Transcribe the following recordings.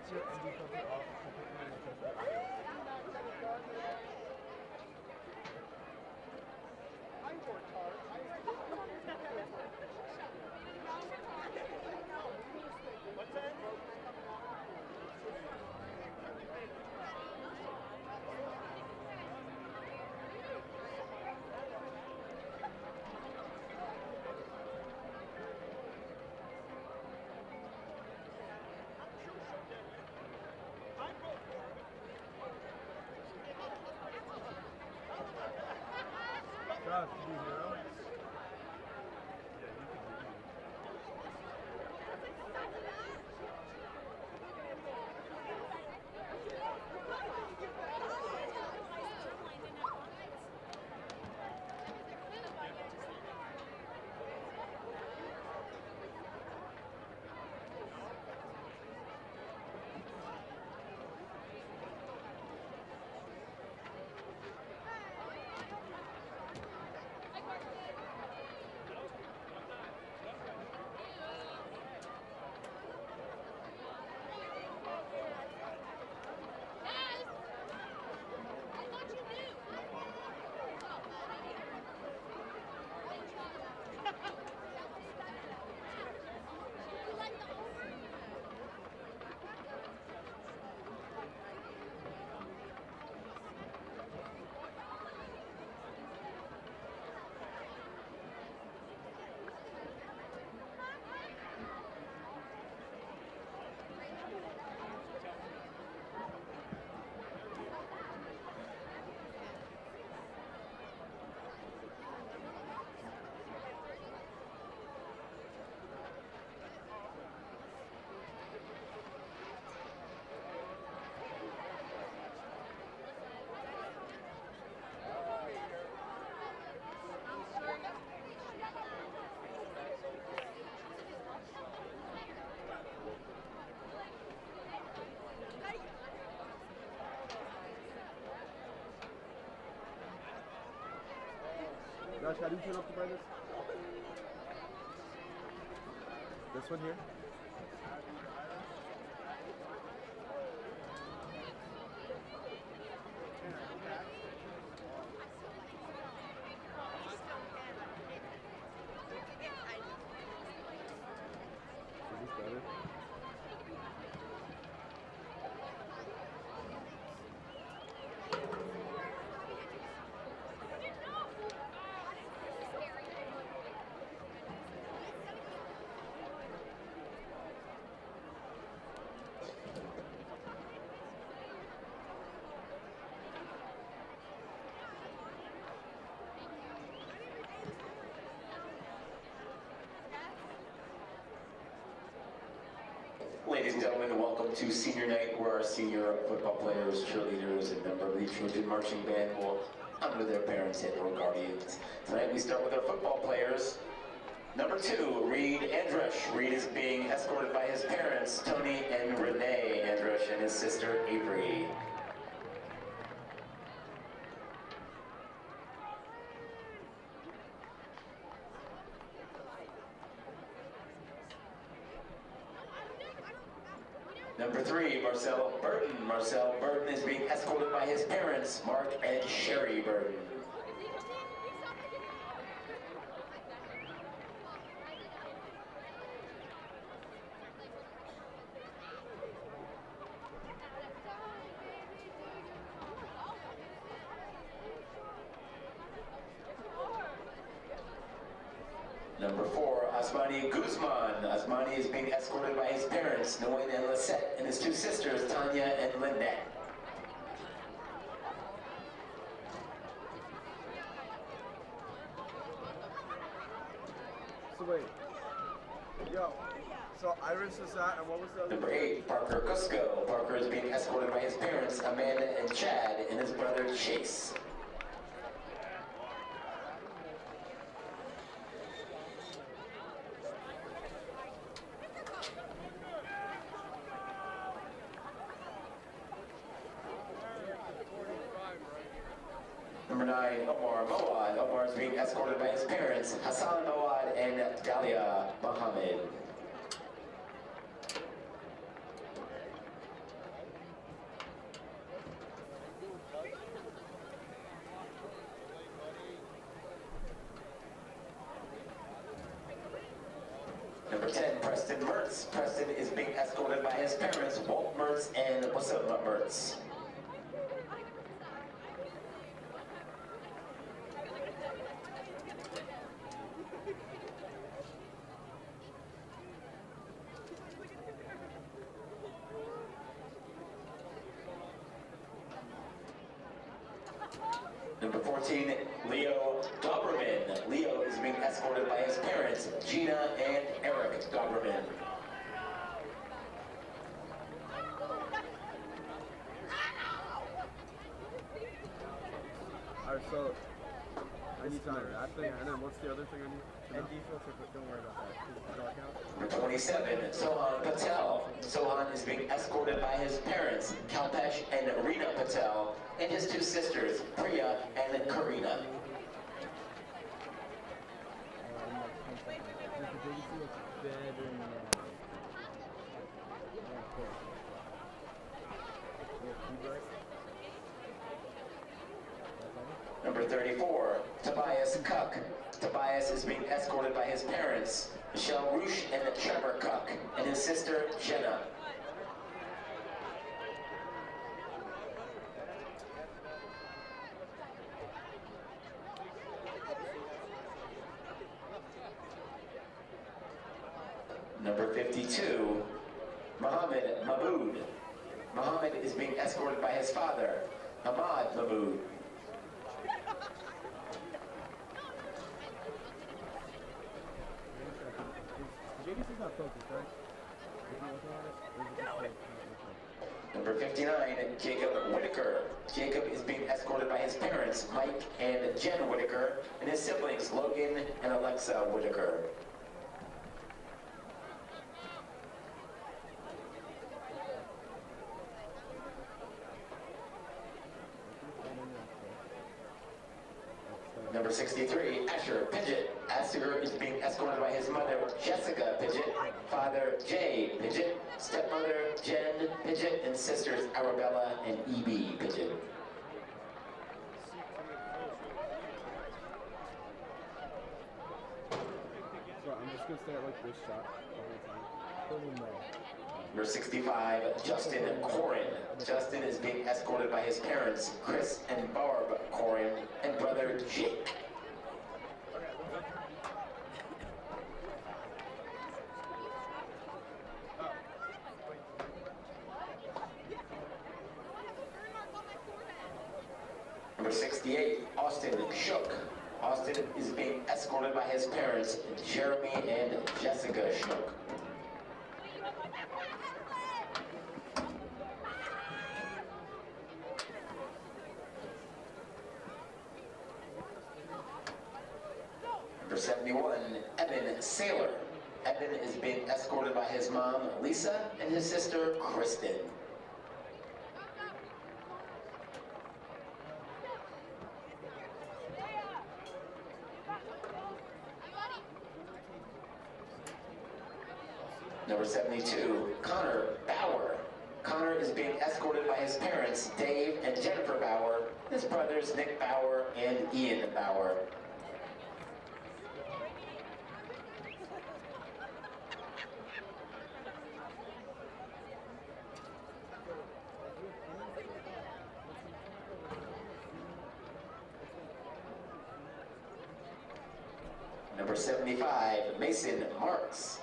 offensive and defensive off completely in the physical area. I worked hard. What's that? Josh, did you hear him? Josh, how do you turn off the brightness? This one here? Is this better? Ladies and gentlemen, welcome to Senior Night, where our senior football players, cheerleaders, and member of the Trojan Marching Band will honor their parents and or guardians. Tonight we start with our football players. Number 2, Reed Andrush. Reed is being escorted by his parents, Tony and Renee Andrush, and his sister, Avery. Number 3, Marcel Burton. Marcel Burton is being escorted by his parents, Mark and Sherry Burton. Number 4, Asmani Guzman. Asmani is being escorted by his parents, Noen and Lisette, and his 2 sisters, Tanya and Lynette. So wait. Yo. So Iris is that, and what was the other? Number 8, Parker Cusco. Parker is being escorted by his parents, Amanda and Chad, and his brother, Chase. Number 9, Omar Moad. Omar is being escorted by his parents, Hassan Moad and Dalia Mohammed. Preston Mertz. Preston is being escorted by his parents, Walt Mertz and Wasima Mertz. Number 14, Leo Doberman. Leo is being escorted by his parents, Gina and Eric Doberman. Alright, so I need to hire that thing, and then what's the other thing I need? And defense, don't worry about that. It's dark out. Number 27, Sohan Patel. Sohan is being escorted by his parents, Kalpesh and Reena Patel, and his two sisters, Priya and Karina. Number 34, Tobias Cuck. Tobias is being escorted by his parents, Michelle Roosh and Trevor Cuck, and his sister, Jenna. Number 52, Mohammed Mahmood. Mohammed is being escorted by his father, Ahmad Mahmood. JDC's not focused, right? Number 59, Jacob Whitaker. Jacob is being escorted by his parents, Mike and Jen Whitaker, and his siblings, Logan and Alexa Whitaker. Number 63, Asher Pidgeot. Asher is being escorted by his mother, Jessica Pidgeot, father, Jay Pidgeot, stepmother, Jen Pidgeot, and sisters, Arabella and E.B. Pidgeot. So I'm just gonna stay at like this shot the whole time. Number 65, Justin Corin. Justin is being escorted by his parents, Chris and Barb Corin, and brother Jake. Number 68, Austin Shook. Austin is being escorted by his parents, Jeremy and Jessica Shook. Number 71, Evan Saylor. Evan is being escorted by his mom, Lisa, and his sister, Kristen. Number 72, Connor Bauer. Connor is being escorted by his parents, Dave and Jennifer Bauer, his brothers, Nick Bauer and Ian Bauer. Number 75, Mason Marks.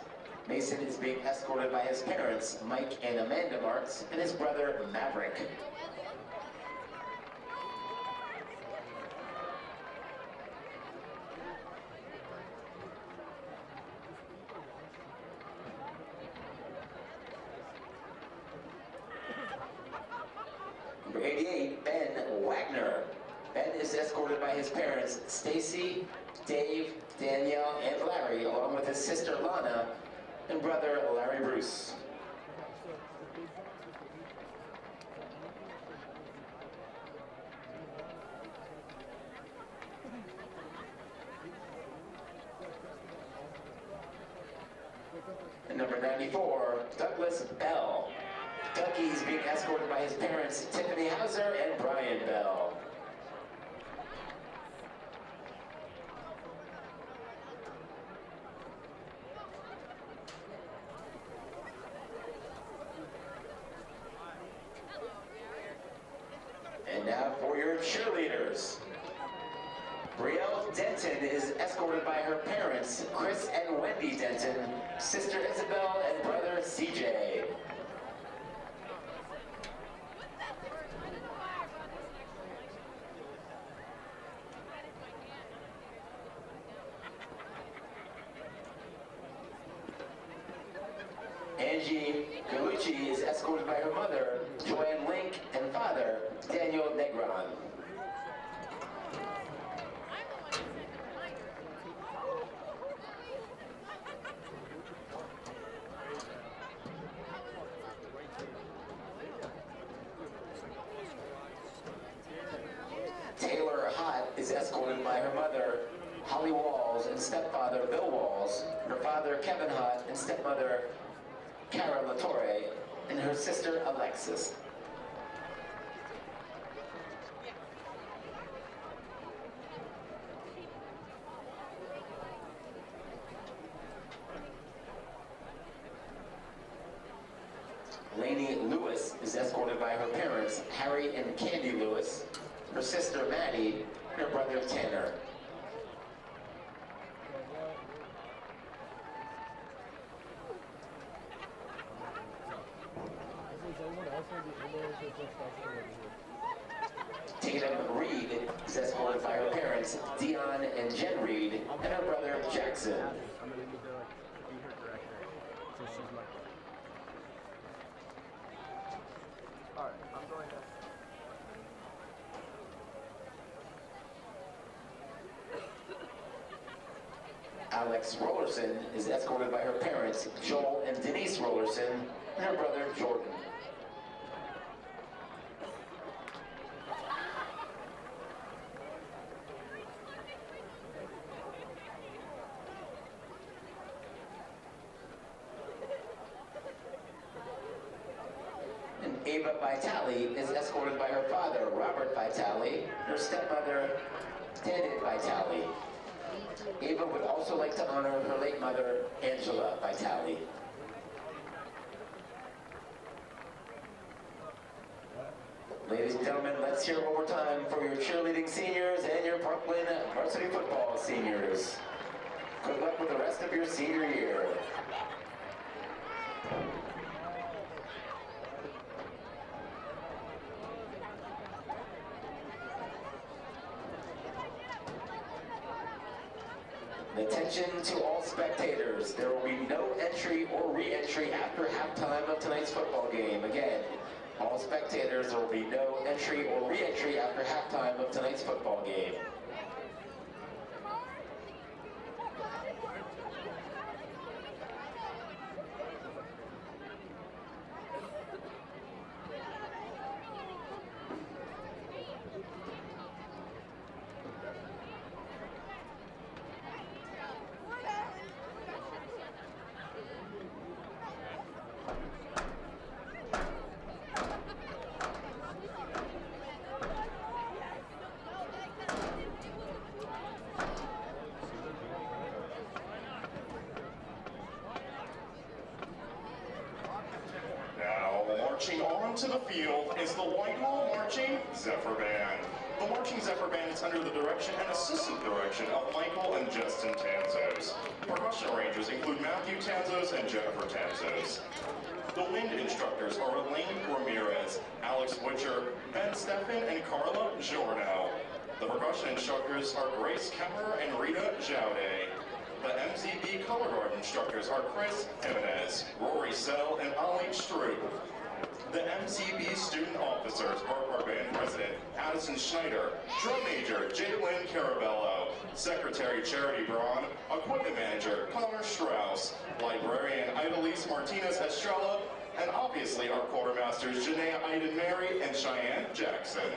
Mason is being escorted by his parents, Mike and Amanda Marks, and his brother, Maverick. Number 88, Ben Wagner. Ben is escorted by his parents, Stacy, Dave, Danielle, and Larry, along with his sister, Lana, and brother, Larry Bruce. And number 94, Douglas Bell. Dougie is being escorted by his parents, Tiffany Hauser and Brian Bell. your cheerleaders. Brielle Denton is escorted by her parents, Chris and Wendy Denton, sister Isabel, and brother CJ. Angie Galucci is escorted by her mother, Joanne Link, and father, Daniel Negron. Taylor Hott is escorted by her mother, Holly Walls, and stepfather, Bill Walls, her father, Kevin Hott, and stepmother, Cara Latorre, and her sister, Alexis. Lainey Lewis is escorted by her parents, Harry and Candy Lewis, her sister, Maddie, and her brother, Tanner. Tatum Reed is escorted by her parents, Dion and Jen Reed, and her brother, Jackson. I'm gonna need to be her director. So she's my. Alright, I'm going to. Alex Rollerson is escorted by her parents, Joel and Denise Rollerson, and her brother, Jordan. And Ava Vitale is escorted by her father, Robert Vitale, her stepmother, Janet Vitale. Ava would also like to honor her late mother, Angela Vitale. Ladies and gentlemen, let's hear one more time for your cheerleading seniors and your Parkland varsity football seniors. Good luck with the rest of your senior year. Attention to all spectators. There will be no entry or re-entry after halftime of tonight's football game. Again, all spectators, there will be no entry or re-entry after halftime of tonight's football game. Marching onto the field is the Whitehall Marching Zephyr Band. The Marching Zephyr Band is under the direction and assistant direction of Michael and Justin Tanzos. Percussion arrangers include Matthew Tanzos and Jennifer Tanzos. The wind instructors are Elaine Ramirez, Alex Witcher, Ben Stephan, and Carla Giorno. The percussion instructors are Grace Kemmer and Rita Jaude. The MZB color guard instructors are Chris Jimenez, Rory Sell, and Ali Stroop. The MCB student officers are our band president, Addison Schneider, drum major, Jalen Carabello, secretary, Charity Braun, equipment manager, Connor Strauss, librarian, Idalise Martinez Estrella, and obviously our quartermasters, Janaea Iden Mary and Cheyenne Jackson.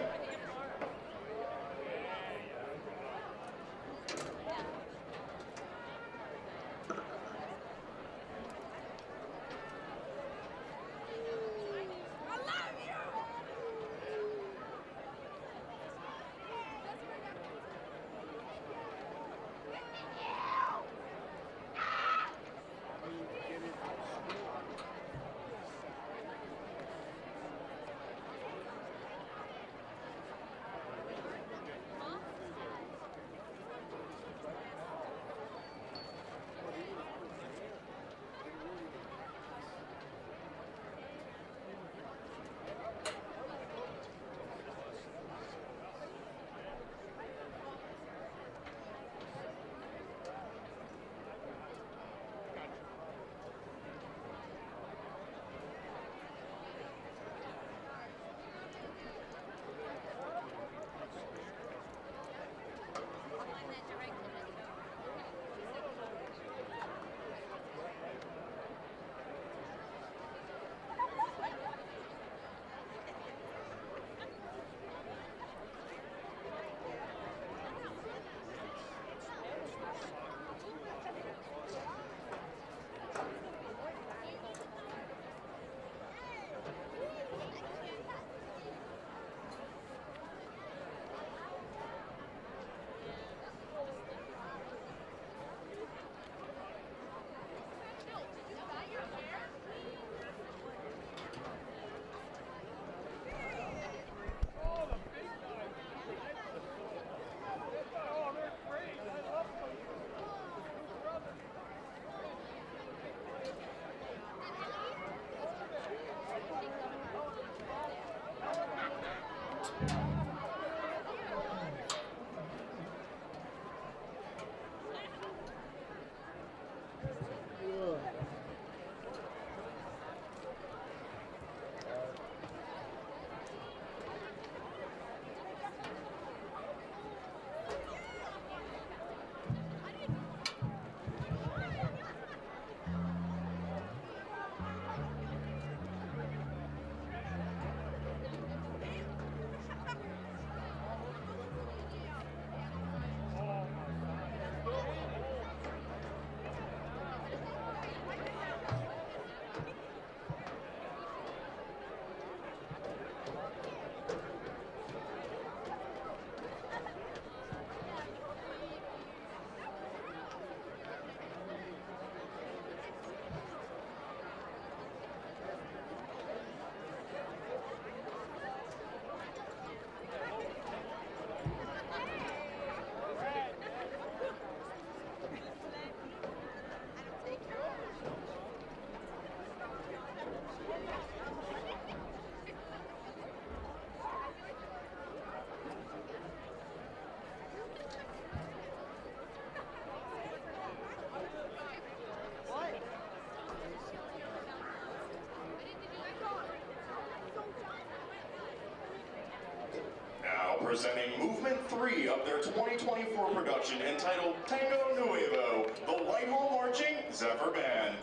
presenting Movement 3 of their 2024 production entitled Tango Nuevo, the Whitehall Marching Zephyr Band.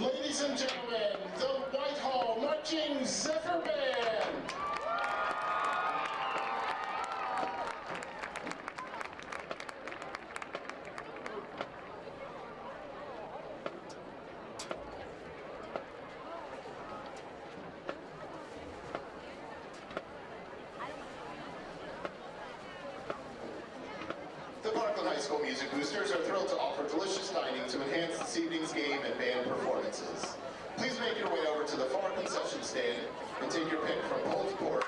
Ladies and gentlemen, the Whitehall Marching Zephyr Band. The Parkland High School Music Boosters are thrilled to offer delicious dining to enhance this evening's game and band performances. Please make your way over to the far concession stand and take your pick from pulled pork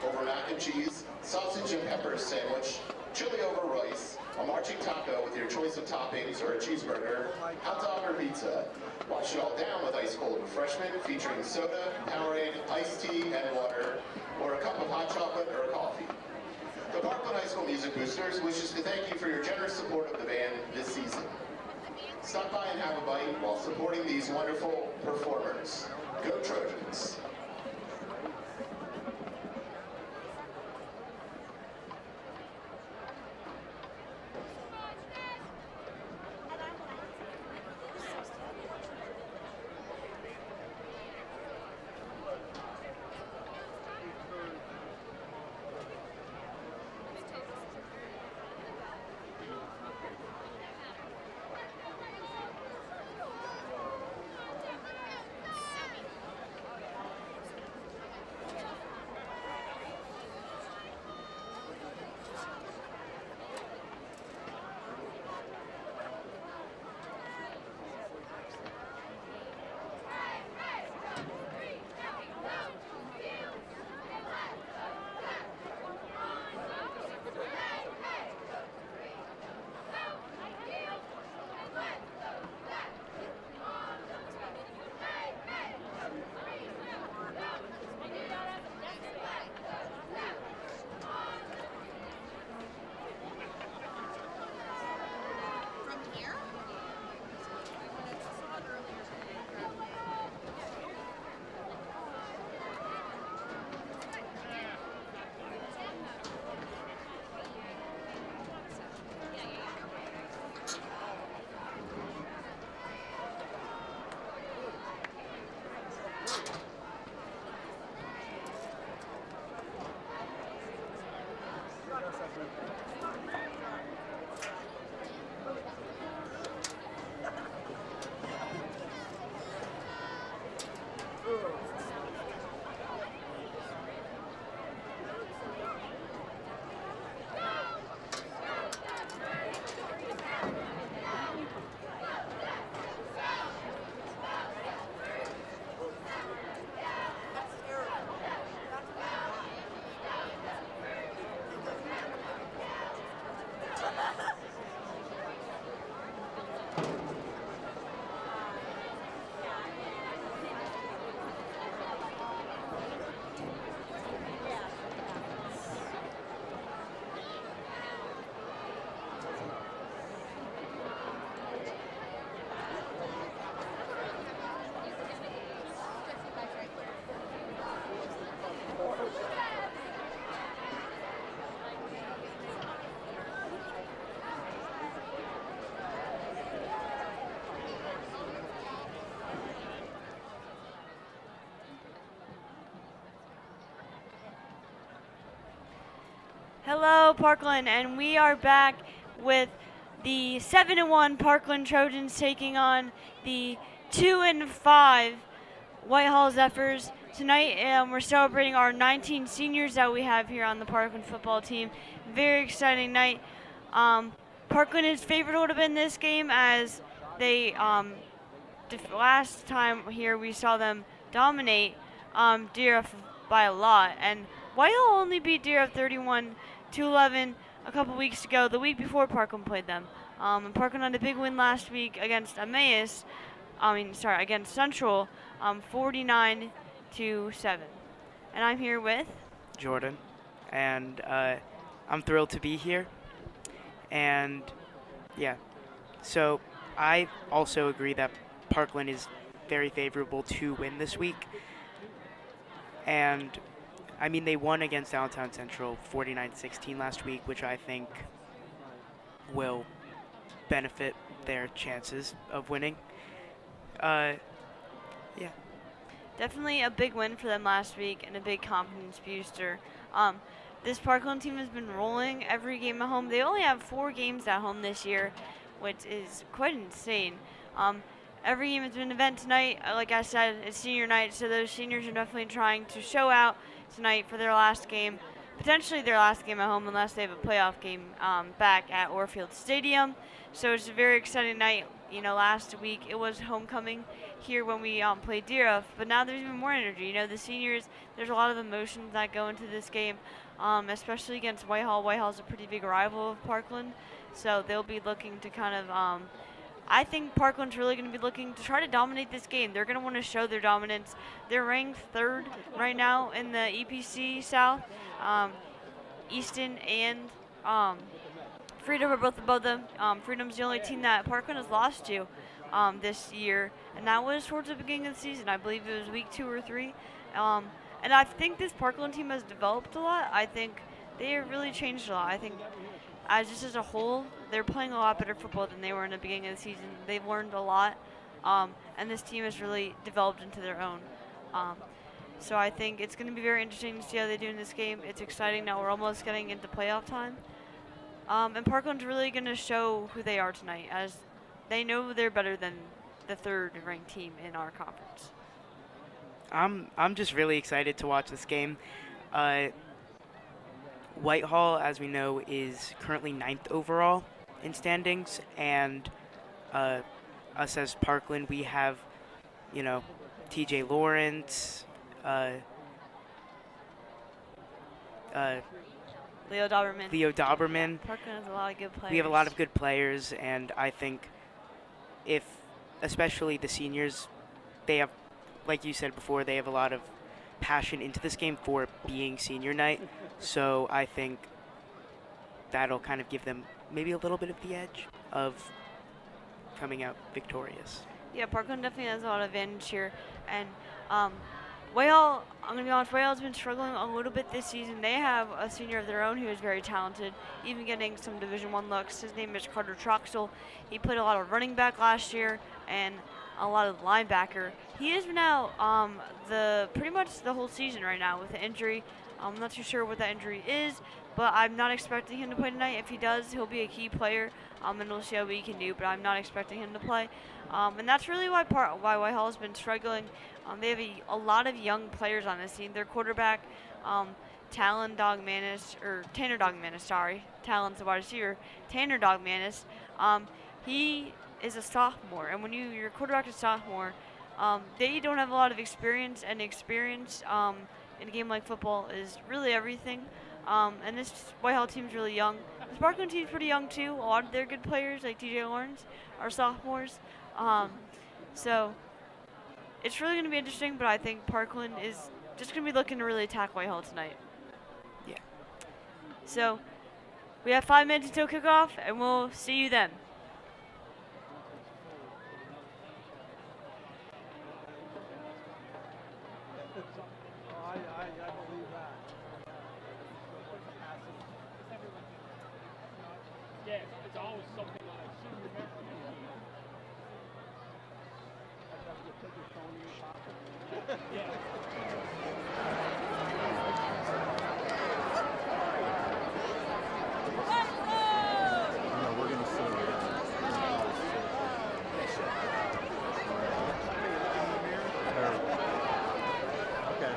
over mac and cheese, sausage and peppers sandwich, chili over rice, a marching taco with your choice of toppings or a cheeseburger, hot dog or pizza. Wash it all down with ice cold refreshment featuring soda, Powerade, iced tea, and water, or a cup of hot chocolate or coffee. The Parkland High School Music Boosters wishes to thank you for your generous support of the band this season. Stop by and have a bite while supporting these wonderful performers. Go Trojans! Hello, Parkland, and we are back with the 7-1 Parkland Trojans taking on the 2-5 Whitehall Zephyrs. Tonight, we're celebrating our 19 seniors that we have here on the Parkland football team. Very exciting night. Parkland is favored to win this game as they last time here we saw them dominate Deer by a lot, and Whitehall only beat Deer 31-11 a couple weeks ago, the week before Parkland played them. And Parkland had a big win last week against against Central, 49-7. And I'm here with Jordan, and I'm thrilled to be here. And yeah, so I also agree that Parkland is very favorable to win this week. And I mean, they won against Downtown Central 49-16 last week, which I think will benefit their chances of winning. Yeah. Definitely a big win for them last week and a big confidence booster. This Parkland team has been rolling every game at home. They only have 4 games at home this year, which is quite insane. Every game has been an event tonight. Like I said, it's senior night, so those seniors are definitely trying to show out tonight for their last game, potentially their last game at home unless they have a playoff game back at Orfield Stadium. So it's a very exciting night. You know, last week it was homecoming here when we played Deer, but now there's even more energy. You know, the seniors, there's a lot of emotions that go into this game, especially against Whitehall. Whitehall's a pretty big rival of Parkland, so they'll be looking to kind of I think Parkland's really going to be looking to try to dominate this game. They're going to want to show their dominance. They're ranked 3rd right now in the EPC South. Easton and Freedom are both above them. Freedom's the only team that Parkland has lost to this year, and that was towards the beginning of the season. I believe it was week 2 or 3. And I think this Parkland team has developed a lot. I think they have really changed a lot. I think as a whole, they're playing a lot better football than they were in the beginning of the season. They've learned a lot, and this team has really developed into their own. So I think it's going to be very interesting to see how they do in this game. It's exciting now. We're almost getting into playoff time. And Parkland's really going to show who they are tonight, as they know they're better than the 3rd-ranked team in our conference. I'm just really excited to watch this game. Whitehall, as we know, is currently 9th overall in standings, and us as Parkland, we have, you know, T.J. Lawrence, Leo Doberman. Parkland has a lot of good players. We have a lot of good players, and I think if, especially the seniors, they have, like you said before, they have a lot of passion into this game for being senior night. So I think that'll kind of give them maybe a little bit of the edge of coming out victorious. Yeah, Parkland definitely has a lot of advantage here. And Whitehall, I'm going to be honest, Whitehall's been struggling a little bit this season. They have a senior of their own who is very talented, even getting some Division I looks. His name is Carter Troxel. He played a lot of running back last year and a lot of linebacker. He has been out pretty much the whole season right now with an injury. I'm not too sure what that injury is, but I'm not expecting him to play tonight. If he does, he'll be a key player, and we'll see how he can do, but I'm not expecting him to play. And that's really why Whitehall has been struggling. They have a lot of young players on this team. Their quarterback, Tanner Dogmanis, sorry. Talon's the wide receiver. Tanner Dogmanis, he is a sophomore, and when your quarterback is a sophomore, they don't have a lot of experience, and experience in a game like football is really everything. And this Whitehall team's really young. This Parkland team's pretty young too. A lot of their good players, like TJ Lawrence, are sophomores. So it's really going to be interesting, but I think Parkland is just going to be looking to really attack Whitehall tonight. Yeah. So we have 5 minutes until kickoff, and we'll see you then. I believe that. Yeah, it's always something that I should remember. Put your phone in your pocket. Yeah. No, we're gonna see. Okay.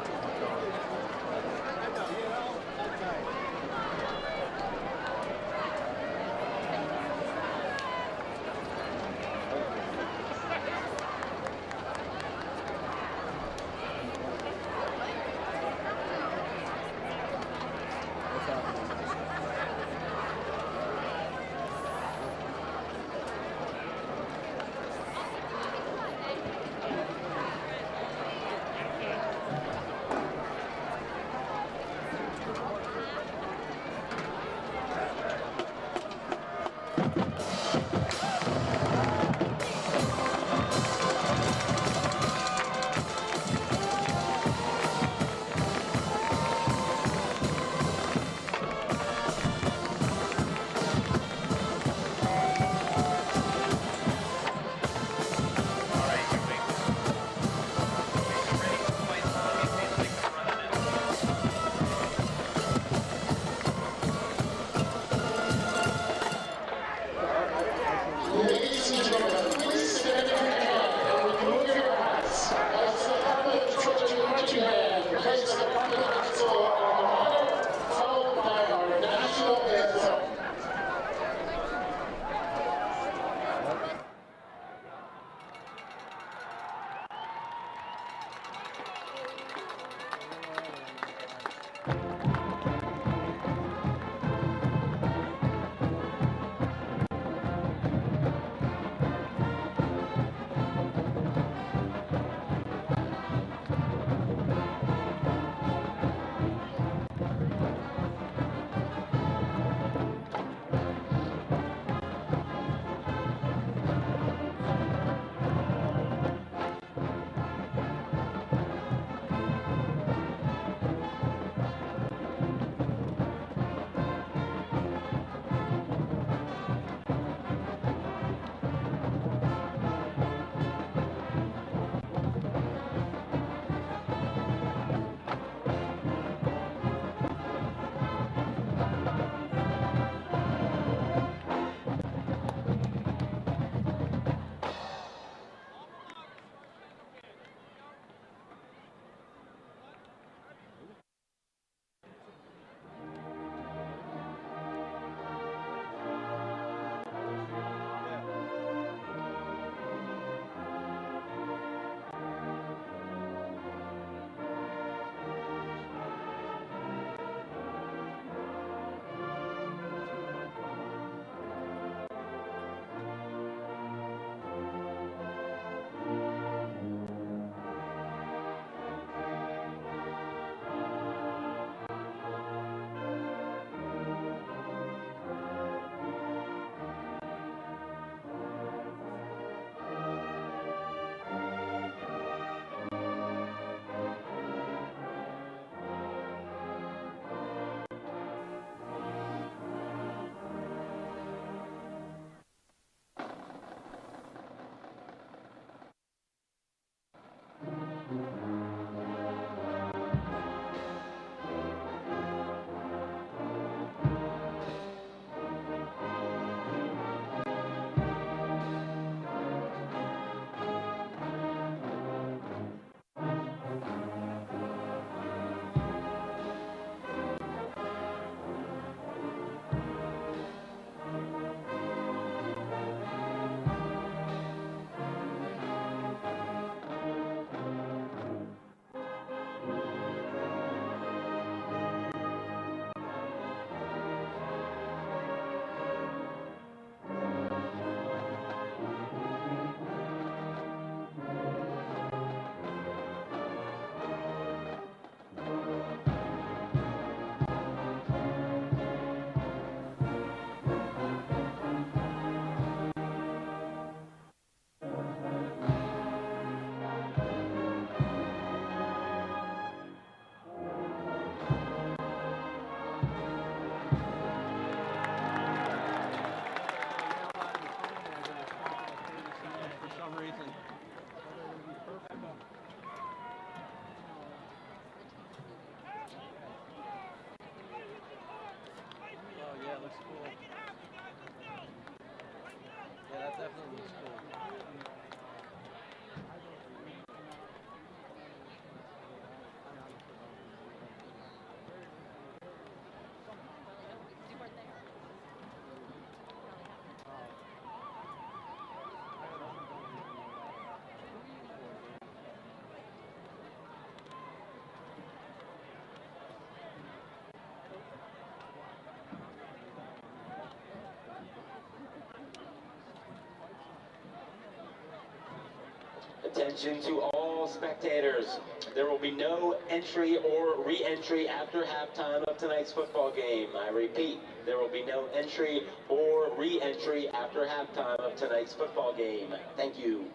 Attention to all spectators. There will be no entry or re-entry after halftime of tonight's football game. I repeat, there will be no entry or re-entry after halftime of tonight's football game. Thank you.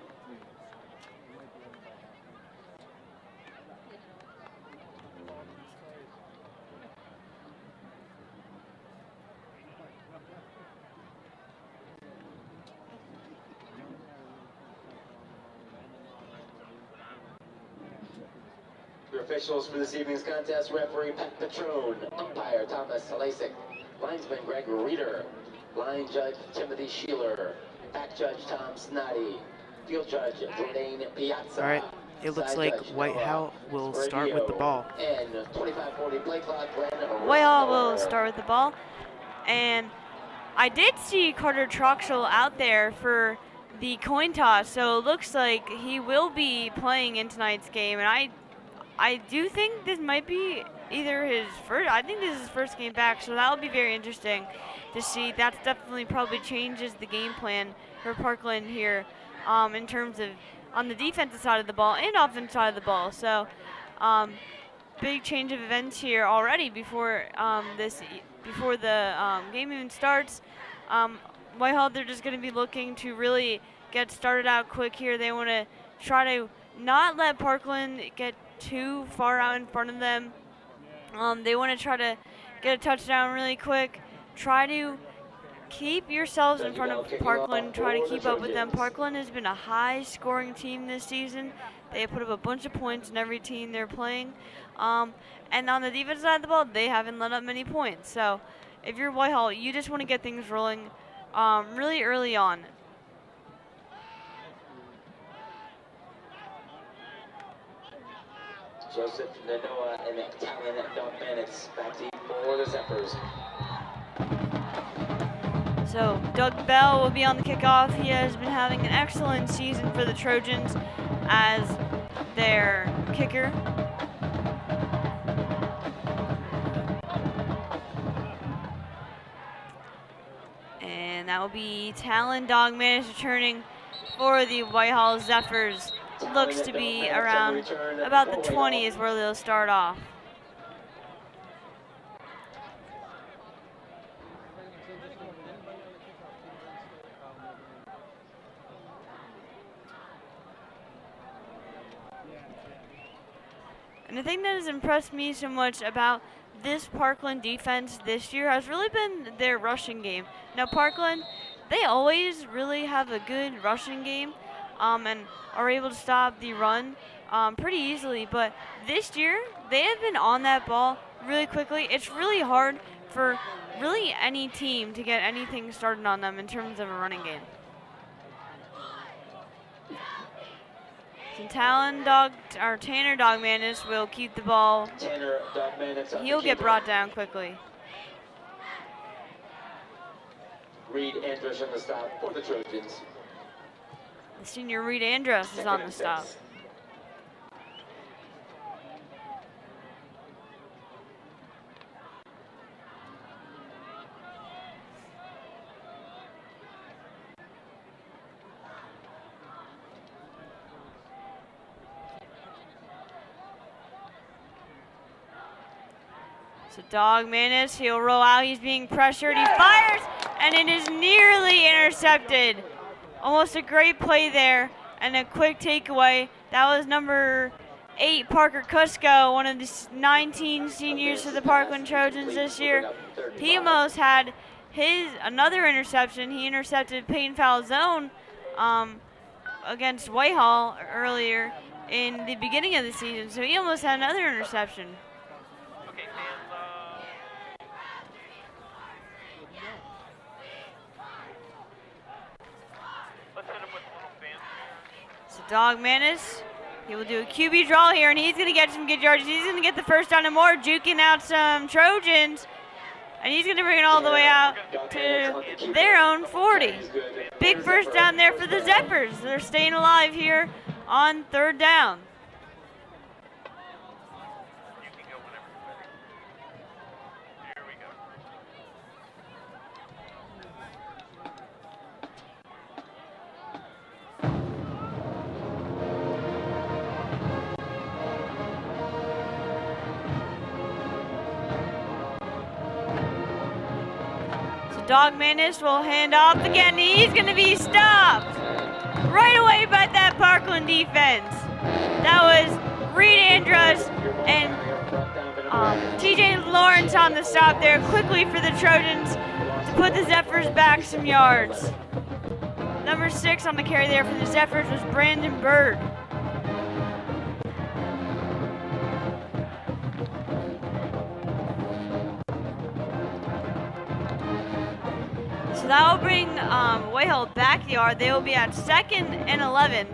Your officials for this evening's contest: referee Pat Patrone, umpire Thomas Lasik, linesman Greg Reeder, line judge Timothy Sheeler, back judge Tom Snoddy, field judge Jordan Piazza. All right, it looks side like judge Whitehall will start with the ball. And 25-40 play clock. Whitehall will start with the ball. And I did see Carter Troxel out there for the coin toss, so it looks like he will be playing in tonight's game. And I do think this might be either his first, I think this is his first game back, so that will be very interesting to see. That's definitely probably changes the game plan for Parkland here in terms of on the defensive side of the ball and offensive side of the ball. So big change of events here already before the game even starts. Whitehall, they're just going to be looking to really get started out quick here. They want to try to not let Parkland get too far out in front of them. They want to try to get a touchdown really quick. Try to keep yourselves in front of Parkland. Try to keep up with them. Parkland has been a high-scoring team this season. They have put up a bunch of points in every team they're playing. And on the defense side of the ball, they haven't let up many points. So if you're Whitehall, you just want to get things rolling really early on. Joseph Nanoa and Talon Dogman. It's back to you for the Zephyrs. So Doug Bell will be on the kickoff. He has been having an excellent season for the Trojans as their kicker. And that will be Talon Dogman returning for the Whitehall Zephyrs. Looks to be around about the 20 is where they'll start off. And the thing that has impressed me so much about this Parkland defense this year has really been their rushing game. Now Parkland, they always really have a good rushing game and are able to stop the run pretty easily. But this year, they have been on that ball really quickly. It's really hard for really any team to get anything started on them in terms of a running game. So Tanner Dogmanis will keep the ball. Tanner Dogmanis. He'll get brought down quickly. Reed Andrus on the stop for the Trojans. The senior Reed Andrus is on the stop. So Dogmanis, he'll roll out, he's being pressured, he fires, and it is nearly intercepted. Almost a great play there, and a quick takeaway. That was number 8, Parker Cusco, one of the 19 seniors for the Parkland Trojans this year. He almost had another interception. He intercepted Payne Foul Zone against Whitehall earlier in the beginning of the season, so he almost had another interception. Dogmanis, he will do a QB draw here, and he's going to get some good yards. He's going to get the first down and more, juking out some Trojans, and he's going to bring it all the way out to their own 40. Big first down there for the Zephyrs. They're staying alive here on third down. Dog Manis will hand off again. He's going to be stopped right away by that Parkland defense. That was Reed Andrus and TJ Lawrence on the stop there quickly for the Trojans to put the Zephyrs back some yards. Number 6 on the carry there for the Zephyrs was Brandon Bird. So that will bring Whitehall back the yard. They will be at 2nd and 11.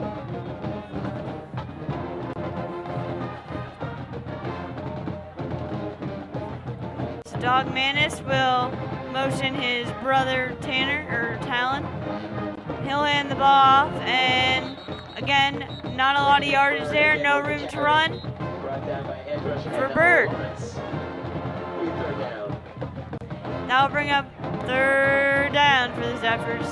So Dog Manis will motion his brother Talon. He'll hand the ball off, and again, not a lot of yardage there, no room to run for Bird. That'll bring up 3rd down for the Zephyrs.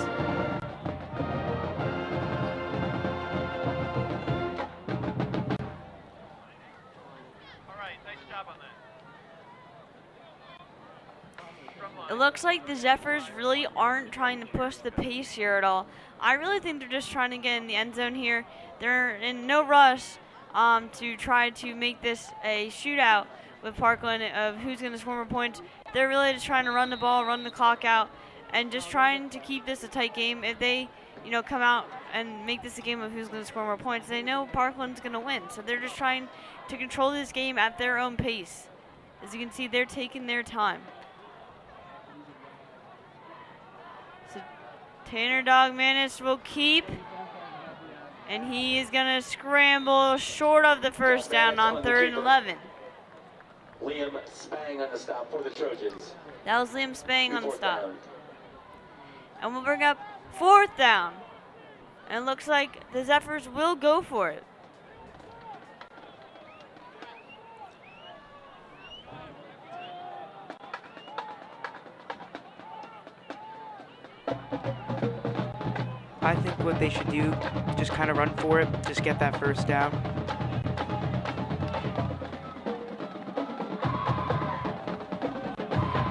It looks like the Zephyrs really aren't trying to push the pace here at all. I really think they're just trying to get in the end zone here. They're in no rush to try to make this a shootout with Parkland of who's going to score more points. They're really just trying to run the ball, run the clock out, and just trying to keep this a tight game. If they, come out and make this a game of who's going to score more points, they know Parkland's going to win. So they're just trying to control this game at their own pace. As you can see, they're taking their time. So Tanner Dog Manis will keep, and he is going to scramble short of the first down on 3rd and 11. Liam Spang on the stop for the Trojans. That was Liam Spang on the stop. Down. And we'll bring up 4th down. And it looks like the Zephyrs will go for it. I think what they should do, just kind of run for it, just get that first down.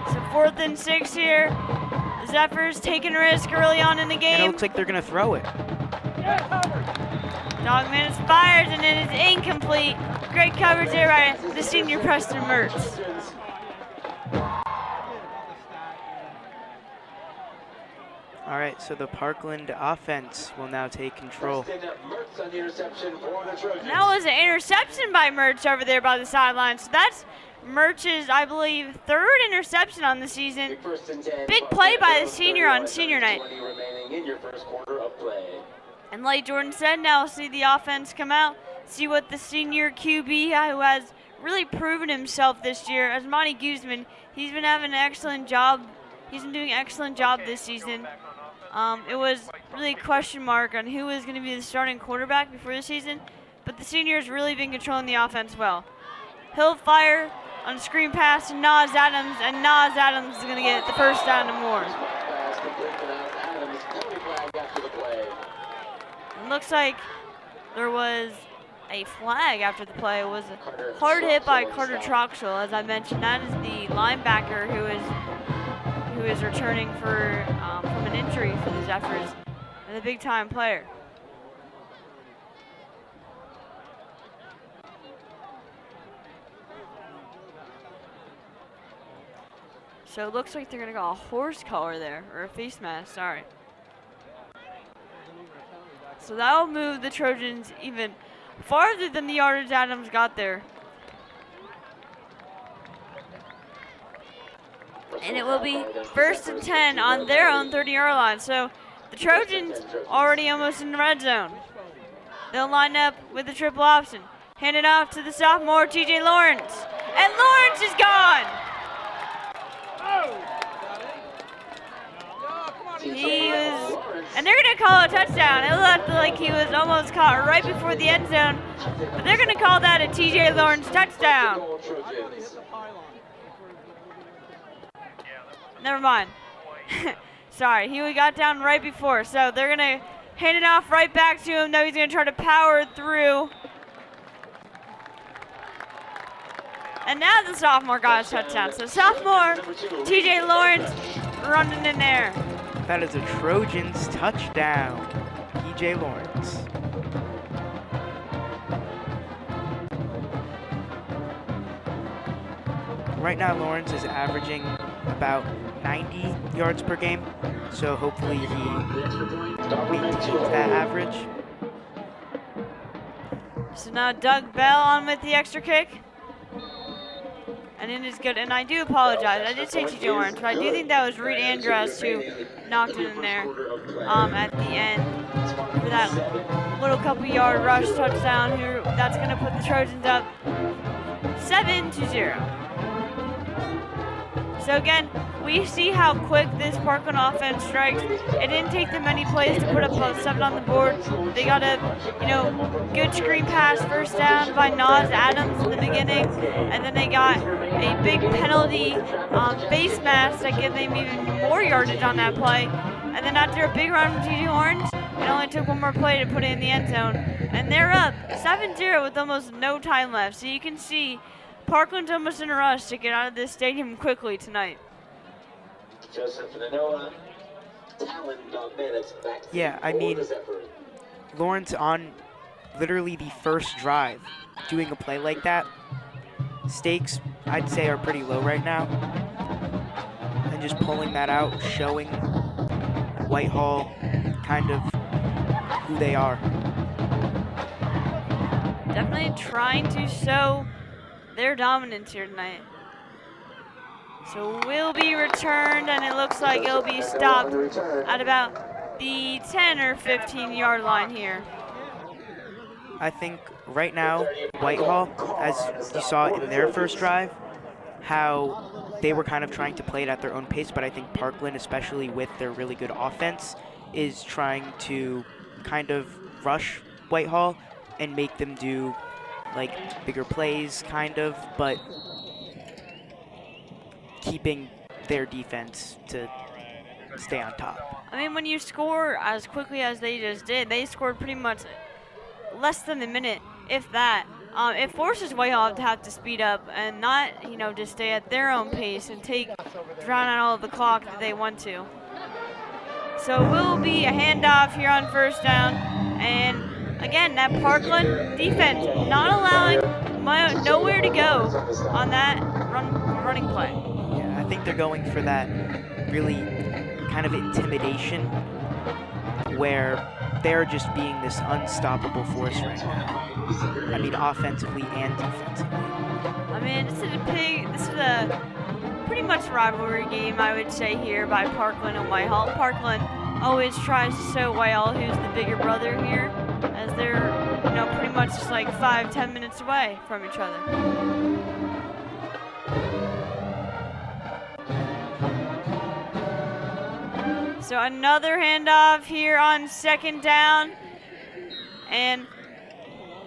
So 4th and 6 here. The Zephyrs taking a risk early on in the game. And it looks like they're going to throw it. Dog Manis fires, and it is incomplete. Great coverage there by the senior Preston Mertz. All right, so the Parkland offense will now take control. And that was an interception by Mertz over there by the sideline. So that's Mertz's, I believe, 3rd interception on the season. Big play by the senior on senior night. And like Jordan said, now we'll see the offense come out, see what the senior QB, who has really proven himself this year, as Monty Guzman, he's been having an excellent job. He's been doing an excellent job this season. It was really a question mark on who was going to be the starting quarterback before the season, but the senior's really been controlling the offense well. He'll fire on a screen pass to Nas Adams, and Nas Adams is going to get the first down and more. It looks like there was a flag after the play. It was a hard hit by Carter Troxel, as I mentioned. That is the linebacker who is returning from an injury for the Zephyrs, and a big-time player. So it looks like they're going to go a horse collar there, or a face mask, sorry. So that will move the Trojans even farther than the yardage Adams got there. And it will be 1st and 10 on their own 30-yard line. So the Trojans already almost in the red zone. They'll line up with the triple option. Hand it off to the sophomore, TJ Lawrence. And Lawrence is gone. And they're going to call a touchdown. It looked like he was almost caught right before the end zone. But they're going to call that a TJ Lawrence touchdown. Never mind. Sorry, he got down right before. So they're going to hand it off right back to him. Though he's going to try to power through. And now the sophomore got a touchdown. So sophomore, TJ Lawrence running in there. That is a Trojans touchdown. PJ Lawrence. Right now, Lawrence is averaging about 90 yards per game, so hopefully he maintains that average. So now Doug Bell on with the extra kick. And it is good. And I do apologize. I did say TJ Lawrence, but I do think that was Reed Andress who knocked it in there at the end for that little couple yard rush touchdown. That's going to put the Trojans up 7-0. So again, we see how quick this Parkland offense strikes. It didn't take them many plays to put up a 7 on the board. They got a, good screen pass first down by Nas Adams in the beginning, and then they got a big penalty face mask that gave them even more yardage on that play. And then after a big run from TJ Lawrence, it only took one more play to put it in the end zone. And they're up 7-0 with almost no time left. So you can see Parkland's almost in a rush to get out of this stadium quickly tonight. Yeah, I mean, Lawrence on literally the first drive doing a play like that, stakes I'd say are pretty low right now. And just pulling that out, showing Whitehall kind of who they are. Definitely trying to show their dominance here tonight. So will be returned, and it looks like it'll be stopped at about the 10 or 15 yard line here. I think right now, Whitehall, as you saw in their first drive, how they were kind of trying to play it at their own pace, but I think Parkland, especially with their really good offense, is trying to kind of rush Whitehall and make them do like bigger plays, kind of, but keeping their defense to stay on top. I mean, when you score as quickly as they just did, they scored pretty much less than a minute, if that. It forces Whitehall to have to speed up and not, just stay at their own pace and drown out all of the clock that they want to. So it will be a handoff here on first down, and again, that Parkland defense not allowing nowhere to go on that running play. Yeah, I think they're going for that really kind of intimidation where they're just being this unstoppable force right now. I mean, offensively and defensively. I mean, this is a pretty much rivalry game, I would say, here by Parkland and Whitehall. Parkland always tries to show Whitehall who's the bigger brother here, as they're, pretty much just like 5-10 minutes away from each other. So another handoff here on second down, and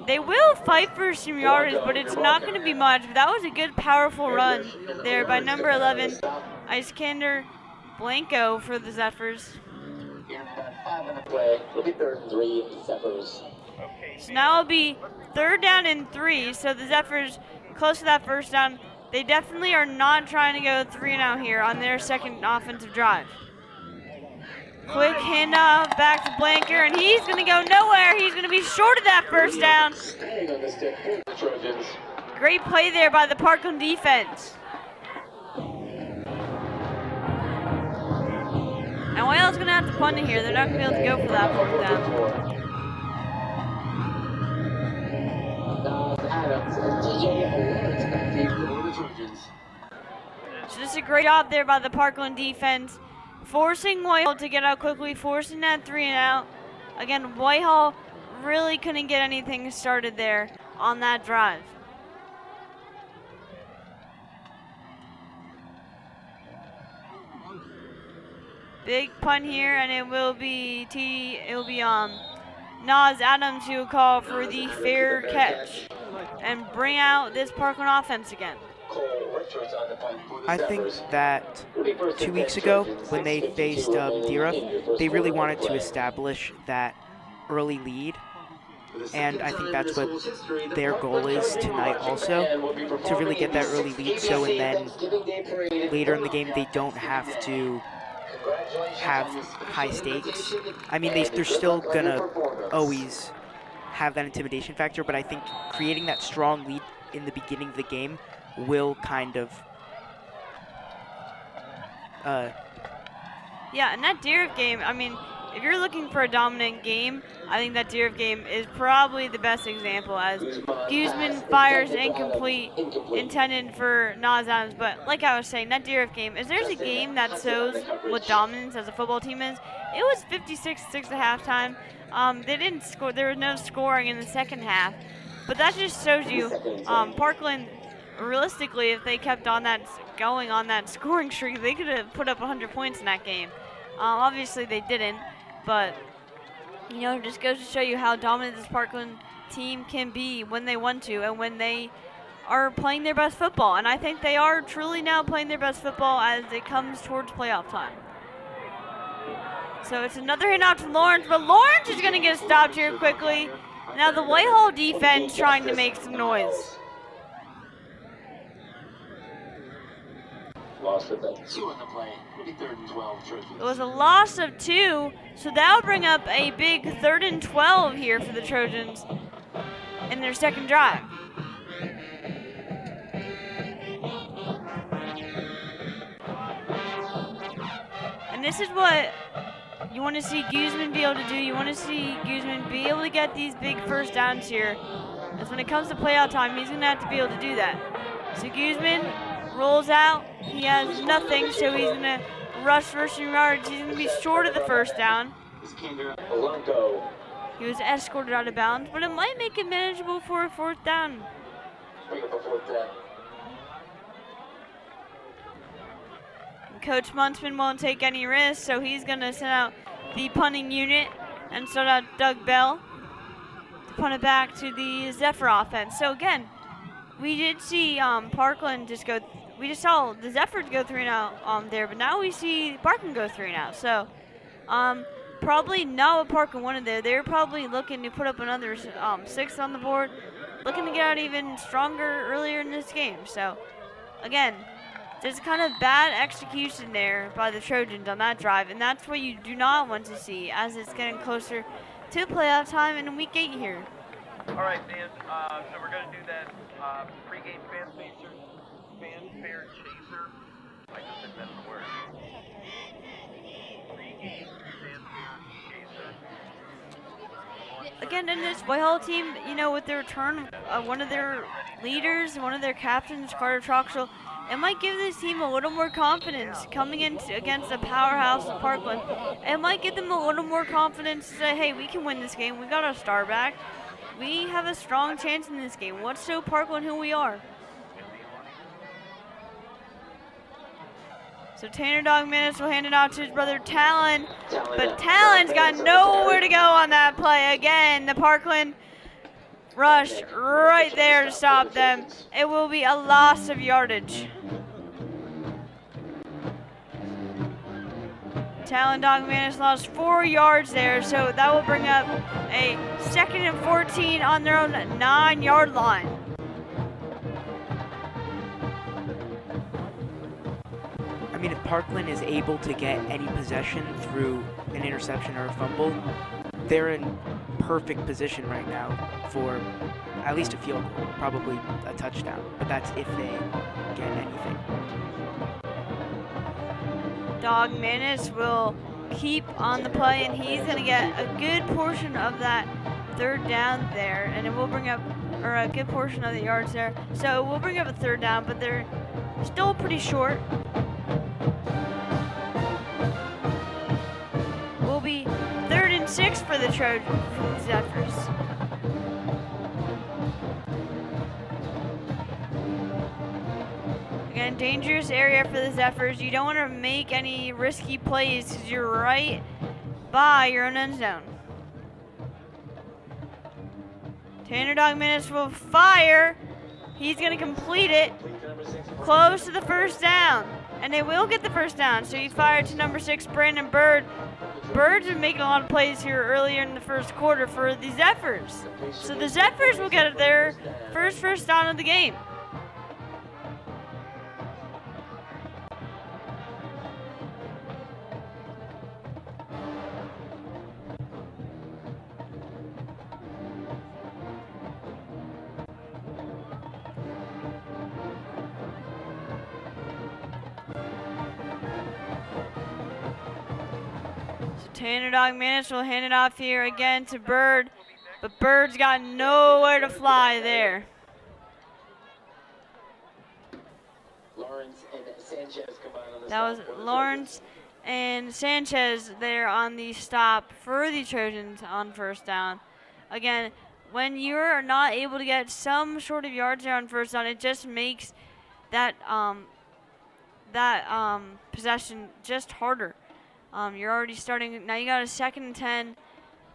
they will fight for some yardage, but it's not going to be much. But that was a good, powerful run there by number 11, Iskander Blanco for the Zephyrs. It'll be 3rd and 3, Zephyrs. So now it'll be 3rd down and 3, so the Zephyrs close to that first down. They definitely are not trying to go 3-and-out here on their second offensive drive. Quick handoff back to Blanker, and he's going to go nowhere. He's going to be short of that first down. Great play there by the Parkland defense. And Whitehall's going to have to punt it here. They're not going to be able to go for that fourth down. So this is a great job there by the Parkland defense, forcing Whitehall to get out quickly, forcing that 3-and-out. Again, Whitehall really couldn't get anything started there on that drive. Big punt here, and it will be Nas Adams who will call for the fair catch and bring out this Parkland offense again. I think that 2 weeks ago, when they faced Dira, they really wanted to establish that early lead, and I think that's what their goal is tonight also, to really get that early lead, so and then later in the game they don't have to have high stakes. I mean, they're still going to always have that intimidation factor, but I think creating that strong lead in the beginning of the game will kind of yeah, and that Deer game, I mean, if you're looking for a dominant game, I think that Deer game is probably the best example, as Guzman fires incomplete, intended for Nas Adams. But like I was saying, that Deer game, if there's a game that shows what dominance as a football team is, it was 56-6 at halftime. They didn't score. There was no scoring in the second half. But that just shows you Parkland, realistically, if they kept on that going on that scoring streak, they could have put up 100 points in that game. Obviously, they didn't. But, you know, it just goes to show you how dominant this Parkland team can be when they want to and when they are playing their best football. And I think they are truly now playing their best football as it comes towards playoff time. So it's another handout to Lawrence, but Lawrence is going to get stopped here quickly. Now the Whitehall defense trying to make some noise. Loss of 2 on the play. It'll be 3rd and 12. Trojans. It was a loss of 2, so that will bring up a big 3rd and 12 here for the Trojans in their second drive. And this is what you want to see Guzman be able to do. You want to see Guzman be able to get these big first downs here. As when it comes to playout time, he's going to have to be able to do that. So Guzman rolls out. He has nothing, so he's going to rush rushing yards. He's going to be short of the first down. He was escorted out of bounds, but it might make it manageable for a 4th down. Bring up a 4th down. Coach Muntzman won't take any risks, so he's going to send out the punting unit and start out Doug Bell to punt it back to the Zephyr offense. So again, we did see Parkland just go. We just saw the Zephyrs go 3 and out there, but now we see Parkland go 3 and out. So probably not what Parkland wanted there. They're probably looking to put up another 6 on the board, looking to get out even stronger earlier in this game. So again, there's kind of bad execution there by the Trojans on that drive, and that's what you do not want to see as it's getting closer to playoff time in week 8 here. All right, Dan. So we're going to do that pregame fanfare chaser. I just invented the word. Pregame fanfare chaser. Again, in this Whitehall team, you know, with the return of one of their leaders, one of their captains, Carter Troxel, it might give this team a little more confidence coming in against the powerhouse of Parkland. It might give them a little more confidence to say, hey, we can win this game. We got our star back. We have a strong chance in this game. Let's show Parkland who we are. So Tanner Dogmanis will hand it out to his brother Talon. But Talon's got nowhere to go on that play. Again, the Parkland rush right there to stop them. It will be a loss of yardage. Talon Dogmanis lost 4 yards there, so that will bring up a 2nd and 14 on their own 9-yard line. I mean, if Parkland is able to get any possession through an interception or a fumble, they're in perfect position right now for at least a field goal, probably a touchdown, but that's if they get anything. Dogmanis will keep on the play, and he's going to get a good portion of that 3rd down there, and it will bring up, or a good portion of the yards there. So we'll bring up a 3rd down, but they're still pretty short. Will be 3rd and 6 for the Trojans, for the Zephyrs. Again, dangerous area for the Zephyrs. You don't want to make any risky plays because you're right by your own end zone. Tanner Dogmanis will fire. He's going to complete it close to the 1st down. And they will get the 1st down. So he fired to number 6, Brandon Bird. Bird's been making a lot of plays here earlier in the 1st quarter for the Zephyrs. So the Zephyrs will get their first down of the game. Tanner Dogmanis will hand it off here again to Bird, but Bird's got nowhere to fly there. Lawrence and Sanchez combined on the That was stop for the Lawrence and Sanchez there on the stop for the Trojans on first down. Again, when you're not able to get some sort of yards there on first down, it just makes that possession just harder. You're already starting, now you got a 2nd and 10,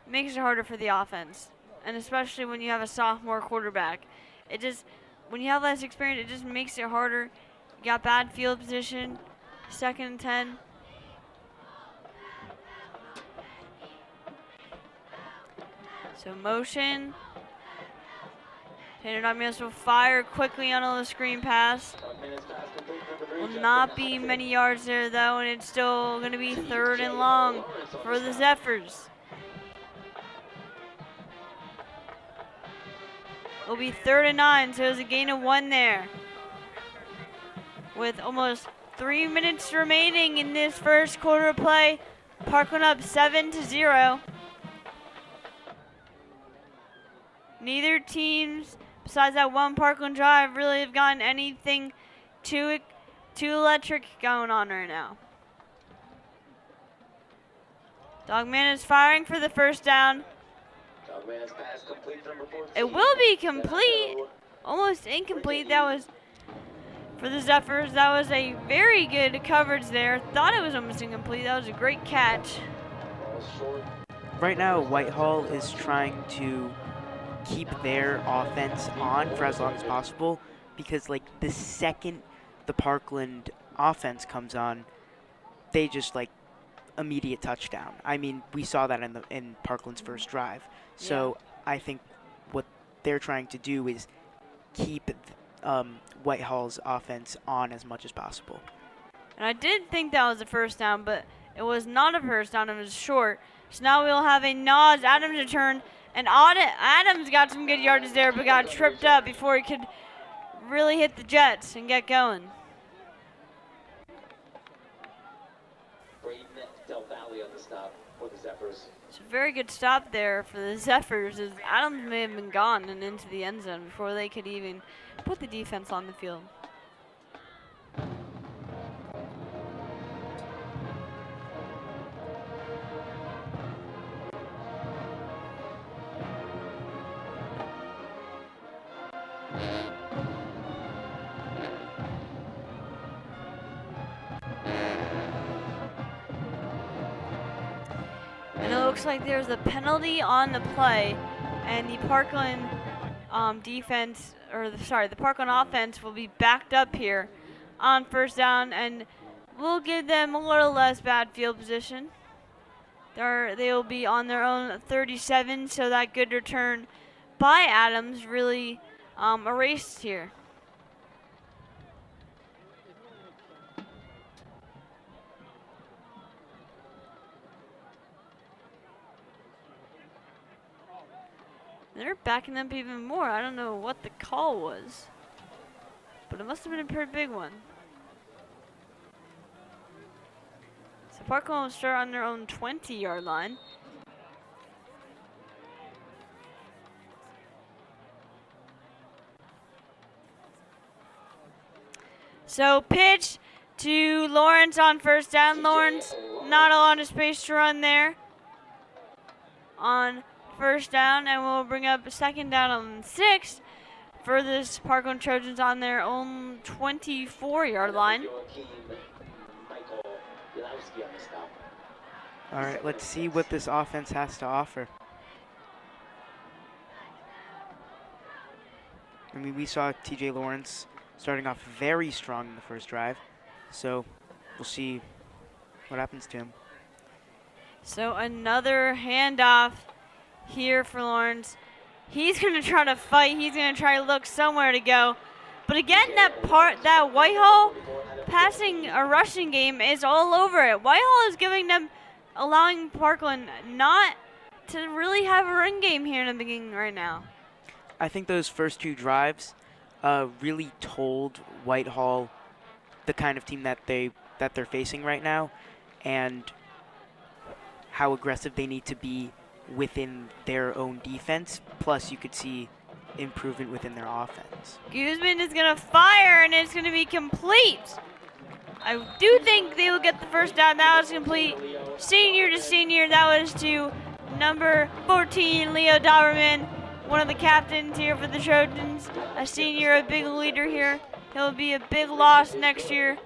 makes it harder for the offense. And especially when you have a sophomore quarterback. When you have less experience, it just makes it harder. You got bad field position, 2nd and 10. So motion. Tanner Dogmanis will fire quickly on a screen pass. Will not be many yards there though, and it's still going to be 3rd and long for the Zephyrs. It'll be 3rd and 9, so it was a gain of 1 there. With almost 3 minutes remaining in this first quarter of play, Parkland up 7-0. Neither teams, besides that one Parkland drive, really have gotten anything too electric going on right now. Dogmanis firing for the first down. It will be complete. Almost incomplete. That was for the Zephyrs. That was a very good coverage there. Thought it was almost incomplete. That was a great catch. Right now, Whitehall is trying to keep their offense on for as long as possible, because like the second the Parkland offense comes on, they just like immediate touchdown. I mean, we saw that in Parkland's first drive. So I think what they're trying to do is keep Whitehall's offense on as much as possible. And I did think that was a first down, but it was not a first down. It was short. So now we'll have a Nas Adams return. And Adams got some good yardage there, but got tripped up before he could really hit the Jets and get going. Del Valle on the stop for the Zephyrs. It's a very good stop there for the Zephyrs, as Adams may have been gone and into the end zone before they could even put the defense on the field. And it looks like there's a penalty on the play, and the Parkland the Parkland offense will be backed up here on first down, and we'll give them a little less bad field position. They'll be on their own 37, so that good return by Adams really erased here. They're backing up even more. I don't know what the call was, but it must have been a pretty big one. So Parkland will start on their own 20-yard line. So pitch to Lawrence on first down. Lawrence, not a lot of space to run there on first down, and we'll bring up a 2nd down on 6 for this Parkland Trojans on their own 24-yard line. All right, let's see what this offense has to offer. I mean, we saw TJ Lawrence starting off very strong in the first drive, so we'll see what happens to him. So another handoff here for Lawrence. He's going to try to fight. He's going to try to look somewhere to go. But again, that Whitehall passing a rushing game is all over it. Whitehall is allowing Parkland not to really have a run game here in the beginning right now. I think those first 2 drives really told Whitehall the kind of team that they're facing right now, and how aggressive they need to be within their own defense. Plus, you could see improvement within their offense. Guzman is going to fire, and it's going to be complete. I do think they will get the first down. That was complete. Senior to senior. That was to number 14, Leo Dauberman, one of the captains here for the Trojans. A senior, a big leader here. He'll be a big loss next year.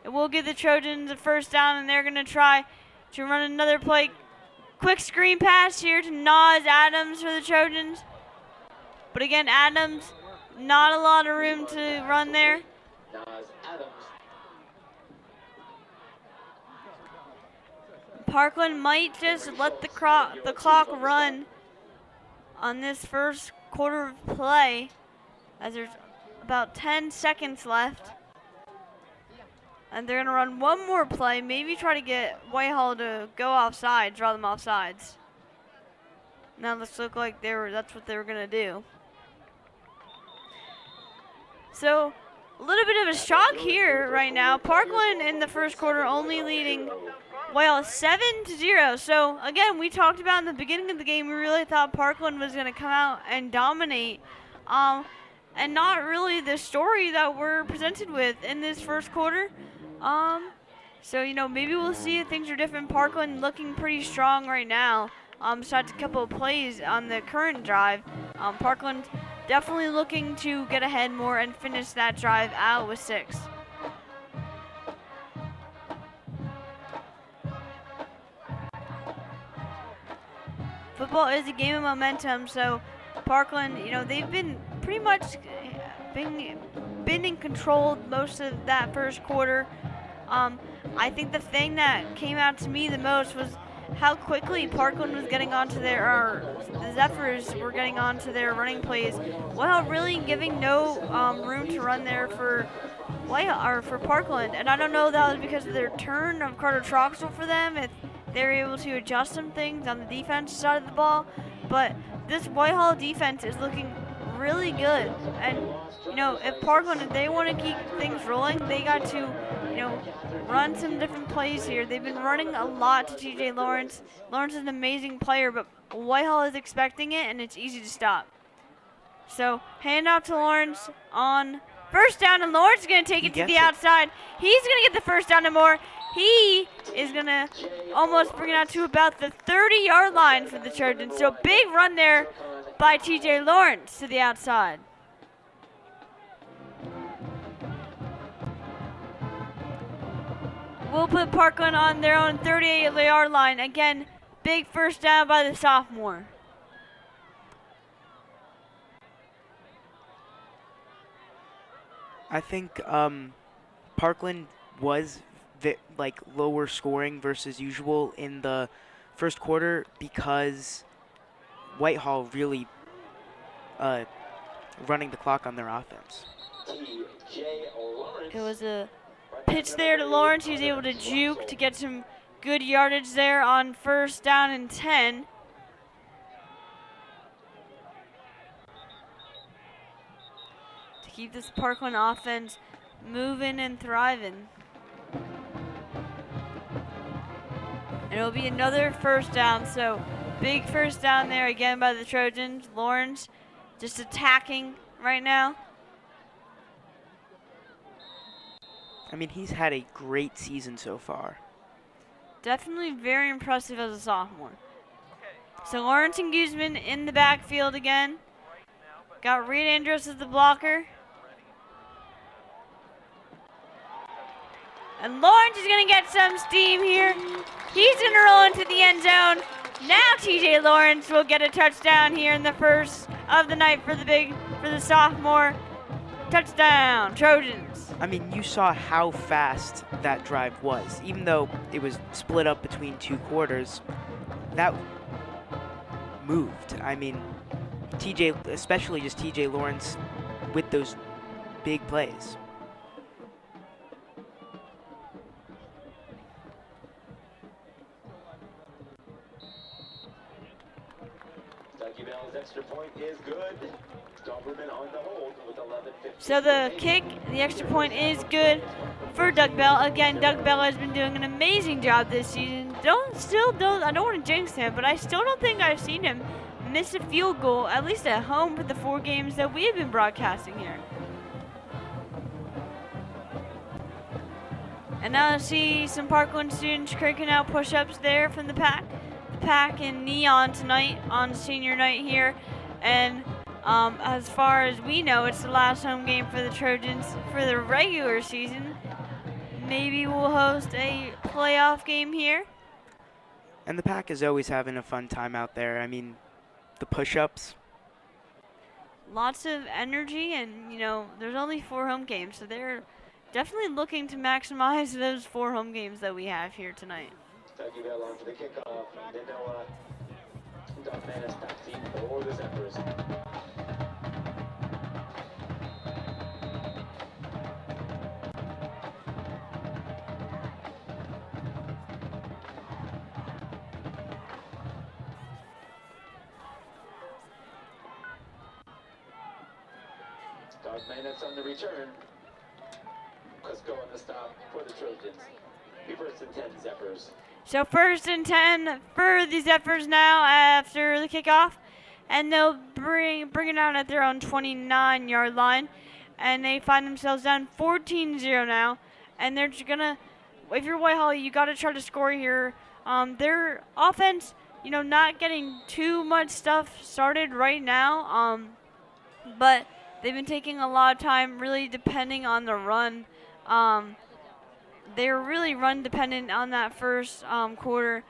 It will give the Trojans a first down, and they're going to try to run another play. Quick screen pass here to Nas Adams for the Trojans. But again, Adams, not a lot of room to run there. Parkland might just let the clock run on this first quarter of play, as there's about 10 seconds left. And they're going to run one more play, maybe try to get Whitehall to go offside, draw them offsides. Now this looks like that's what they were going to do. So, a little bit of a shock here right now. Parkland in the first quarter only leading Whitehall 7-0. So, again, we talked about in the beginning of the game, we really thought Parkland was going to come out and dominate. And not really the story that we're presented with in this first quarter. So, you know, maybe we'll see if things are different. Parkland looking pretty strong right now. Besides a couple of plays on the current drive. Parkland definitely looking to get ahead more and finish that drive out with 6. Football is a game of momentum, so Parkland, you know, they've been pretty much been in control most of that first quarter. I think the thing that came out to me the most was how quickly Parkland was getting onto the Zephyrs were getting onto their running plays, while really giving no room to run there for Parkland. And I don't know if that was because of their turn of Carter Troxel for them, if they were able to adjust some things on the defense side of the ball, but this Whitehall defense is looking really good. And, you know, if Parkland, if they want to keep things rolling, they got to, you know, run some different plays here. They've been running a lot to TJ Lawrence. Lawrence is an amazing player, but Whitehall is expecting it, and it's easy to stop. So, hand out to Lawrence on first down, and Lawrence is going to take it to the outside. He's going to get the first down and more. He is going to almost bring it out to about the 30-yard line for the Trojans. So, big run there by TJ Lawrence to the outside. We'll put Parkland on their own 38-yard line. Again, big first down by the sophomore. I think Parkland was lower scoring versus usual in the first quarter because Whitehall really running the clock on their offense. It was a pitch there to Lawrence. He was able to juke to get some good yardage there on first down and 10. To keep this Parkland offense moving and thriving. And it'll be another first down, so big first down there again by the Trojans. Lawrence just attacking right now. I mean, he's had a great season so far. Definitely very impressive as a sophomore. So Lawrence and Guzman in the backfield again. Got Reed Andros as the blocker. And Lawrence is going to get some steam here. He's going to roll into the end zone. Now TJ Lawrence will get a touchdown here in the first of the night for the sophomore. Touchdown, Trojans. I mean, you saw how fast that drive was. Even though it was split up between 2 quarters, that moved. I mean, especially just TJ Lawrence with those big plays. Extra point is good. Dauberman on the hold with 11:15. So the kick, the extra point is good for Doug Bell. Again, Doug Bell has been doing an amazing job this season. I don't want to jinx him, but I still don't think I've seen him miss a field goal, at least at home, for the 4 games that we have been broadcasting here. And now I see some Parkland students cranking out push-ups there from the pack. The pack in neon tonight on senior night here. And as far as we know, it's the last home game for the Trojans for the regular season. Maybe we'll host a playoff game here. And the pack is always having a fun time out there. I mean, the push-ups. Lots of energy, and there's only 4 home games, so they're definitely looking to maximize those 4 home games that we have here tonight. Thank you, Bell, on for the kickoff. Then Noah, Doug Manis, back team for the Zephyrs. Doug Manis on the return. Let's go on the stop for the Trojans. Be first and 10, Zephyrs. So 1st and 10 for the Zephyrs now after the kickoff. And they'll bring it out at their own 29-yard line. And they find themselves down 14-0 now. And they're just gonna, if you're Whitehall, you got to try to score here. Their offense, not getting too much stuff started right now. But they've been taking a lot of time really depending on the run. They're really run dependent on that first quarter.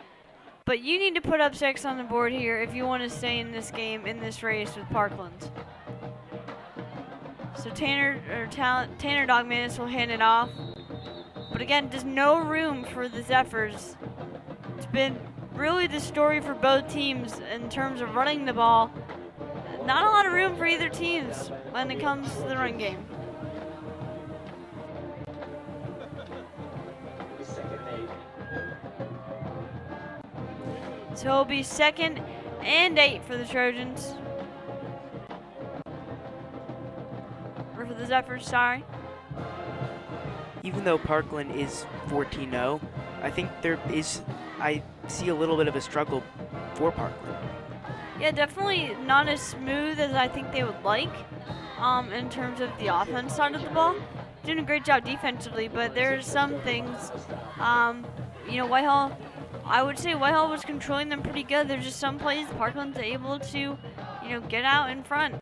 But you need to put up 6 on the board here if you want to stay in this game, in this race with Parkland. So Tanner Dogmanis will hand it off. But again, there's no room for the Zephyrs. It's been really the story for both teams in terms of running the ball. Not a lot of room for either teams when it comes to the run game. So it'll be 2nd and 8 for the Trojans. Or for the Zephyrs, sorry. Even though Parkland is 14-0, I think I see a little bit of a struggle for Parkland. Yeah, definitely not as smooth as I think they would like in terms of the offense side of the ball. Doing a great job defensively, but there's some things, Whitehall, I would say Whitehall was controlling them pretty good. There's just some plays Parkland's able to, get out in front.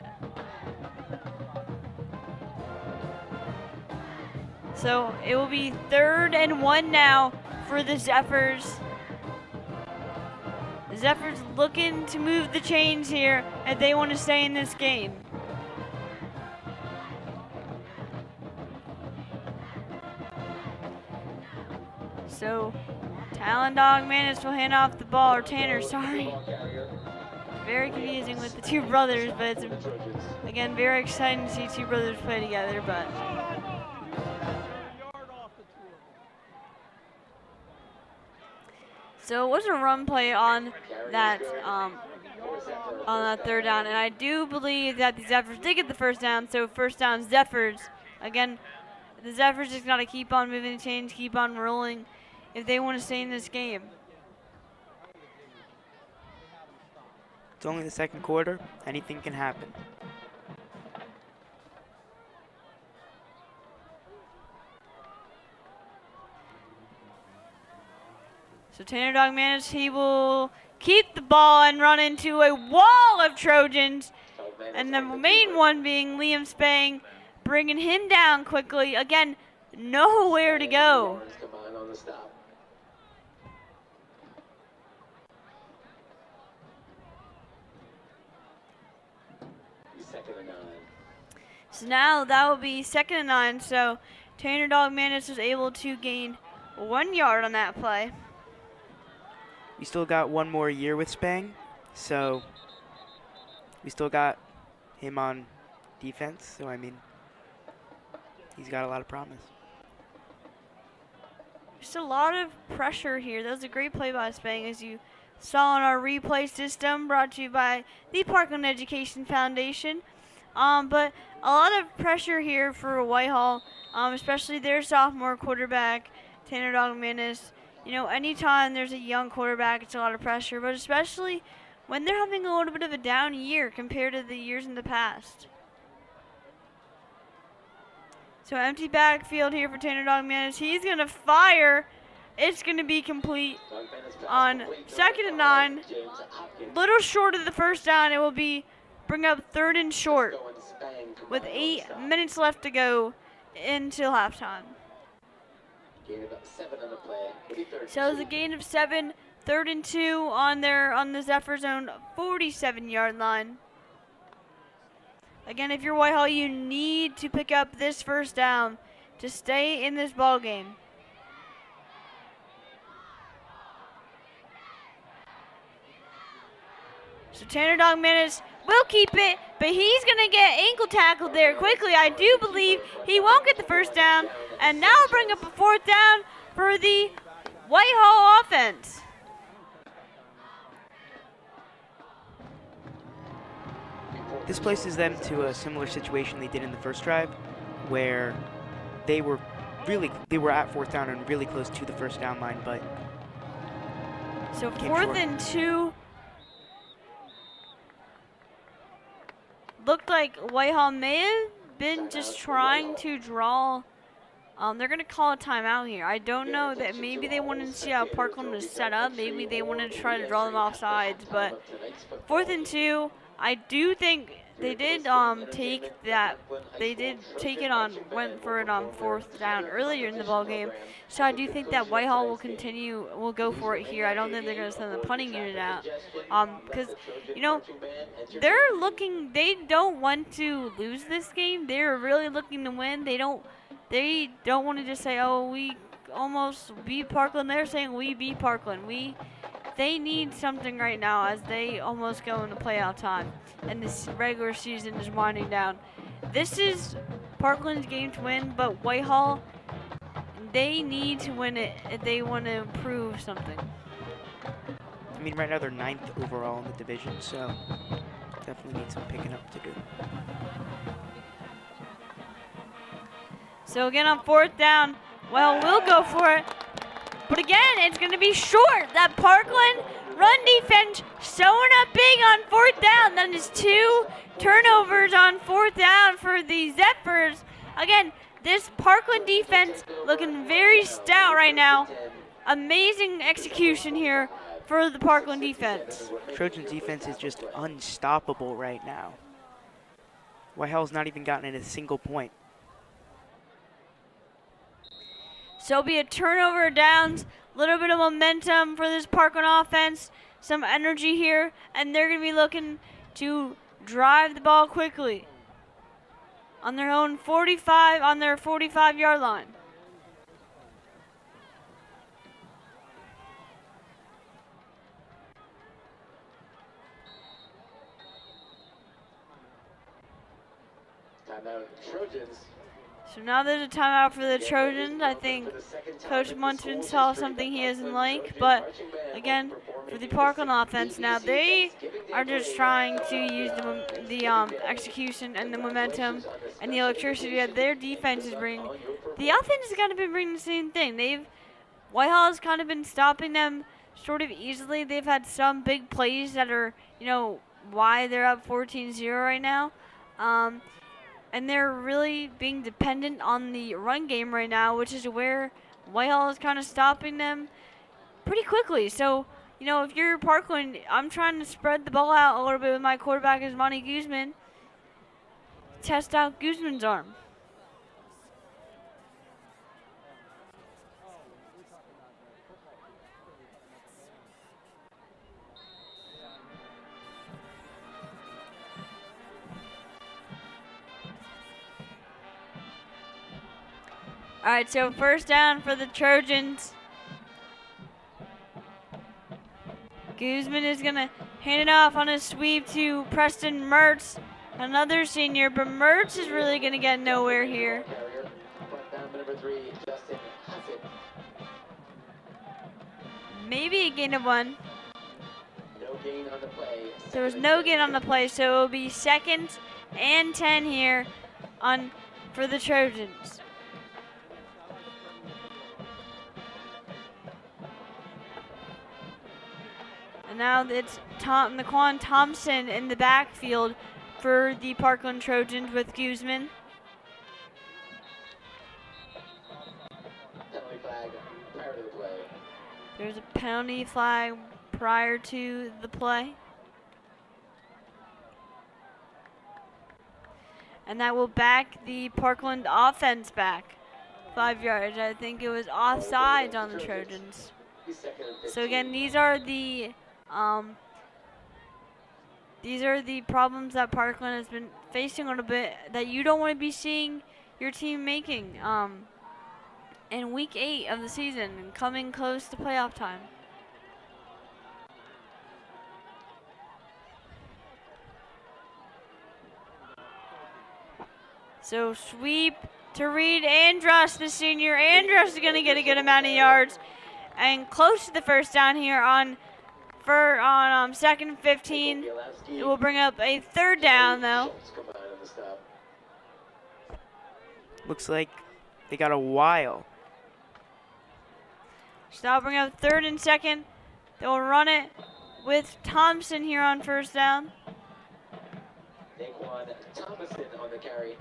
So it will be 3rd and 1 now for the Zephyrs. The Zephyrs looking to move the chains here if they want to stay in this game. So Talon Dogmanis will hand off the ball, or Tanner, sorry. Very confusing with the 2 brothers, but it's, again, very exciting to see 2 brothers play together, but. So it was a run play on that 3rd down, and I do believe that the Zephyrs did get the 1st down, so 1st down Zephyrs. Again, the Zephyrs just got to keep on moving the chains, keep on rolling if they want to stay in this game. It's only the 2nd quarter. Anything can happen. So Tanner Dogmanis, he will keep the ball and run into a wall of Trojans. And the main one being Liam Spang, bringing him down quickly. Again, nowhere to go. So now that will be 2nd and 9. So Tanner Dogmanis was able to gain 1 yard on that play. We still got 1 more year with Spang, so we still got him on defense. So, I mean, he's got a lot of promise. Just a lot of pressure here. That was a great play by Spang, as you saw on our replay system, brought to you by the Parkland Education Foundation. But a lot of pressure here for Whitehall, especially their sophomore quarterback, Tanner Dogmanis. You know, anytime there's a young quarterback, it's a lot of pressure, but especially when they're having a little bit of a down year compared to the years in the past. So empty backfield here for Tanner Dogmanis. He's going to fire. It's going to be complete on 2nd and 9. Little short of the first down. It will be bring up 3rd and short with 8 minutes left to go until halftime. So it's a gain of 7, 3rd and 2 on the Zephyr zone 47-yard line. Again, if you're Whitehall, you need to pick up this first down to stay in this ball game. So Tanner Dogmanis will keep it, but he's going to get ankle tackled there quickly. I do believe he won't get the first down, and now bring up a 4th down for the Whitehall offense. This places them to a similar situation they did in the first drive, where they were at 4th down and really close to the first down line, but so 4th and 2. Looked like Whitehall may have been just trying to draw. They're going to call a timeout here. I don't know, that maybe they wanted to see how Parkland was set up. Maybe they wanted to try to draw them off sides. But 4th and 2, I do think they did take that. They did take it on, went for it on 4th down earlier in the ball game. So I do think that Whitehall will go for it here. I don't think they're going to send the punting unit out. Because, you know, they don't want to lose this game. They're really looking to win. They don't want to just say, oh, we almost beat Parkland. They're saying we beat Parkland. They need something right now as they almost go into playoff time and this regular season is winding down. This is Parkland's game to win, but Whitehall, they need to win it if they want to improve something. I mean, right now they're 9th overall in the division, so definitely need some picking up to do. So again on 4th down, well, we'll go for it. But again, it's going to be short. That Parkland run defense showing up big on 4th down. That is 2 turnovers on 4th down for the Zephyrs. Again, this Parkland defense looking very stout right now. Amazing execution here for the Parkland defense. Trojan defense is just unstoppable right now. Whitehall's not even gotten in a single point. So it'll be a turnover of downs, a little bit of momentum for this Parkland offense, some energy here, and they're going to be looking to drive the ball quickly on their 45-yard line. Timeout, Trojans. So now there's a timeout for the Trojans. I think Coach Munson saw something he doesn't like. But again, for the Parkland offense now, they are just trying to use the execution and the momentum and the electricity that their defense is bringing. The offense has kind of been bringing the same thing. Whitehall has kind of been stopping them sort of easily. They've had some big plays that are, why they're up 14-0 right now. And they're really being dependent on the run game right now, which is where Whitehall is kind of stopping them pretty quickly. So, if you're Parkland, I'm trying to spread the ball out a little bit with my quarterback is Monty Guzman. Test out Guzman's arm. All right, so first down for the Trojans. Guzman is going to hand it off on a sweep to Preston Mertz, another senior, but Mertz is really going to get nowhere here. Maybe a gain of 1. There was no gain on the play, so it will be 2nd and 10 here for the Trojans. And now it's Naquan Thompson in the backfield for the Parkland Trojans with Guzman. Penalty flag prior to the play. There's a penalty flag prior to the play. And that will back the Parkland offense back 5 yards. I think it was offsides on the Trojans. So again, these are the problems that Parkland has been facing a little bit that you don't want to be seeing your team making in week 8 of the season and coming close to playoff time. So sweep to Reed Andrus, the senior. Andrus is going to get a good amount of yards and close to the first down here on 2nd and 15. It will bring up a 3rd down though. Looks like they got a while. So that'll bring up 3rd and 2nd. They'll run it with Thompson here on 1st down. Naquan Thompson on the carry.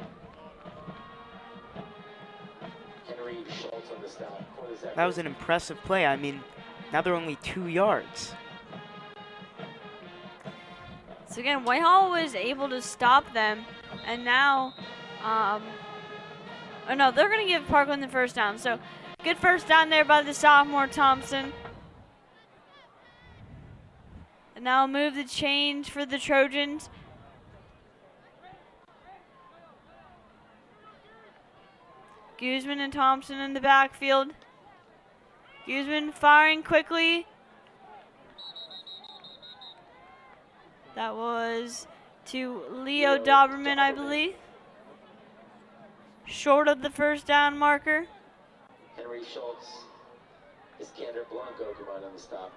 Henry Schultz on the stop for the Zephyrs. That was an impressive play. I mean, now they're only 2 yards. So again, Whitehall was able to stop them, and now, oh no, they're going to give Parkland the 1st down. So good 1st down there by the sophomore Thompson. And now move the chains for the Trojans. Guzman and Thompson in the backfield. Guzman firing quickly. That was to Leo Doberman, I believe. Short of the 1st down marker. Henry Schultz, Iskander Blanco combined on the stop.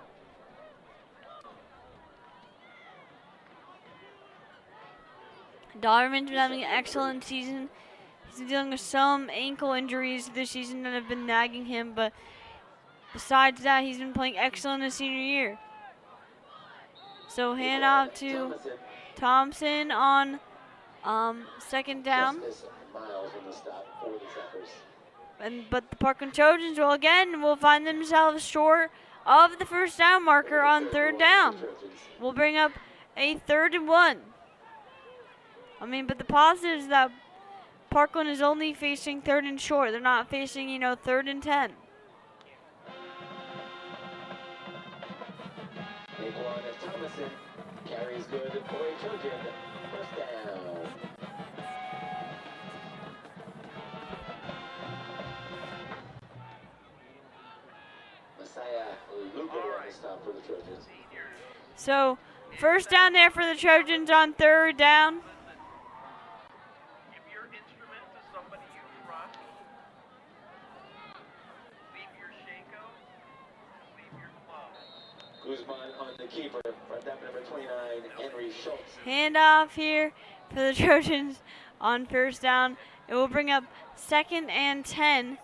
Doberman's been having an excellent season. He's dealing with some ankle injuries this season that have been nagging him, but besides that, he's been playing excellent his senior year. So hand off to Thompson on 2nd down. But the Parkland Trojans will find themselves short of the 1st down marker on 3rd down. We'll bring up a 3rd and 1. I mean, but the positive is that Parkland is only facing 3rd and short. They're not facing, 3rd and 10. Naquan Thompson carries good for a Trojan. 1st down. Messiah Lugo on the stop for the Trojans. So 1st down there for the Trojans on 3rd down. Give your instrument to somebody you trust. Leave your Shako. Leave your club. Guzman on the keeper. Front down number 29, Henry Schultz. Handoff here for the Trojans on 1st down. It will bring up 2nd and 10.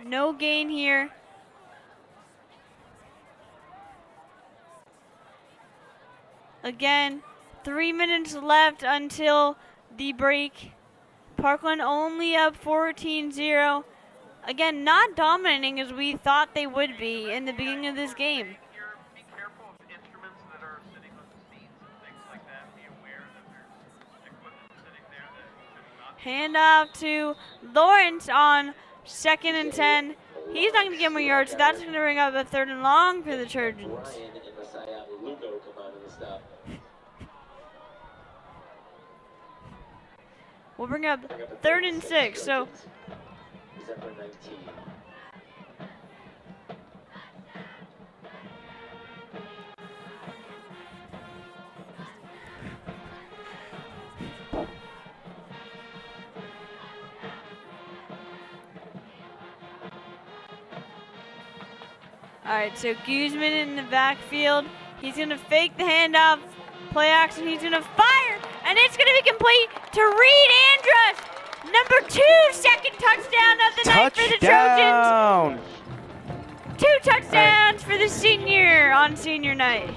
No gain here. Again, 3 minutes left until the break. Parkland only up 14-0. Again, not dominating as we thought they would be in the beginning of this game. Be careful of instruments that are sitting on the seats and things like that. Be aware that there's equipment sitting there that should not. Handoff to Lawrence on 2nd and 10. He's not going to get more yards, so that's going to bring up a 3rd and long for the Trojans. Ryan and Messiah Lugo come on in the stop. We'll bring up 3rd and 6. So Zephyr 19. all right, so Guzman in the backfield. He's going to fake the handoff, play action. He's going to fire, and it's going to be complete to Reed Andrus. Number 2, second touchdown of the night for the Trojans. 2 touchdowns for the senior on senior night.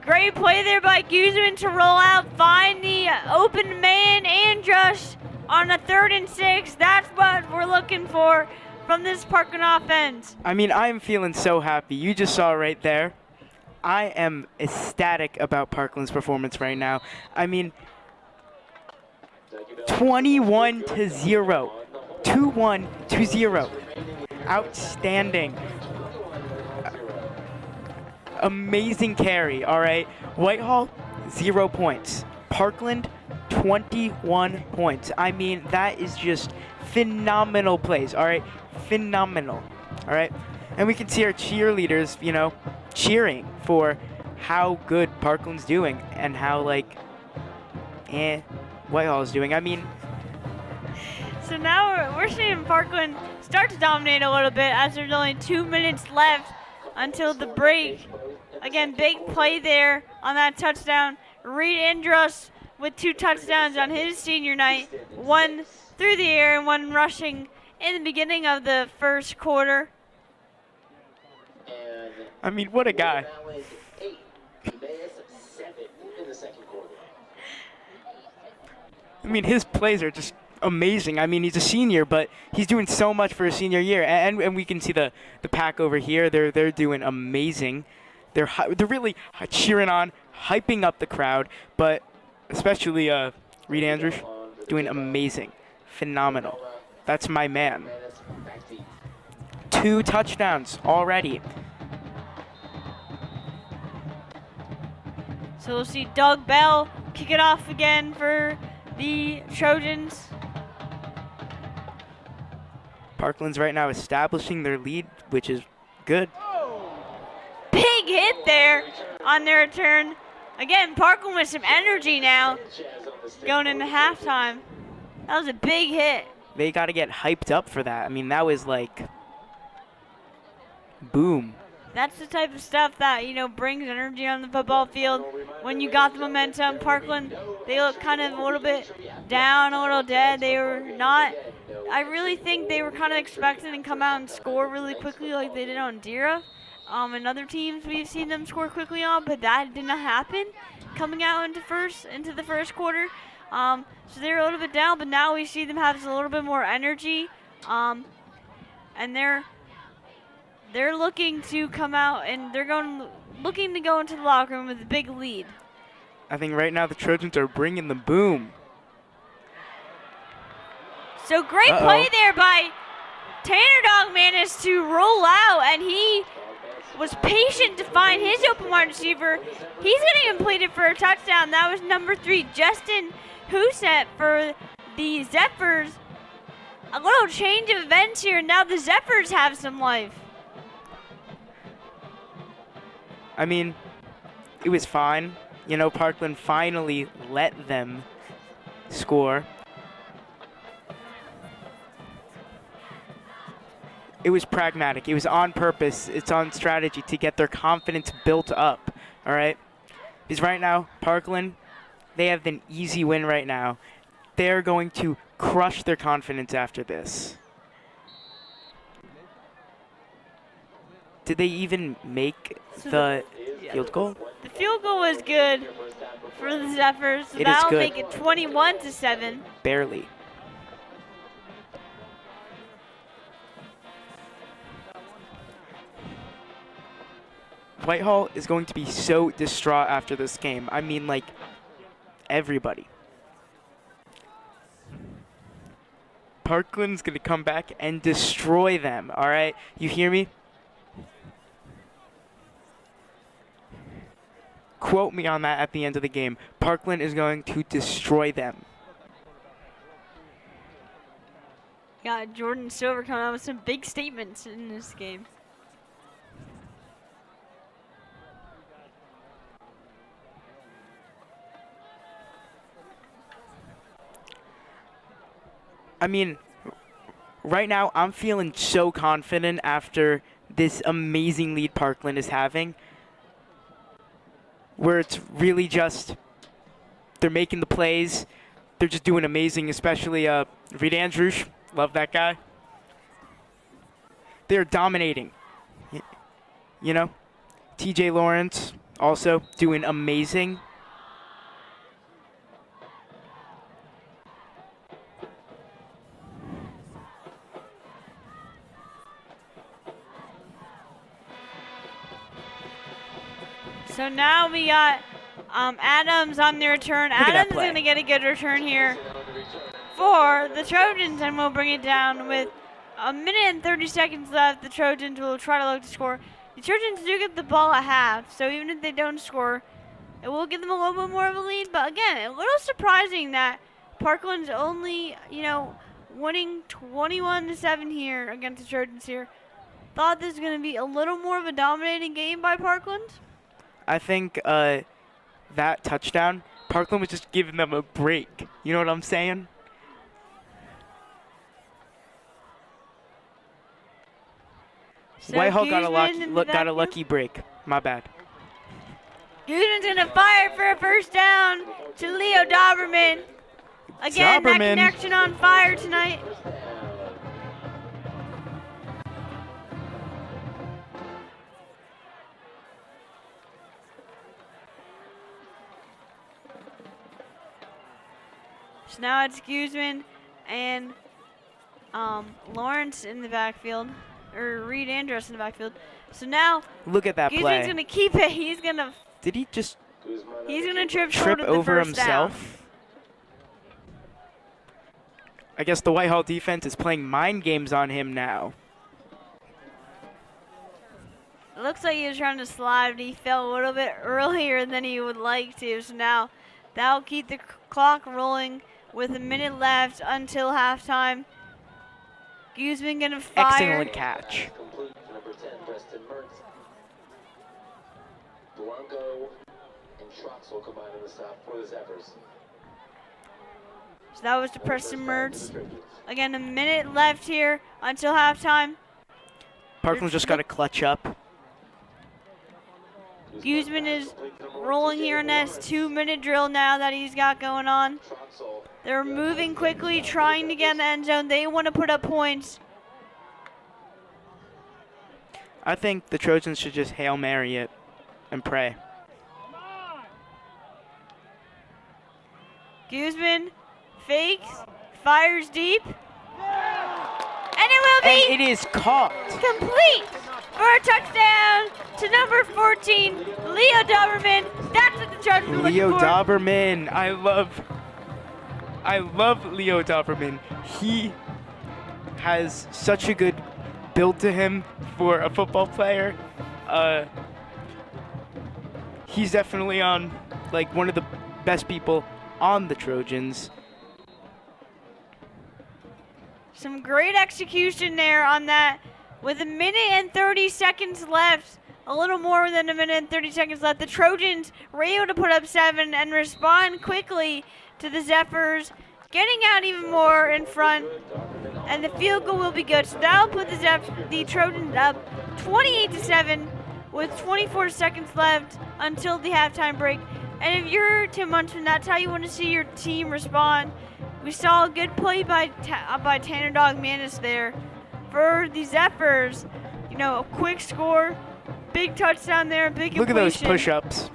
Great play there by Guzman to roll out, find the open man, Andrus on a 3rd and 6. That's what we're looking for from this Parkland offense. I mean, I'm feeling so happy. You just saw right there. I am ecstatic about Parkland's performance right now. I mean, 21-0. 2-1-0. Outstanding. Amazing carry, all right? Whitehall, 0 points. Parkland, 21 points. I mean, that is just phenomenal plays, all right? Phenomenal, all right? And we can see our cheerleaders, you know, cheering for how good Parkland's doing and how, like, Whitehall's doing. I mean, so now we're seeing Parkland start to dominate a little bit as there's only 2 minutes left until the break. Again, big play there on that touchdown. Reed Andrus with 2 touchdowns on his senior night, 1 through the air and 1 rushing in the beginning of the first quarter. I mean, what a guy. I mean, his plays are just amazing. I mean, he's a senior, but he's doing so much for his senior year. And we can see the pack over here. They're doing amazing. They're really cheering on, hyping up the crowd, but especially Reed Andrus doing amazing, phenomenal. That's my man. 2 touchdowns already. So we'll see Doug Bell kick it off again for the Trojans. Parkland's right now establishing their lead, which is good. Big hit there on their return. Again, Parkland with some energy now going into halftime. That was a big hit. They got to get hyped up for that. I mean, that was like, boom. That's the type of stuff that, you know, brings energy on the football field. When you got the momentum, Parkland, they look kind of a little bit down, a little dead. They were not, I really think they were kind of expecting to come out and score really quickly like they did on Dira. And other teams we've seen them score quickly on, but that did not happen coming out into the first quarter. So they were a little bit down, but now we see them have a little bit more energy. And they're looking to come out, and they're looking to go into the locker room with a big lead. I think right now the Trojans are bringing the boom. So great play there by Tanner Dog managed to roll out, and he was patient to find his open wide receiver. He's going to complete it for a touchdown. That was number 3, Justin Huset for the Zephyrs. A little change of events here. Now the Zephyrs have some life. I mean, it was fine. You know, Parkland finally let them score. It was pragmatic. It was on purpose. It's on strategy to get their confidence built up, all right? Because right now, Parkland, they have an easy win right now. They're going to crush their confidence after this. Did they even make the field goal? The field goal was good for the Zephyrs. So It is that'll good. make it 21-7. Barely. Whitehall is going to be so distraught after this game. I mean, like, everybody. Parkland's going to come back and destroy them, all right? You hear me? Quote me on that at the end of the game. Parkland is going to destroy them. Got Jordan Silver coming out with some big statements in this game. I mean, right now I'm feeling so confident after this amazing lead Parkland is having, where it's really just they're making the plays. They're just doing amazing, especially Reed Andrews. Love that guy. They're dominating. You know? TJ Lawrence also doing amazing. So now we got Adams on the return. Adams is play. going to get a good return here for the Trojans, and we'll bring it down with a minute and 30 seconds left. The Trojans will try to look to score. The Trojans do get the ball at half, so even if they don't score, it will give them a little bit more of a lead. But again, a little surprising that Parkland's only, winning 21-7 here against the Trojans here. Thought this was going to be a little more of a dominating game by Parkland. I think that touchdown, Parkland was just giving them a break. You know what I'm saying? So Whitehall got Guzman a lucky break. My bad. Guzman's going to fire for a first down to Leo Doberman. Again, that Doberman. connection on fire tonight. So now it's Guzman and Lawrence in the backfield, or Reed Andrews in the backfield. So now Look at that Guzman's play. going to keep it. He's going to Did he just trip short trip of the over first himself? down. I guess the Whitehall defense is playing mind games on him now. It looks like he was trying to slide, but he fell a little bit earlier than he would like to. So now that'll keep the clock rolling with a minute left until halftime. Guzman going to fire. Excellent catch. Complete to number 10, Preston Mertz. Blanco and Troxel combine in the stop for the Zephyrs. So that was to Preston Mertz. Again, a minute left here until halftime. Parkland's just got to clutch up. Guzman is rolling here in this 2-minute drill now that he's got going on. They're moving quickly, trying to get in the end zone. They want to put up points. I think the Trojans should just Hail Mary it and pray. Guzman fakes, fires deep, and it will be And it is caught. complete for a touchdown to number 14, Leo Doberman. That's what the Trojans are looking Leo for. Doberman. I love Leo Doberman. He has such a good build to him for a football player. He's definitely on one of the best people on the Trojans. Some great execution there on that. With a minute and 30 seconds left, a little more than a minute and 30 seconds left, the Trojans were able to put up 7 and respond quickly to the Zephyrs, getting out even more in front, and the field goal will be good. So that'll put the Trojans up 28-7 with 24 seconds left until the halftime break. And if you're Tim Munchman, that's how you want to see your team respond. We saw a good play by Tanner Dogmanis there for the Zephyrs. A quick score, big touchdown there, big Look at those completion. push-ups.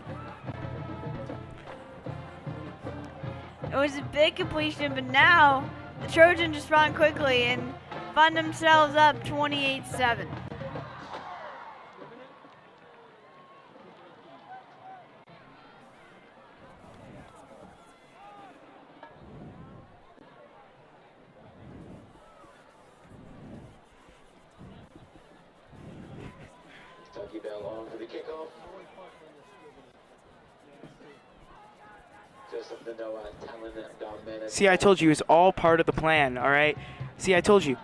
It was a big completion, but now the Trojans respond quickly and find themselves up 28-7. Kentucky bell on for the kickoff. Just something to know, telling that Don Menace. See, I told you, it's all part of the plan, all right? See, I told you.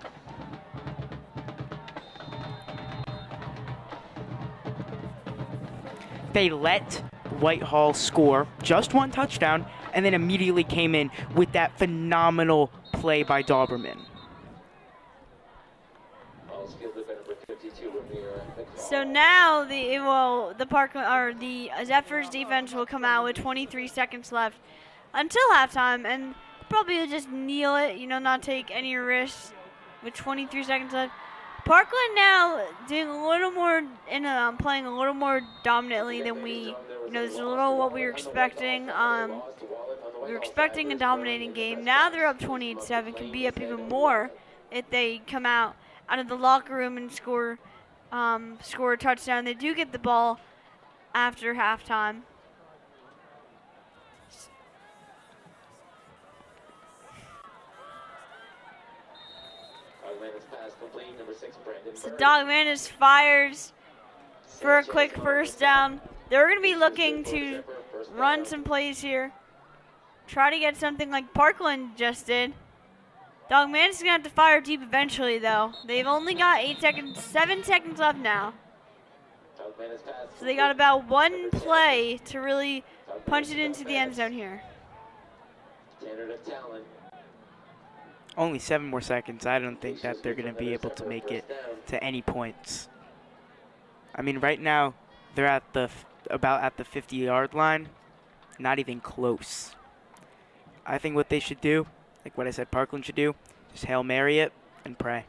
They let Whitehall score just one touchdown and then immediately came in with that phenomenal play by Doberman. Ball's fielded by number 52, So now the Parkland or the Zephyrs defense will come out with 23 seconds left until halftime, and probably just kneel it, not take any risks with 23 seconds left. Parkland now doing a little more playing a little more dominantly than this is a little what we were expecting. We were expecting a dominating game. Now they're up 28-7, can be up even more if they come out of the locker room and score a touchdown. They do get the ball after halftime. So Dogmanis fires for a quick first down. They're going to be looking to run some plays here. Try to get something like Parkland just did. Dogmanis is going to have to fire deep eventually, though. They've only got 7 seconds left now. So they got about one play to really punch it into the end zone here. Only 7 more seconds. I don't think that they're going to be able to make it to any points. I mean, right now, they're at about at the 50-yard line. Not even close. I think what they should do, like what I said Parkland should do, just Hail Mary it and pray.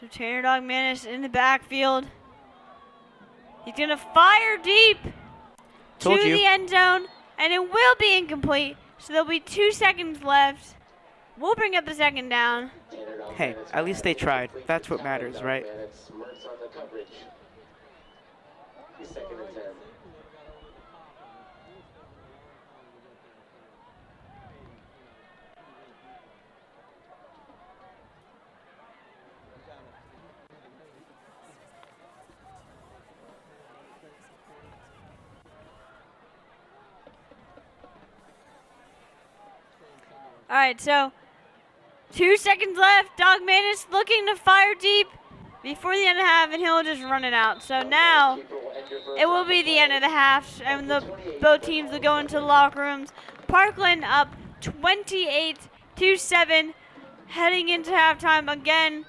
So Tanner Dogmanis in the backfield. He's going to fire deep to the end zone, and it will be incomplete. So there'll be 2 seconds left. We'll bring up the second down. Hey, at least they tried. That's what matters, right? All right, so 2 seconds left. Dogmanis looking to fire deep before the end of the half, and he'll just run it out. So now it will be the end of the half, and both teams will go into the locker rooms. Parkland up 28-7, heading into halftime. Again,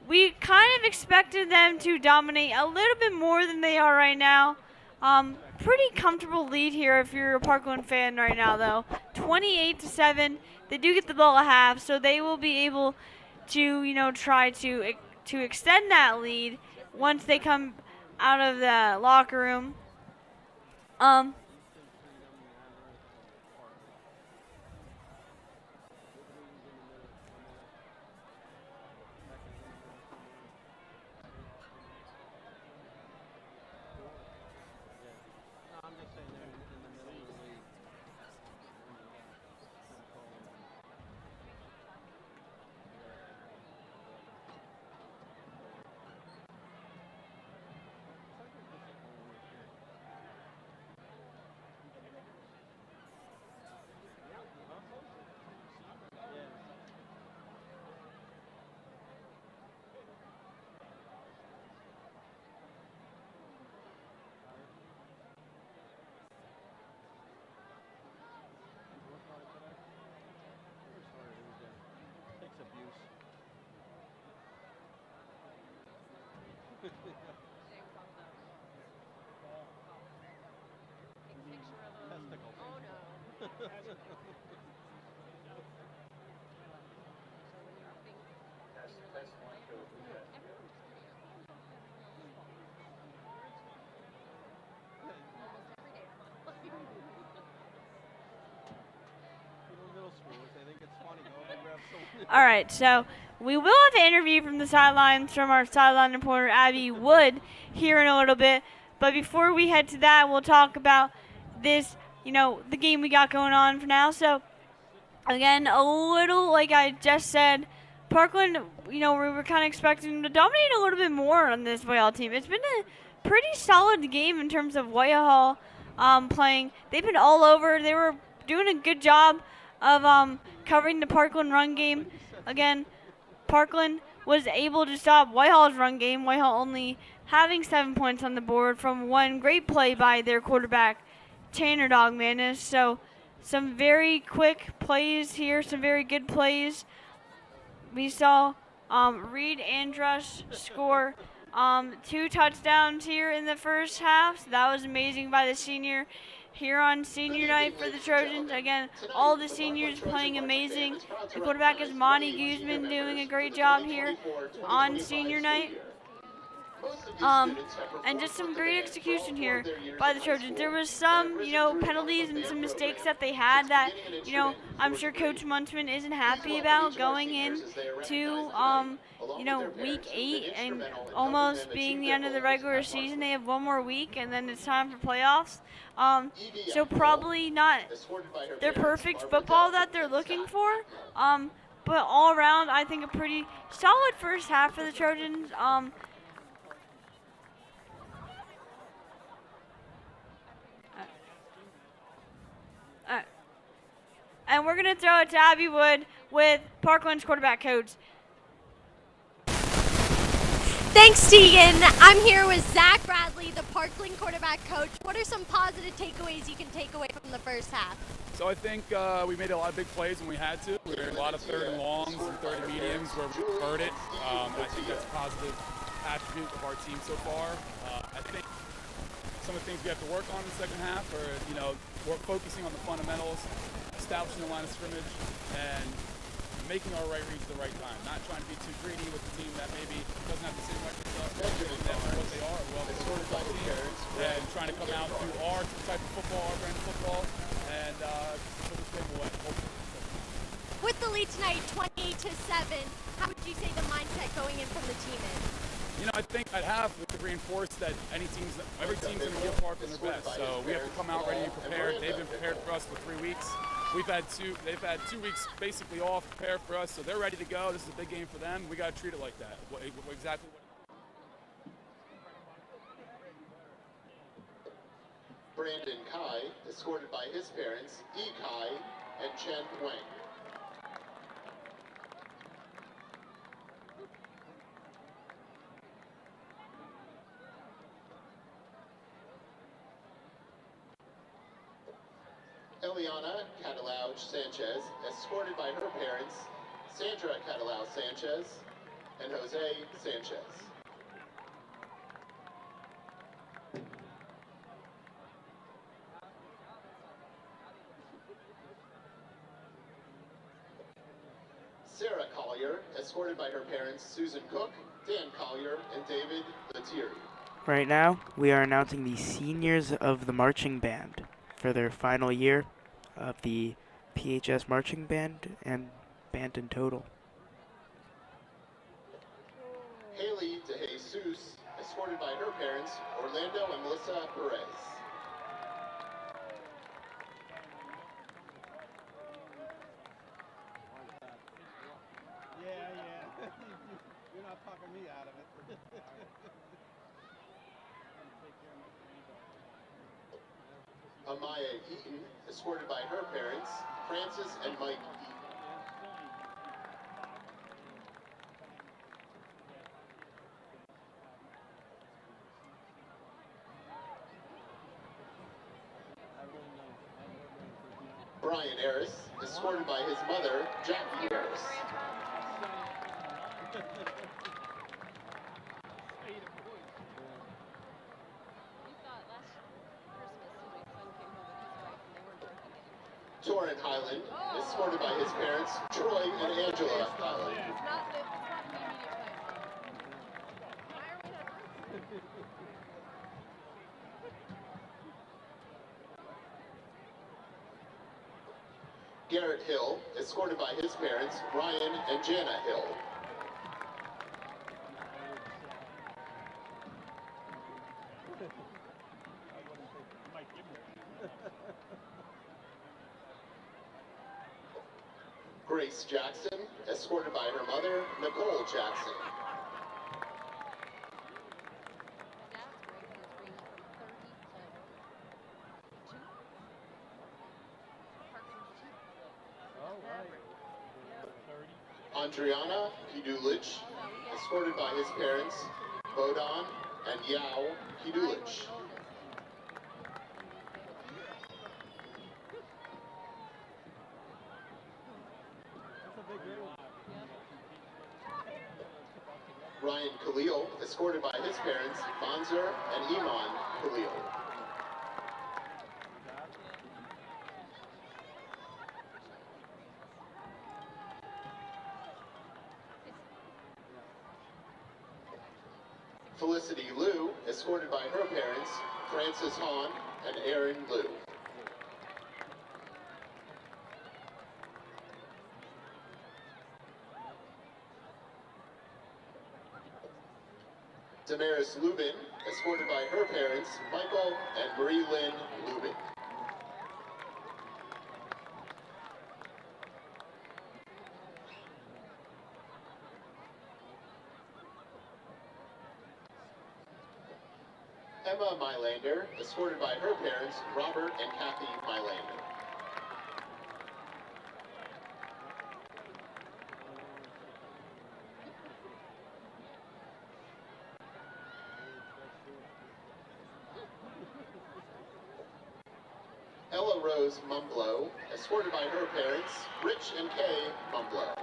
we kind of expected them to dominate a little bit more than they are right now. Pretty comfortable lead here if you're a Parkland fan right now, though. 28-7. They do get the ball at half, so they will be able to, try to extend that lead once they come out of the locker room. All right, so we will have an interview from the sidelines from our sideline reporter, Abby Wood, here in a little bit. But before we head to that, we'll talk about this, the game we got going on for now. So, again, a little, like I just said, Parkland, we were kind of expecting to dominate a little bit more on this Whitehall team. It's been a pretty solid game in terms of Whitehall playing. They've been all over. They were doing a good job of covering the Parkland run game. Again, Parkland was able to stop Whitehall's run game. Whitehall only having 7 points on the board from one great play by their quarterback, Tanner Dogmanis. So some very quick plays here, some very good plays. We saw Reed Andrush score 2 touchdowns here in the first half. So that was amazing by the senior here on senior night for the Trojans. Again, all the seniors playing amazing. The quarterback is Monty Guzman doing a great job here on senior night. And just some great execution here by the Trojans. There was some, penalties and some mistakes that they had that, I'm sure Coach Munchman isn't happy about going in to, week 8 and almost being the end of the regular season. They have one more week and then it's time for playoffs. So probably not their perfect football that they're looking for. But all around, I think a pretty solid first half for the Trojans. And we're going to throw it to Abby Wood with Parkland's quarterback coach. Thanks, Tegan. I'm here with Zach Bradley, the Parkland quarterback coach. What are some positive takeaways you can take away from the first half? So I think we made a lot of big plays when we had to. We were in a lot of 3rd and longs and 3rd and mediums where we converted. I think that's a positive attribute of our team so far. I think some of the things we have to work on in the second half are, we're focusing on the fundamentals, establishing the line of scrimmage, and making our right reads at the right time. Not trying to be too greedy with the team that maybe doesn't have the same record as us, that's what they are, well, they're sort of like team, and trying to come out to our type of football, our brand of football, and put this game away, hopefully. With the lead tonight, 28-7, how would you say the mindset going in from the team is? I think at half we could reinforce that every team's going to give Parkland their best. So we have to come out ready and prepared. They've been prepared for us for 3 weeks. They've had 2 weeks basically off prepared for us, so they're ready to go. This is a big game for them. We got to treat it like that. Exactly what. Brandon Kai, escorted by his parents, E. Kai and Chen Wang. Eliana Catalao Sanchez, escorted by her parents, Sandra Catalao Sanchez and Jose Sanchez. Sarah Collier, escorted by her parents, Susan Cook, Dan Collier, and David Letieri. Right now, we are announcing the seniors of the marching band for their final year of the PHS marching band and band in total. Haley DeJesus, escorted by her parents, Orlando and Melissa Perez. Yeah. You're not talking me out of it. Amaya Eaton, escorted by her parents, Francis and Mike Eaton. Brian Harris, escorted by his mother, Jackie Harris. Torrin Highland, escorted by his parents, Troy and Angela Highland. Garrett Hill, escorted by his parents, Ryan and Jana Hill. Grace Jackson, escorted by her mother, Nicole Jackson. Andriana Pidulich, escorted by his parents, Bodan and Yao Pidulich. Ryan Khalil, escorted by his parents, Banzer and Iman Khalil. Felicity Liu, escorted by her parents, Frances Hahn and Aaron Liu. Damaris Lubin, escorted by her parents, Michael and Marie Lynn Lubin. Emma Mylander, escorted by her parents, Robert and Kathy Mylander. Ella Rose Mumblow, escorted by her parents, Rich and Kay Mumblow.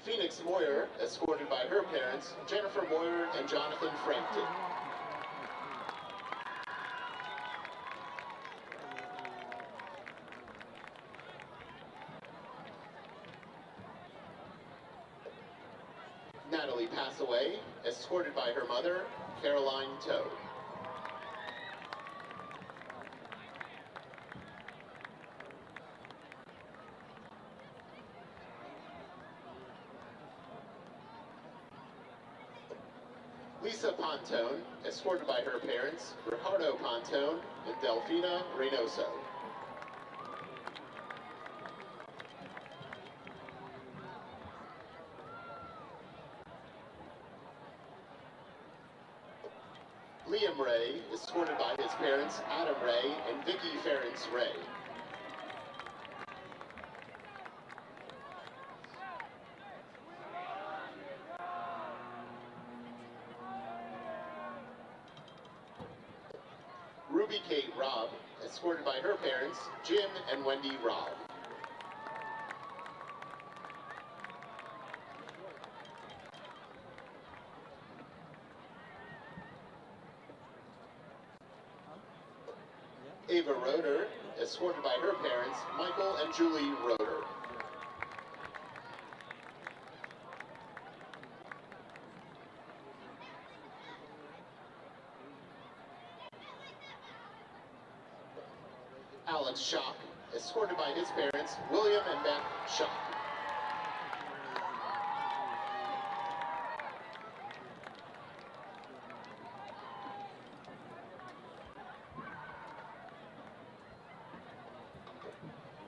Phoenix Moyer, escorted by her parents, Jennifer Moyer and Jonathan Frampton. Natalie Passaway, escorted by her mother, Caroline Toe. Lisa Pontone, escorted by her parents, Ricardo Pontone and Delfina Reynoso. Liam Ray, escorted by his parents, Adam Ray and Vicky Ferentz Ray. Ruby Kate Robb, escorted by her parents, Jim and Wendy Robb. Ava Roeder, escorted by her parents, Michael and Julie Roeder. Alex Schock, escorted by his parents, William and Beth Schock.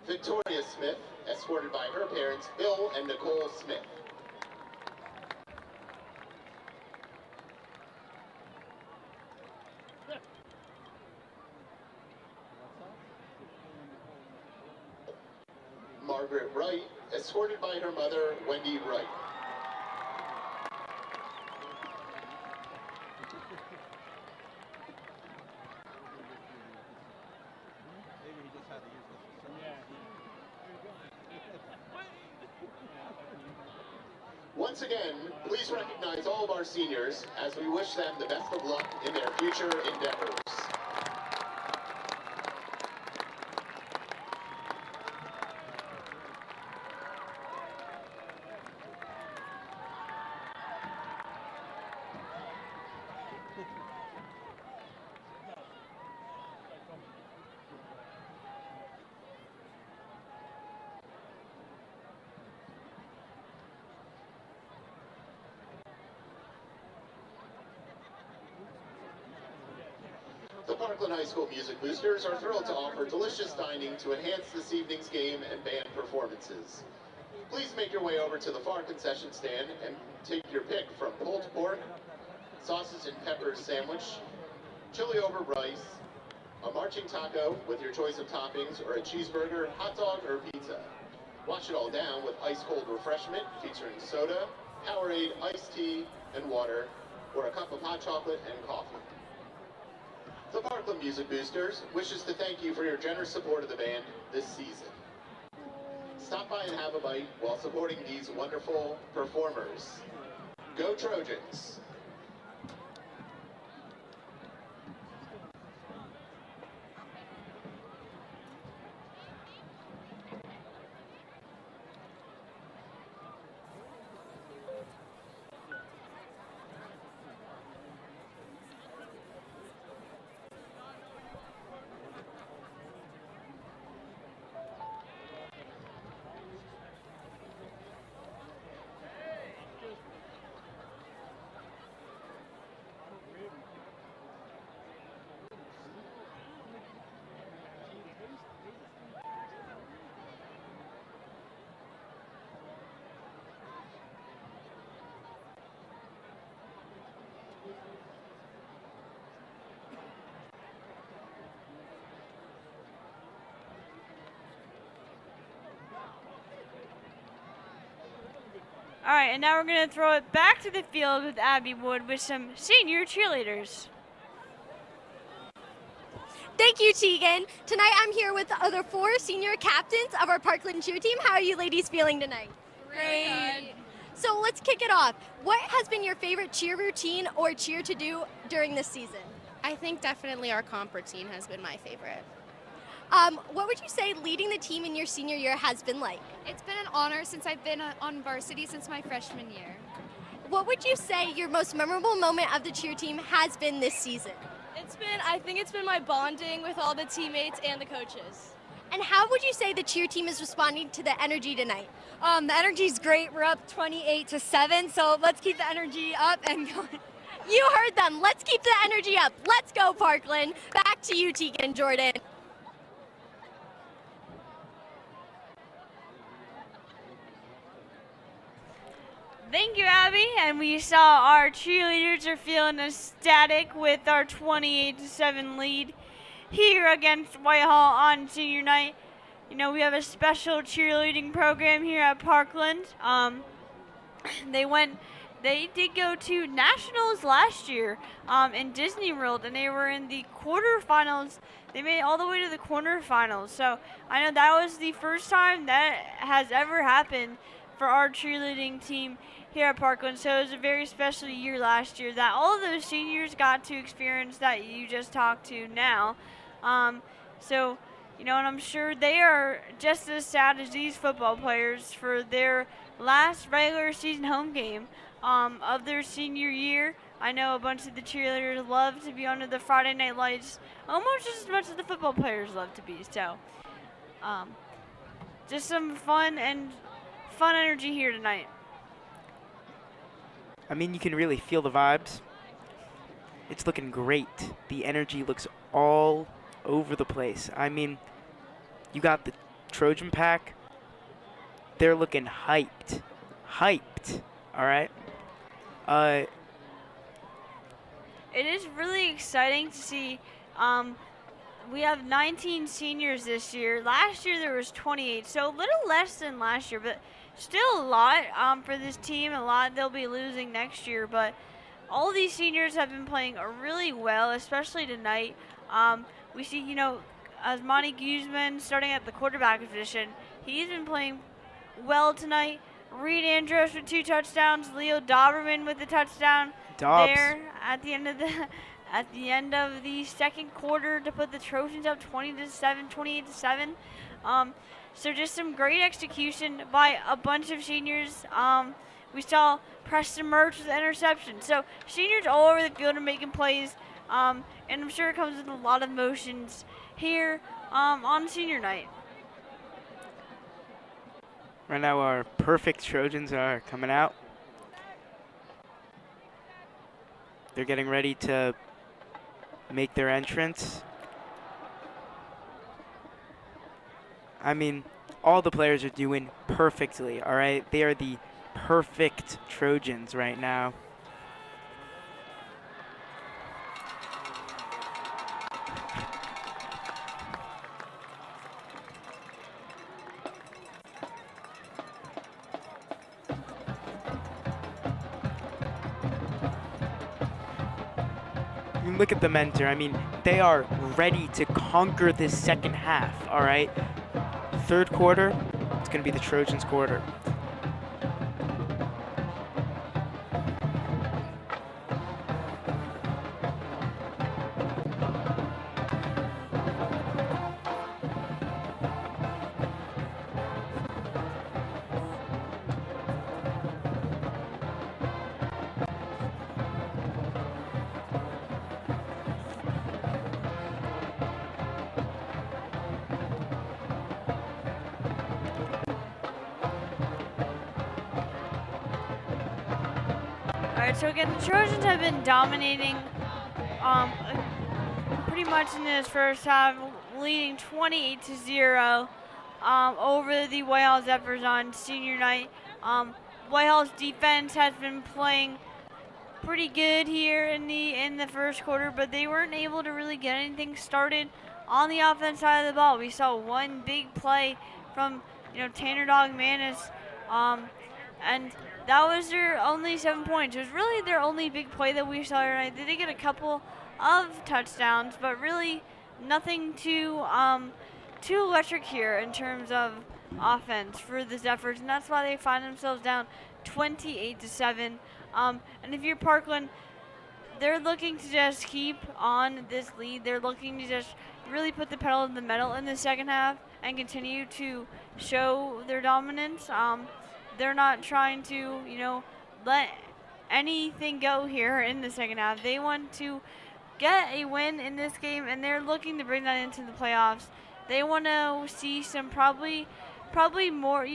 Victoria Smith, escorted by her parents, Bill and Nicole Smith. Margaret Wright, escorted by her mother, Wendy Wright. Once again, please recognize all of our seniors as we wish them the best of luck in their future endeavors. The Parkland High School Music Boosters are thrilled to offer delicious dining to enhance this evening's game and band performances. Please make your way over to the far concession stand and take your pick from pulled pork, sausage and peppers sandwich, chili over rice, a marching taco with your choice of toppings, or a cheeseburger, hot dog, or pizza. Wash it all down with ice-cold refreshment featuring soda, Powerade iced tea and water, or a cup of hot chocolate and coffee. The Parkland Music Boosters wishes to thank you for your generous support of the band this season. Stop by and have a bite while supporting these wonderful performers. Go Trojans! All right, and now we're going to throw it back to the field with Abby Wood with some senior cheerleaders. Thank you, Tegan. Tonight I'm here with the other 4 senior captains of our Parkland cheer team. How are you ladies feeling tonight? Great. So let's kick it off. What has been your favorite cheer routine or cheer to do during this season? I think definitely our comp routine has been my favorite. What would you say leading the team in your senior year has been like? It's been an honor since I've been on varsity since my freshman year. What would you say your most memorable moment of the cheer team has been this season? I think it's been my bonding with all the teammates and the coaches. And how would you say the cheer team is responding to the energy tonight? The energy's great. We're up 28-7, so let's keep the energy up and going. You heard them. Let's keep the energy up. Let's go, Parkland. Back to you, Tegan and Jordan. Thank you, Abby. And we saw our cheerleaders are feeling ecstatic with our 28-7 lead here against Whitehall on senior night. You know, we have a special cheerleading program here at Parkland. They did go to nationals last year in Disney World, and they were in the quarterfinals. They made it all the way to the quarterfinals. So I know that was the first time that has ever happened for our cheerleading team here at Parkland. So it was a very special year last year that all of those seniors got to experience that you just talked to now. So, you know, and I'm sure they are just as sad as these football players for their last regular season home game of their senior year. I know a bunch of the cheerleaders love to be under the Friday Night Lights almost just as much as the football players love to be. So, just some fun energy here tonight. I mean, you can really feel the vibes. It's looking great. The energy looks all over the place. I mean, you got the Trojan pack. They're looking hyped. All right. It is really exciting to see. We have 19 seniors this year. Last year there was 28, so a little less than last year, but still a lot for this team. A lot they'll be losing next year, but all these seniors have been playing really well, especially tonight. We see, you know, Asmani Guzman starting at the quarterback position. He's been playing well tonight. Reed Andros with 2 touchdowns. Leo Doberman with a touchdown there at the end of the second quarter to put the Trojans up 28-7. So just some great execution by a bunch of seniors. We saw Preston Murch with an interception. So seniors all over the field are making plays, and I'm sure it comes with a lot of emotions here on senior night. Right now our perfect Trojans are coming out. They're getting ready to make their entrance. I mean, all the players are doing perfectly, all right? They are the perfect Trojans right now. mean, look at the mentor. I mean, they are ready to conquer this second half, all right? Third quarter, it's going to be the Trojans' quarter. Alright, so again, the Trojans have been dominating pretty much in this first half, leading 28-0 over the Whitehall Zephyrs on senior night. Whitehall's defense has been playing pretty good here in the first quarter, but they weren't able to really get anything started on the offense side of the ball. We saw one big play from Tanner Dog Manis, and that was their only 7 points. It was really their only big play that we saw tonight. They did get a couple of touchdowns, but really nothing too electric here in terms of offense for the Zephyrs, and that's why they find themselves down 28-7. And if you're Parkland, they're looking to just keep on this lead. They're looking to just really put the pedal to the metal in the second half and continue to show their dominance. They're not trying to, let anything go here in the second half. They want to get a win in this game, and they're looking to bring that into the playoffs. They want to see some probably more,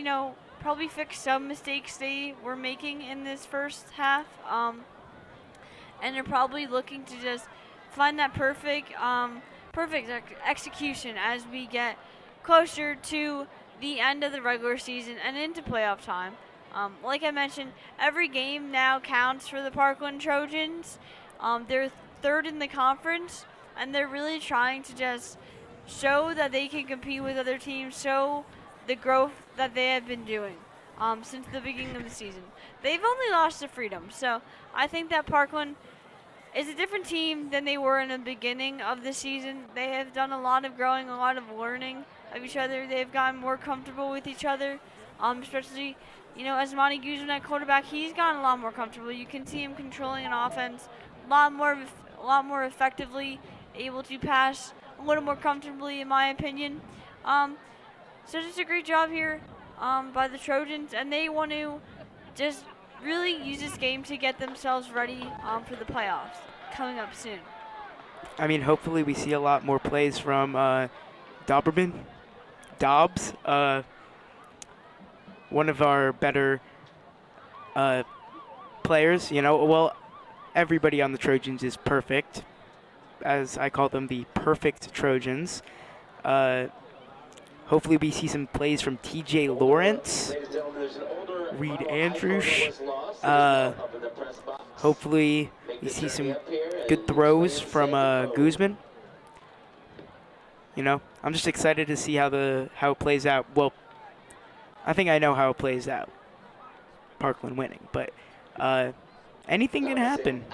probably fix some mistakes they were making in this first half. And they're probably looking to just find that perfect execution as we get closer to the end of the regular season and into playoff time. Like I mentioned, every game now counts for the Parkland Trojans. They're third in the conference, and they're really trying to just show that they can compete with other teams, show the growth that they have been doing since the beginning of the season. They've only lost to Freedom, so I think that Parkland is a different team than they were in the beginning of the season. They have done a lot of growing, a lot of learning of each other. They've gotten more comfortable with each other, especially, as Monty Guzman at quarterback, he's gotten a lot more comfortable. You can see him controlling an offense a lot more effectively, able to pass a little more comfortably, in my opinion. So just a great job here by the Trojans, and they want to just really use this game to get themselves ready for the playoffs coming up soon. I mean, hopefully we see a lot more plays from Dobbs, one of our better players. Well, everybody on the Trojans is perfect, as I call them, the perfect Trojans. Hopefully we see some plays from TJ Lawrence, Reed Andrews. Hopefully we see some good throws from Guzman. I'm just excited to see how it plays out. Well, I think I know how it plays out. Parkland winning, but anything can happen.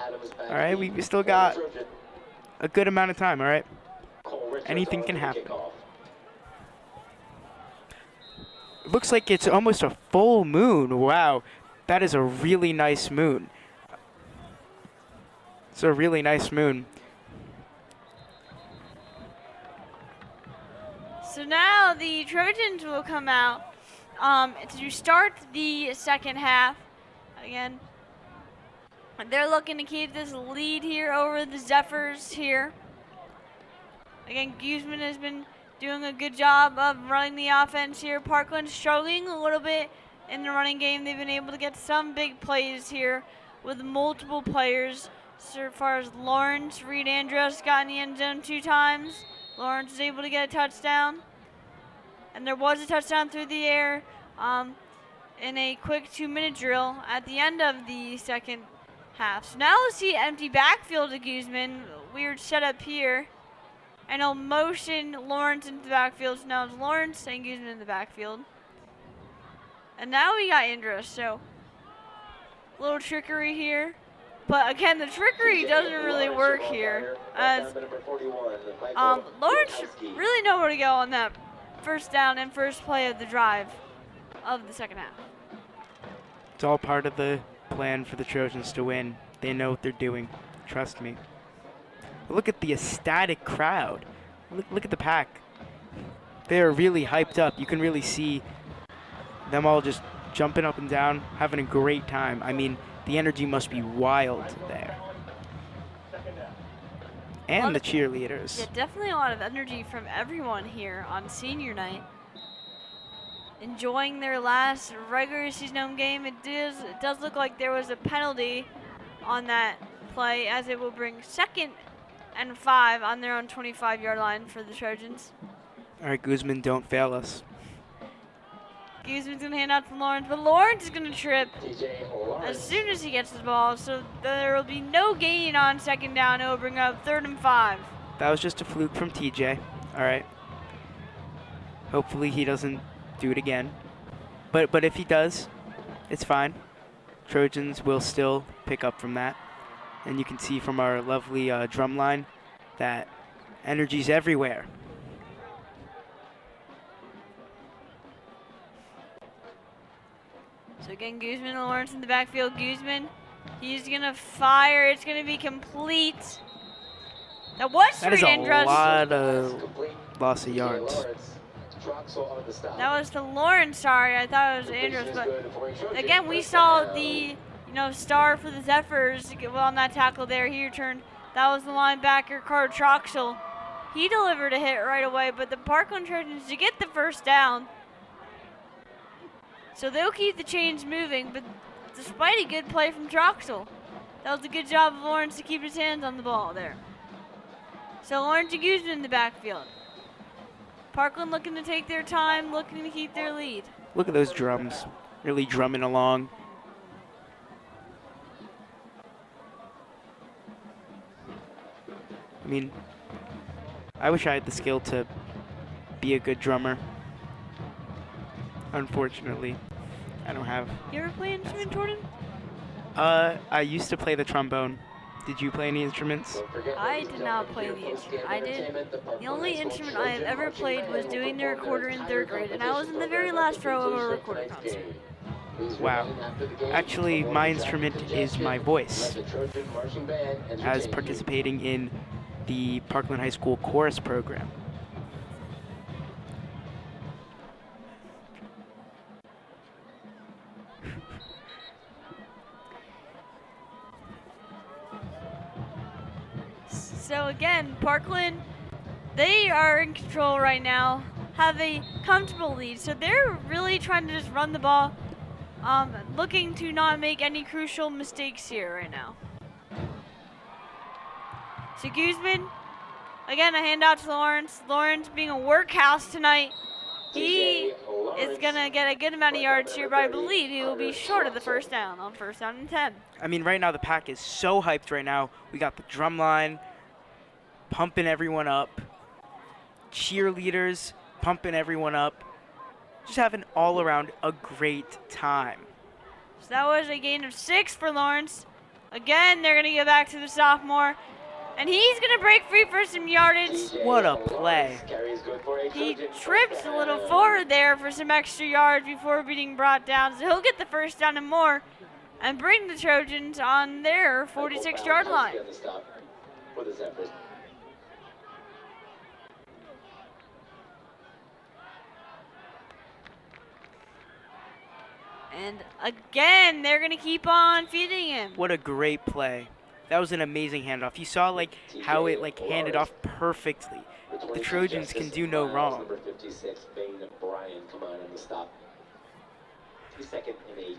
All right, we still got a good amount of time. All right, anything can happen. Looks like it's almost a full moon. Wow, that is a really nice moon. It's a really nice moon. So now the Trojans will come out to start the second half. Again, they're looking to keep this lead here over the Zephyrs here. Again, Guzman has been doing a good job of running the offense here. Parkland struggling a little bit in the running game. They've been able to get some big plays here with multiple players. So far as Lawrence, Reed Andrews got in the end zone 2 times. Lawrence was able to get a touchdown. And there was a touchdown through the air in a quick 2-minute drill at the end of the second half. So now we'll see empty backfield to Guzman. Weird setup here. And he'll motion Lawrence into the backfield. So now it's Lawrence and Guzman in the backfield. And now we got Andrews. So a little trickery here But again, the trickery doesn't really work here, as Lawrence really know where to go on that first down and first play of the drive of the second half. It's all part of the plan for the Trojans to win. They know what they're doing. Trust me. Look at the ecstatic crowd. Look at the pack. They are really hyped up. You can really see them all just jumping up and down, having a great time. I mean, the energy must be wild there. And the cheerleaders. Yeah, definitely a lot of energy from everyone here on senior night. Enjoying their last regular season home game. It does look like there was a penalty on that play, as it will bring 2nd and 5 on their own 25-yard line for the Trojans. All right, Guzman, don't fail us. Guzman's going to hand out to Lawrence, but Lawrence is going to trip as soon as he gets the ball, so there will be no gain on 2nd down. It will bring up 3rd and 5. That was just a fluke from TJ. All right. Hopefully he doesn't do it again. But if he does, it's fine. Trojans will still pick up from that. And you can see from our lovely drum line that energy's everywhere. So again, Guzman and Lawrence in the backfield. Guzman, he's going to fire. It's going to be complete. That was That is three a Andros. lot of loss of yards. That was to Lawrence, sorry. I thought it was Andros. But again, we saw the star for the Zephyrs get well on that tackle there. He returned. That was the linebacker, Carter Troxel. He delivered a hit right away, but the Parkland Trojans to get the first down. So they'll keep the chains moving, but despite a good play from Troxel, that was a good job of Lawrence to keep his hands on the ball there. So Lawrence and Guzman in the backfield. Parkland looking to take their time, looking to keep their lead. Look at those drums, really drumming along. I mean, I wish I had the skill to be a good drummer. Unfortunately, I don't have. You ever play an instrument, Jordan? I used to play the trombone. Did you play any instruments? I did not play the instrument. The only instrument I have ever played was doing the recorder in 3rd grade, and I was in the very last row of a recorder concert. Wow. Actually, my instrument is my voice, as participating in the Parkland High School chorus program. So again, Parkland, they are in control right now, have a comfortable lead. So they're really trying to just run the ball, looking to not make any crucial mistakes here right now. So Guzman, again, a handout to Lawrence. Lawrence being a workhouse tonight. He is going to get a good amount of yards here, but I believe he will be short of the first down on 1st down and 10. I mean, right now the pack is so hyped right now. We got the drum line pumping everyone up. Cheerleaders pumping everyone up. Just having all around a great time. So that was a gain of 6 for Lawrence. Again, they're going to get back to the sophomore. And he's going to break free for some yardage. What a play. He trips a little forward there for some extra yards before being brought down. So he'll get the first down and more and bring the Trojans on their 46-yard line. And again, they're going to keep on feeding him. What a great play. That was an amazing handoff. You saw how it handed off perfectly. The Trojans can do no wrong. Number 56, Bane Bryan, come on the stop. 2nd and 8.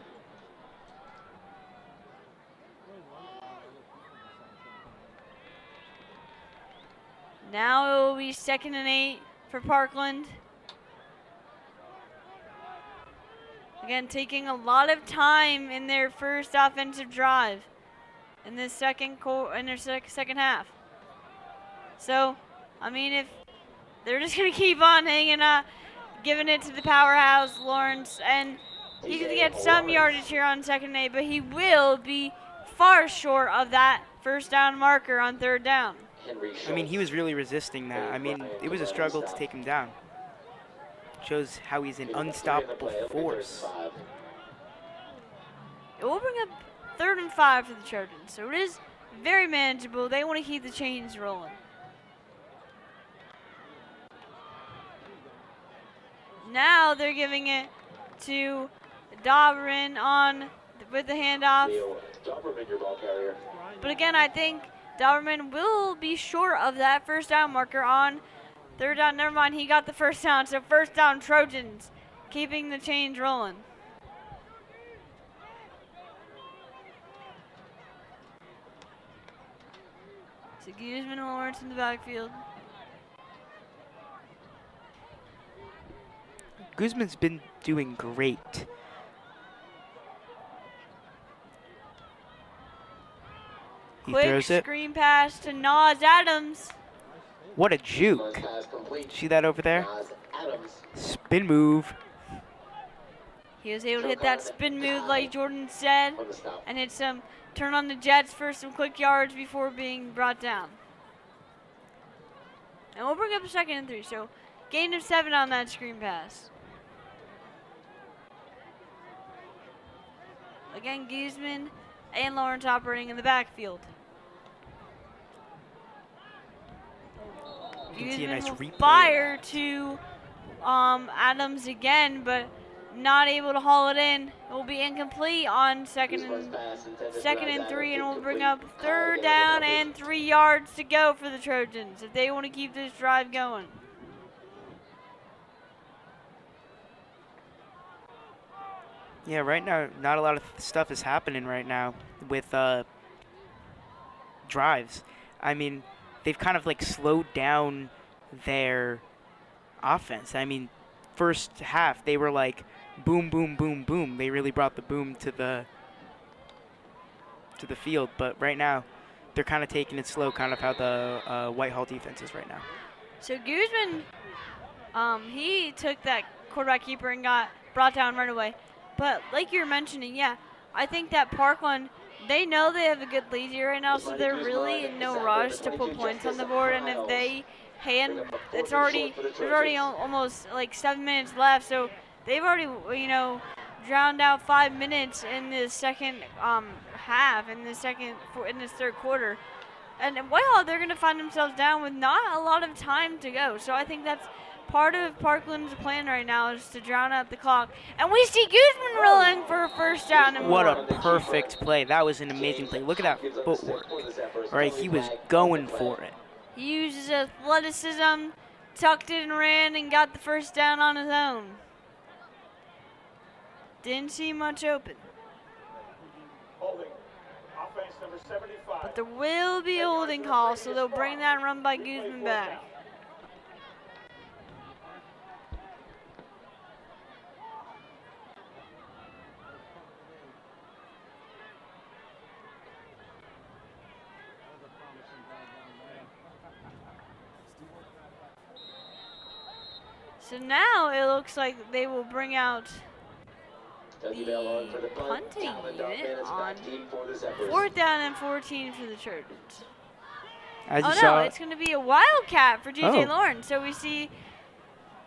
Now it will be 2nd and 8 for Parkland. Again, taking a lot of time in their first offensive drive in this second half. So, I mean, if they're just going to keep on hanging up, giving it to the powerhouse, Lawrence, and he's going to get some yardage here on 2nd and 8, but he will be far short of that first down marker on 3rd down. I mean, he was really resisting that. I mean, it was a struggle to take him down. Shows how he's an unstoppable force. It will bring up 3rd and 5 for the Trojans, so it is very manageable. They want to keep the chains rolling. Now they're giving it to Dobrin with the handoff. But again, I think Dobberman will be short of that first down marker on 3rd down. Never mind, he got the first down. So first down Trojans, keeping the chains rolling. So Guzman and Lawrence in the backfield. Guzman's been doing great. He Quick throws it. screen pass to Nas Adams. What a juke. See that over there? Spin move. He was able to hit that spin move like Jordan said and hit some turn on the Jets for some quick yards before being brought down. And we'll bring up a 2nd and 3. So gain of 7 on that screen pass. Again, Guzman and Lawrence operating in the backfield. Guzman will fire to Adams again, but not able to haul it in. It will be incomplete on 2nd and 3, and will bring up 3rd down and 3 yards to go for the Trojans if they want to keep this drive going. Yeah, right now, not a lot of stuff is happening right now with drives. I mean, they've kind of like slowed down their offense. I mean, first half, they were like boom, boom, boom, boom. They really brought the boom to the field. But right now, they're kind of taking it slow, kind of how the Whitehall defense is right now. So Guzman, he took that quarterback keeper and got brought down right away. But like you're mentioning, yeah, I think that Parkland, they know they have a good lead here right now, so they're really in no rush to put points on the board. And if they there's already almost like 7 minutes left, so they've already, drowned out 5 minutes in the second half, in this 3rd quarter. And in Whitehall, they're going to find themselves down with not a lot of time to go. So I think that's part of Parkland's plan right now, is to drown out the clock. And we see Guzman rolling for a first down. And what a perfect play. That was an amazing play. Look at that footwork. All right, he was going for it. He used his athleticism, tucked it and ran, and got the first down on his own. Didn't see much open. But there will be a holding call, so they'll bring that run by Guzman back. So now it looks like they will bring out the punting unit on 4th down and 14 for the Trojans. It's going to be a wildcat for J.J. Lawrence. So we see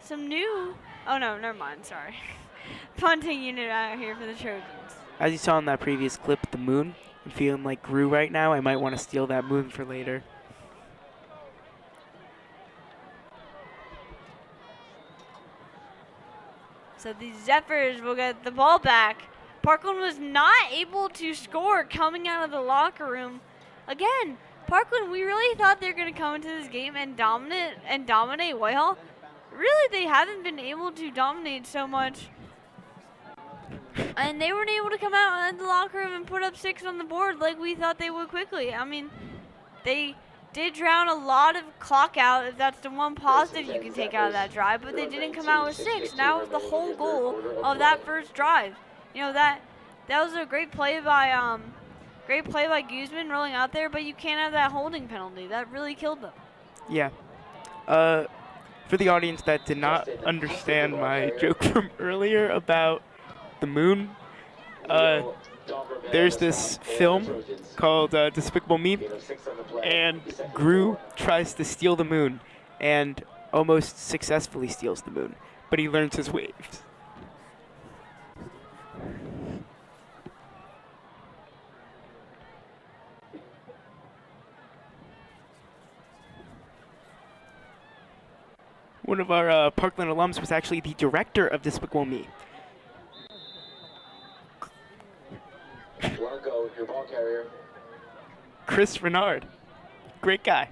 some new, never mind, sorry. Punting unit out here for the Trojans. As you saw in that previous clip, the moon, I'm feeling like Gru right now. I might want to steal that moon for later. So the Zephyrs will get the ball back. Parkland was not able to score coming out of the locker room. Again, Parkland, we really thought they were going to come into this game and dominate Whitehall. Really, they haven't been able to dominate so much. And they weren't able to come out of the locker room and put up 6 on the board like we thought they would quickly. I mean, they did drown a lot of clock out, if that's the one positive you can take out of that drive, but they didn't come out with 6. That was the whole goal of that first drive. That was a great play by Guzman rolling out there, but you can't have that holding penalty. That really killed them. Yeah. For the audience that did not understand my joke from earlier about the moon, there's this film called Despicable Me, and Gru tries to steal the moon and almost successfully steals the moon, but he learns his waves. One of our Parkland alums was actually the director of Despicable Me. Blanco, your ball carrier. Chris Renard. Great guy.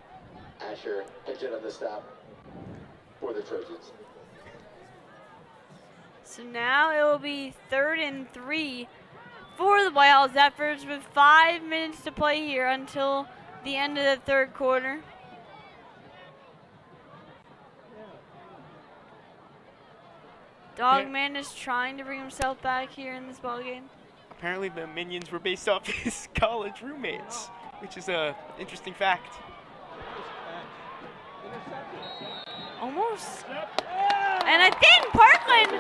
Asher, pitch it on the stop for the Trojans. So now it will be 3rd and 3 for the Whitehall Zephyrs with 5 minutes to play here until the end of the 3rd quarter. Dogman is trying to bring himself back here in this ballgame. Apparently the Minions were based off his college roommates, which is a interesting fact. Almost. And I think Parkland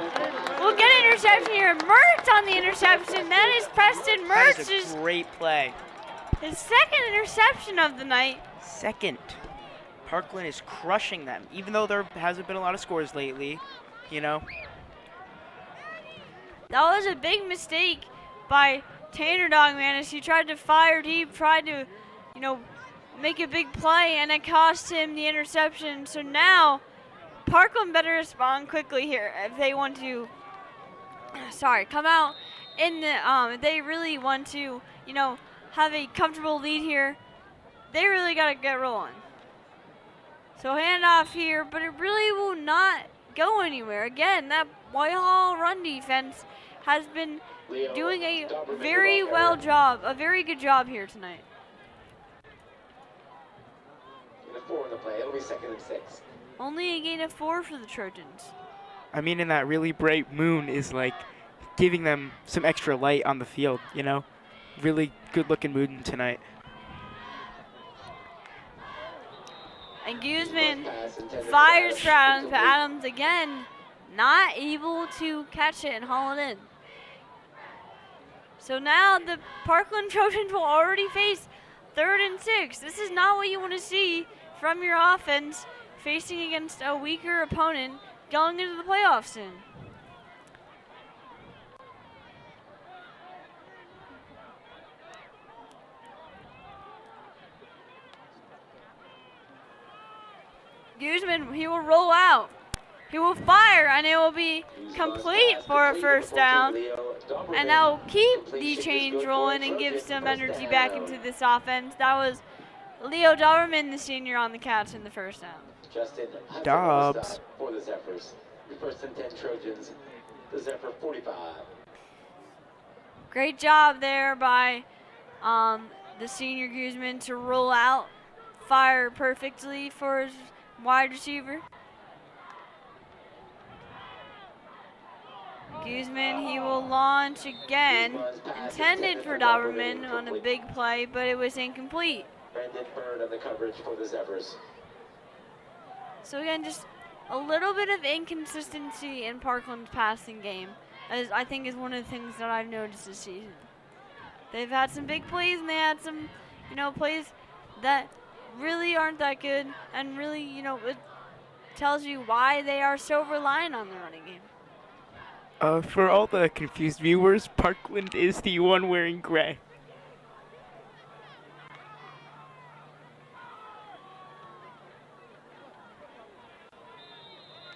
will get an interception here. Mertz on the interception. That is Preston Mertz. That is a great play. His 2nd interception of the night. 2nd. Parkland is crushing them, even though there hasn't been a lot of scores lately, you know. That was a big mistake by Tanner Dogman as he tried to fire deep, tried to, make a big play, and it cost him the interception. So now Parkland better respond quickly here if they want to, come out in the, if they really want to, have a comfortable lead here. They really got to get rolling. So handoff here, but it really will not go anywhere. Again, that Whitehall run defense has been doing a very good job here tonight. 4 in the play. It'll be 2nd and 6. Only a gain of 4 for the Trojans. I mean, and that really bright moon is like giving them some extra light on the field, Really good looking moon tonight. And Guzman fires for Adams, but Adams again not able to catch it and haul it in. So now the Parkland Trojans will already face 3rd and 6. This is not what you want to see from your offense facing against a weaker opponent going into the playoffs soon. Guzman, he will roll out. He will fire, and it will be complete for a 1st down. And that will keep the chains rolling and give some energy back into this offense. That was Leo Doberman, the senior, on the catch in the 1st down. Justin Dobbs for the Zephyrs. The 1st and 10 Trojans. The Zephyr 45. Great job there by the senior Guzman to roll out, fire perfectly for his wide receiver. Guzman, he will launch again, intended for Doberman on a big play, but it was incomplete. Brandon Bird on the coverage for the Zephyrs. So again, just a little bit of inconsistency in Parkland's passing game, as I think is one of the things that I've noticed this season. They've had some big plays, and they had some, plays that really aren't that good, and really, it tells you why they are so reliant on the running game. For all the confused viewers, Parkland is the one wearing gray.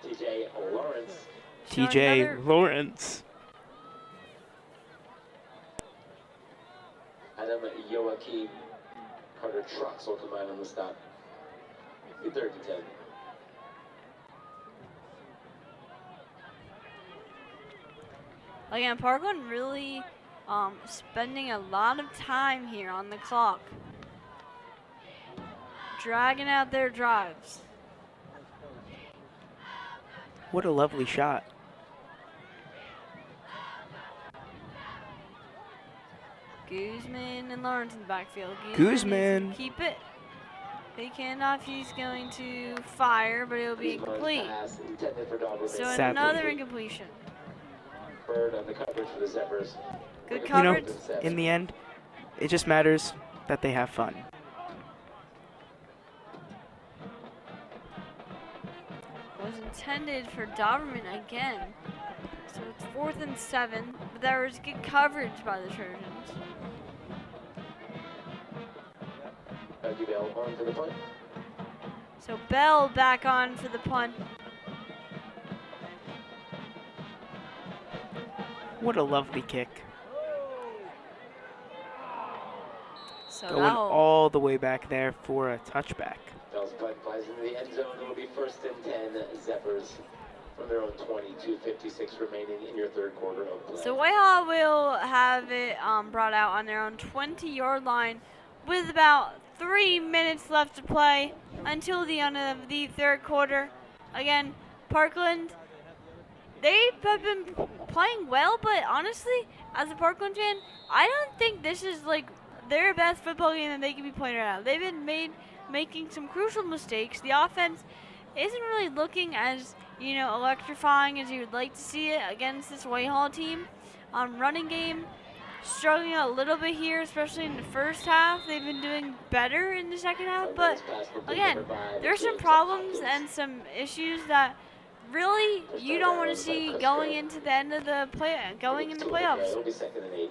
TJ Lawrence. TJ Lawrence. Adam Joachim. Carter Trucks will come out on the stop. 3rd and 10. Again, Parkland really spending a lot of time here on the clock, dragging out their drives. What a lovely shot. Guzman and Lawrence in the backfield. Guzman. Keep it. Fake handoff, he's going to fire, but it'll be incomplete. So Sadly. another incompletion. Bird on the coverage for the Zephyrs. Good you know, coverage. in the end, it just matters that they have fun. Was intended for Doberman again. So it's 4th and 7, but there was good coverage by the Trojans. So Bell back on for the punt. What a lovely kick. So Going all the way back there for a touchback. Bell's punt flies into the end zone. It will be 1st and 10 Zephyrs from their own 20, 2:56 remaining in your third quarter of play. So Whitehall will have it brought out on their own 20-yard line with about 3 minutes left to play until the end of the third quarter. Again, Parkland, they have been playing well, but honestly, as a Parkland fan, I don't think this is like their best football game that they can be playing right now. They've been making some crucial mistakes. The offense isn't really looking as, electrifying as you would like to see it against this Whitehall team. Running game, struggling a little bit here, especially in the first half. They've been doing better in the second half, but again, there's some problems and some issues that really you don't want to see going into the end of the going into playoffs. It'll be 2nd and 8.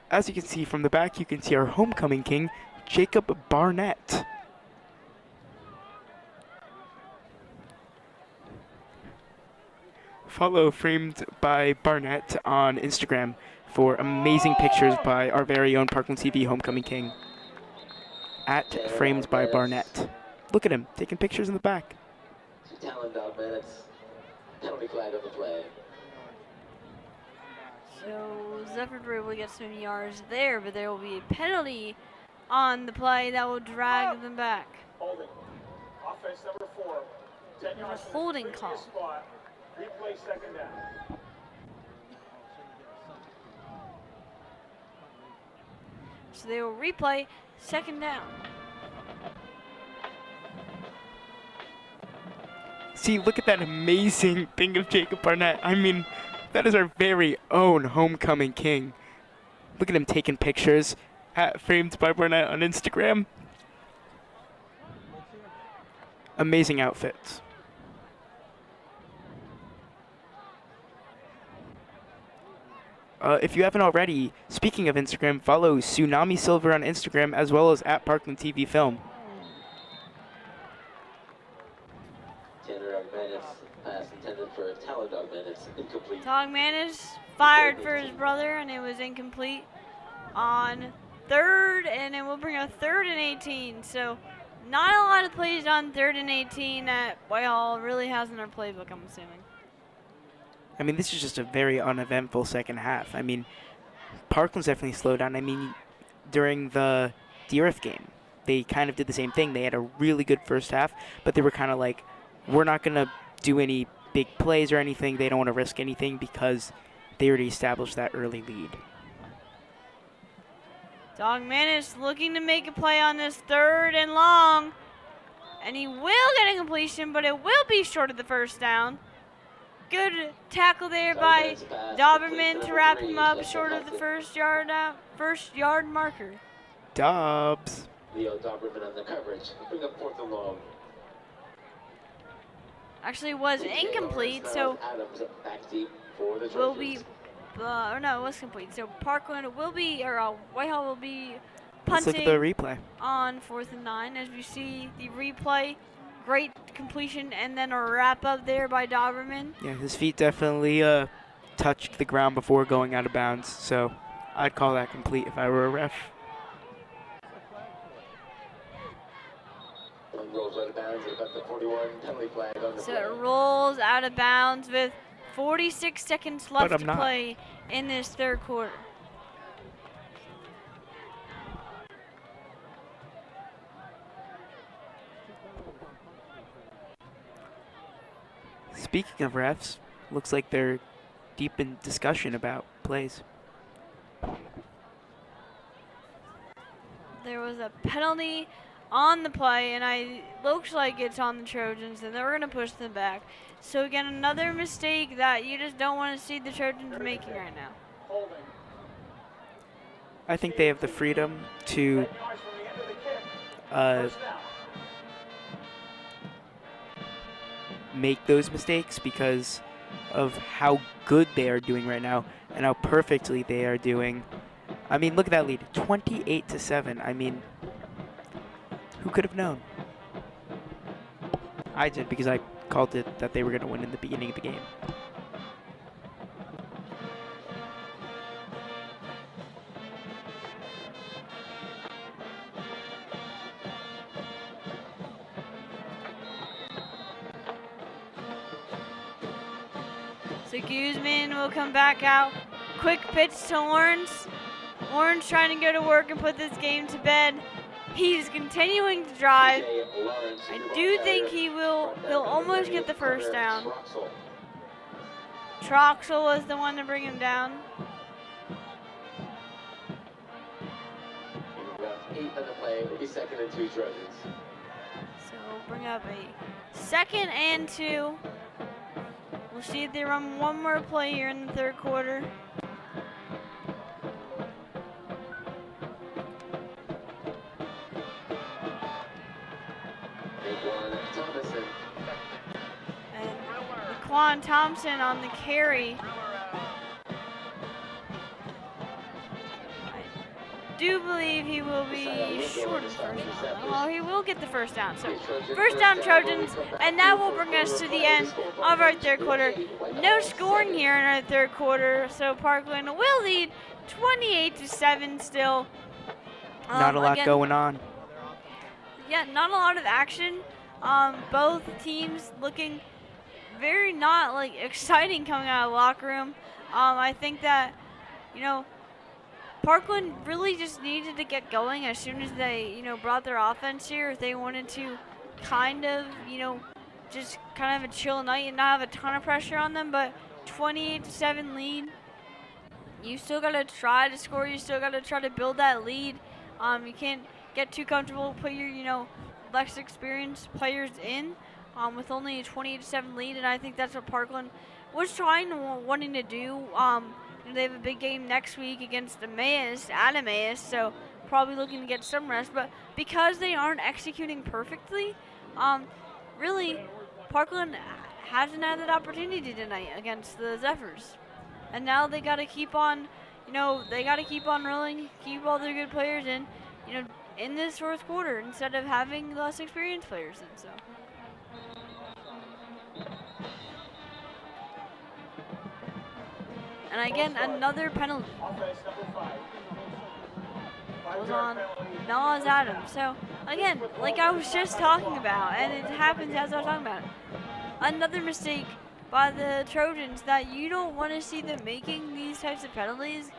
As you can see from the back, you can see our homecoming king, Jacob Barnett. Follow Framed by Barnett on Instagram for amazing pictures by our very own Parkland TV homecoming king. At Framed by Barnett. Look at him, taking pictures in the back. Talon dog minutes. Penalty flag on the play. So Zephyr were able to get some yards there, but there will be a penalty on the play that will drag them back. Holding. Offense number 4. 10 There's a holding call. Spot. Replay 2nd down. So they will replay 2nd down. See, look at that amazing thing of Jacob Barnett. I mean, that is our very own homecoming king. Look at him taking pictures at Framed by Barnett on Instagram. Amazing outfits. If you haven't already, speaking of Instagram, follow Tsunami Silver on Instagram as well as at Parkland TV Film. Pass intended for Talon dog minutes. Incomplete. Dog Manis fired for his brother, and it was incomplete on 3rd, and it will bring a 3rd and 18. So not a lot of plays on 3rd and 18 that Whitehall really has in their playbook, I'm assuming. I mean, this is just a very uneventful second half. I mean, Parkland's definitely slowed down. I mean, during the DRF game, they kind of did the same thing. They had a really good first half, but they were kind of like, we're not going to do any big plays or anything. They don't want to risk anything because they already established that early lead. Dog Manis looking to make a play on this 3rd and long, and he will get a completion, but it will be short of the first down. Good tackle there by Doberman to wrap him up short of the first yard marker. Dobbs. Leo Doberman on the coverage. Bring up 4th and long. Actually was incomplete, so will be, no, it was complete. So Parkland will be, or Whitehall will be punting. Let's look at the replay. On 4th and 9, as we see the replay. Great completion, and then a wrap up there by Doberman. Yeah, his feet definitely touched the ground before going out of bounds, so I'd call that complete if I were a ref. Rolls out of bounds at the 41, penalty flag on the So play. it rolls out of bounds with 46 seconds left to play in this 3rd quarter. Speaking of refs, looks like they're deep in discussion about plays. There was a penalty on the play, and it looks like it's on the Trojans, and they're going to push them back. So again, another mistake that you just don't want to see the Trojans making right now. I think they have the freedom to make those mistakes because of how good they are doing right now and how perfectly they are doing. I mean, look at that lead, 28-7. I mean, who could have known? I did, because I called it that they were going to win in the beginning of the game. So Guzman will come back out. Quick pitch to Lawrence. Lawrence trying to go to work and put this game to bed. He's continuing to drive. I do think he'll almost get the first down. Troxel was the one to bring him down. 8 on the play, it'll be 2nd and 2 Trojans. So we'll bring up a 2nd and 2. We'll see if they run one more play here in the 3rd quarter. And Laquan Thompson on the carry. I do believe he will be short of first down. Well, he will get the first down. So first down Trojans, and that will bring us to the end of our 3rd quarter. No scoring here in our 3rd quarter, so Parkland will lead 28-7 still. Not a lot going on. Yeah, not a lot of action. Both teams looking very not like exciting coming out of the locker room. I think that, Parkland really just needed to get going as soon as they, brought their offense here. If they wanted to kind of, just kind of a chill night and not have a ton of pressure on them. But 28-7 lead, you still got to try to score. You still got to try to build that lead. You can't get too comfortable, put your, less experienced players in with only a 28-7 lead. And I think that's what Parkland was wanting to do. They have a big game next week against Emmaus, at Emmaus, so probably looking to get some rest. But because they aren't executing perfectly, really, Parkland hasn't had that opportunity tonight against the Zephyrs. And now they got to keep on, they got to keep on rolling, keep all their good players in, in this 4th quarter instead of having less experienced players in. So. And again, another penalty was on Nas Adams. So again, like I was just talking about, and it happens as I was talking about it, another mistake by the Trojans that you don't want to see them making these types of penalties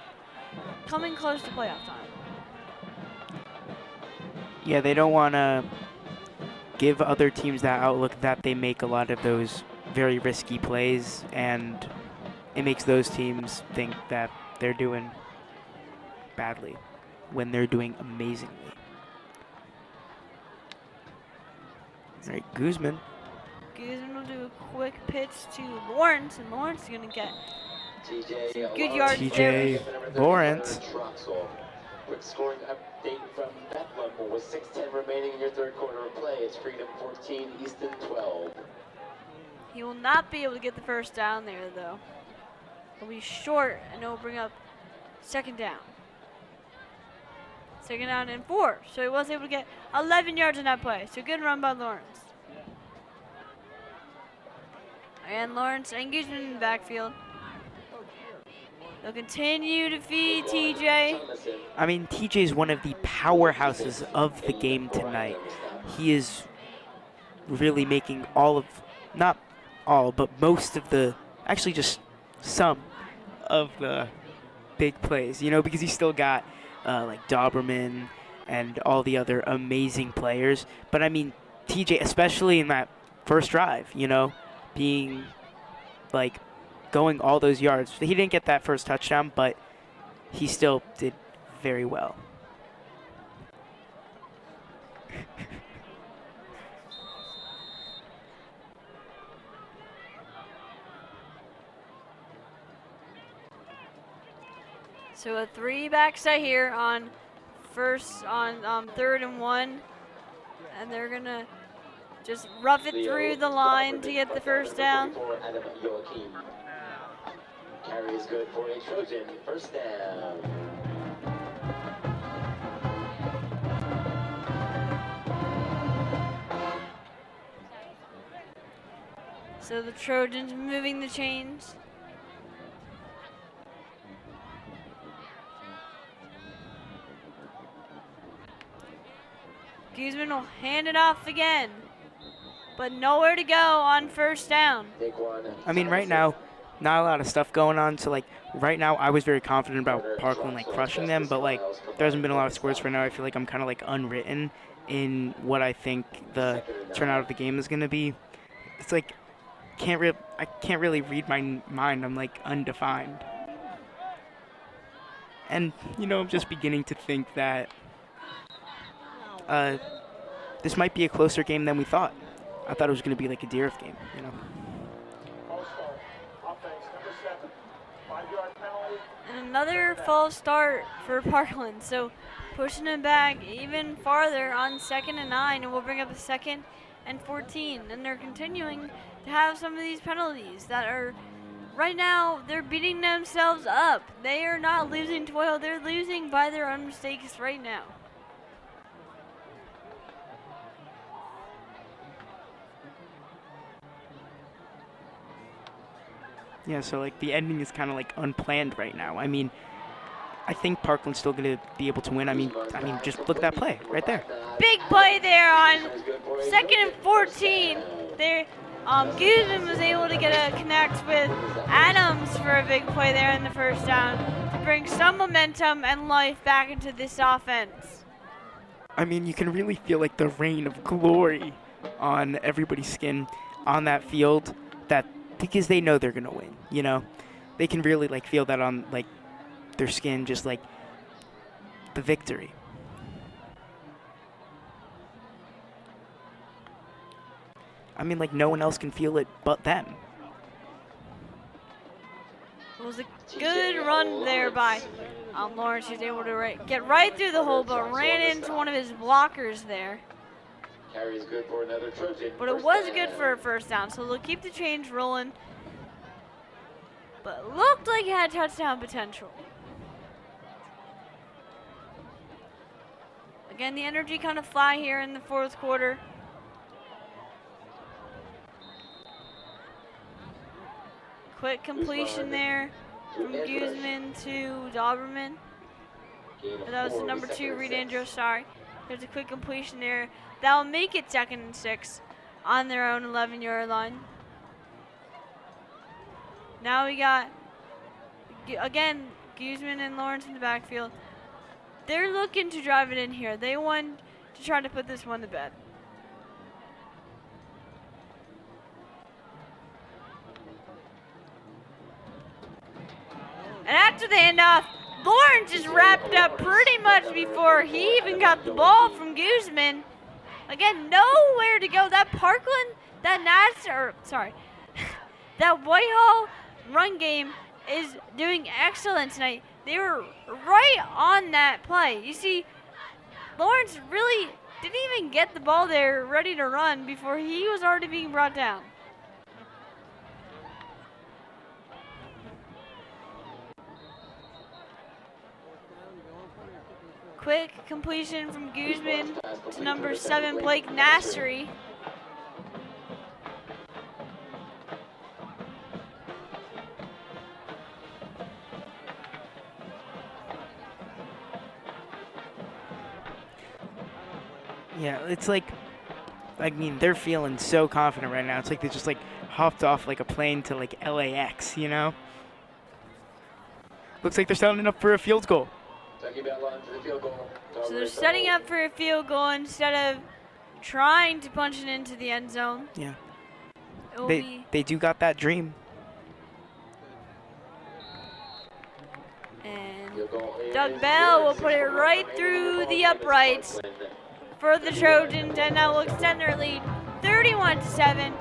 coming close to playoff time. Yeah, they don't want to give other teams that outlook that they make a lot of those very risky plays, and it makes those teams think that they're doing badly when they're doing amazingly. All right, Guzman. Guzman will do a quick pitch to Lawrence, and Lawrence is going to get good yards there. TJ Lawrence. Quick scoring update from Bethlehem with 6:10 remaining in your 3rd quarter of play. It's Freedom 14, Easton 12. He will not be able to get the first down there, though. He'll be short, and it'll bring up 2nd down. 2nd down and 4. So he was able to get 11 yards in that play. So good run by Lawrence. And Lawrence and Guzman in the backfield. They'll continue to feed TJ. I mean, TJ is one of the powerhouses of the game tonight. He is really making not all, but most of the, actually just some of the big plays, because he's still got like Doberman and all the other amazing players. But I mean, TJ, especially in that first drive, being like going all those yards. He didn't get that first touchdown, but he still did very well. So a 3-back set here on 3rd and 1, and they're gonna just rough it through the line to get the first down. Carry is good for a Trojan. First down. So the Trojans moving the chains. Guzman will hand it off again, but nowhere to go on first down. I mean, right now, not a lot of stuff going on. So, like, right now, I was very confident about Parkland, like, crushing them. But, like, there hasn't been a lot of scores for now. I feel like I'm kind of, like, unwritten in what I think the turnout of the game is going to be. It's like, I can't really read my mind. I'm, like, undefined. And, you know, I'm just beginning to think that this might be a closer game than we thought. I thought it was going to be like a Deerf game, you know. And another false start for Parkland, so pushing it back even farther on 2nd and 9, and we'll bring up a 2nd and 14. And they're continuing to have some of these penalties that are, right now, they're beating themselves up. They are not losing to oil, they're losing by their own mistakes right now. Yeah, so, like, the ending is kind of, like, unplanned right now. I mean, I think Parkland's still going to be able to win. I mean, just look at that play right there. Big play there on 2nd and 14. There, Guzman was able to get a connect with Adams for a big play there in the first down to bring some momentum and life back into this offense. I mean, you can really feel, like, the rain of glory on everybody's skin on that field, because they know they're going to win, you know? They can really, like, feel that on, like, their skin, just, like, the victory. I mean, like, no one else can feel it but them. It was a good run there by Lawrence. He was able to get right through the hole, but ran into one of his blockers there. Carry is good for another Trojan. But it was good for a first down, so they'll keep the change rolling. But it looked like it had touchdown potential. Again, the energy kind of fly here in the 4th quarter. Quick completion there from Guzman to Doberman. That was the number 2, Reed Andrews, sorry. There's a quick completion there. That'll make it 2nd and 6 on their own 11-yard line. Now we got, again, Guzman and Lawrence in the backfield. They're looking to drive it in here. They want to try to put this one to bed. And after the handoff, Lawrence just wrapped up pretty much before he even got the ball from Guzman. Again, nowhere to go. That Parkland, that Whitehall run game is doing excellent tonight. They were right on that play. You see, Lawrence really didn't even get the ball there ready to run before he was already being brought down. Quick completion from Guzman to number 7, Blake Nassery. Yeah, it's like, I mean, they're feeling so confident right now. It's like they just, like, hopped off like a plane to, like, LAX, you know? Looks like they're setting up for a field goal. So they're setting up for a field goal instead of trying to punch it into the end zone. Yeah. They do got that dream. Doug Bell will put it right through the uprights for the Trojans, and that will extend their lead 31-7.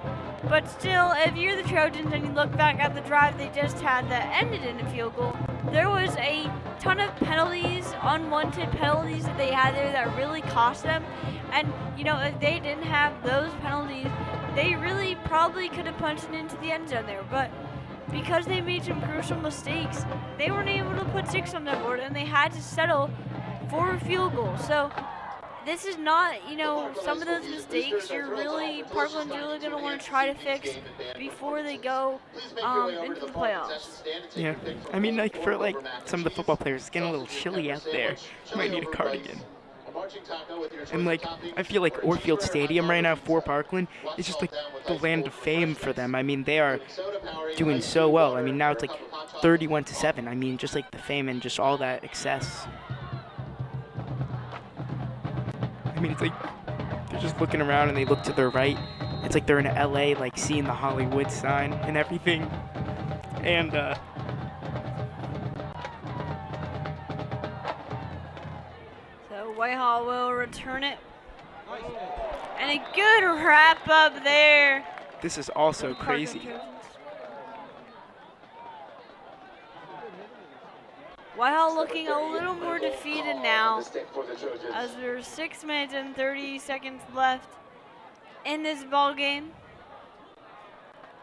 But still, if you're the Trojans and you look back at the drive they just had that ended in a field goal, there was a ton of penalties, unwanted penalties that they had there that really cost them. And, you know, if they didn't have those penalties, they really probably could have punched it into the end zone there. But because they made some crucial mistakes, they weren't able to put 6 on the board, and they had to settle for a field goal. So this is not, you know, some of those mistakes Parkland's really going to want to try to fix before they go into the playoffs. Yeah, I mean, like, for, like, some of the football players, it's getting a little chilly out there. You might need a cardigan. And, like, I feel like Orfield Stadium right now for Parkland is just, like, the land of fame for them. I mean, they are doing so well. I mean, now it's, like, 31-7. I mean, just, like, the fame and just all that excess. I mean, it's like they're just looking around and they look to their right. It's like they're in LA, like seeing the Hollywood sign and everything. And so Whitehall will return it. And a good wrap up there. This is also crazy. Whitehall looking a little more defeated now, as there's 6 minutes and 30 seconds left in this ball game.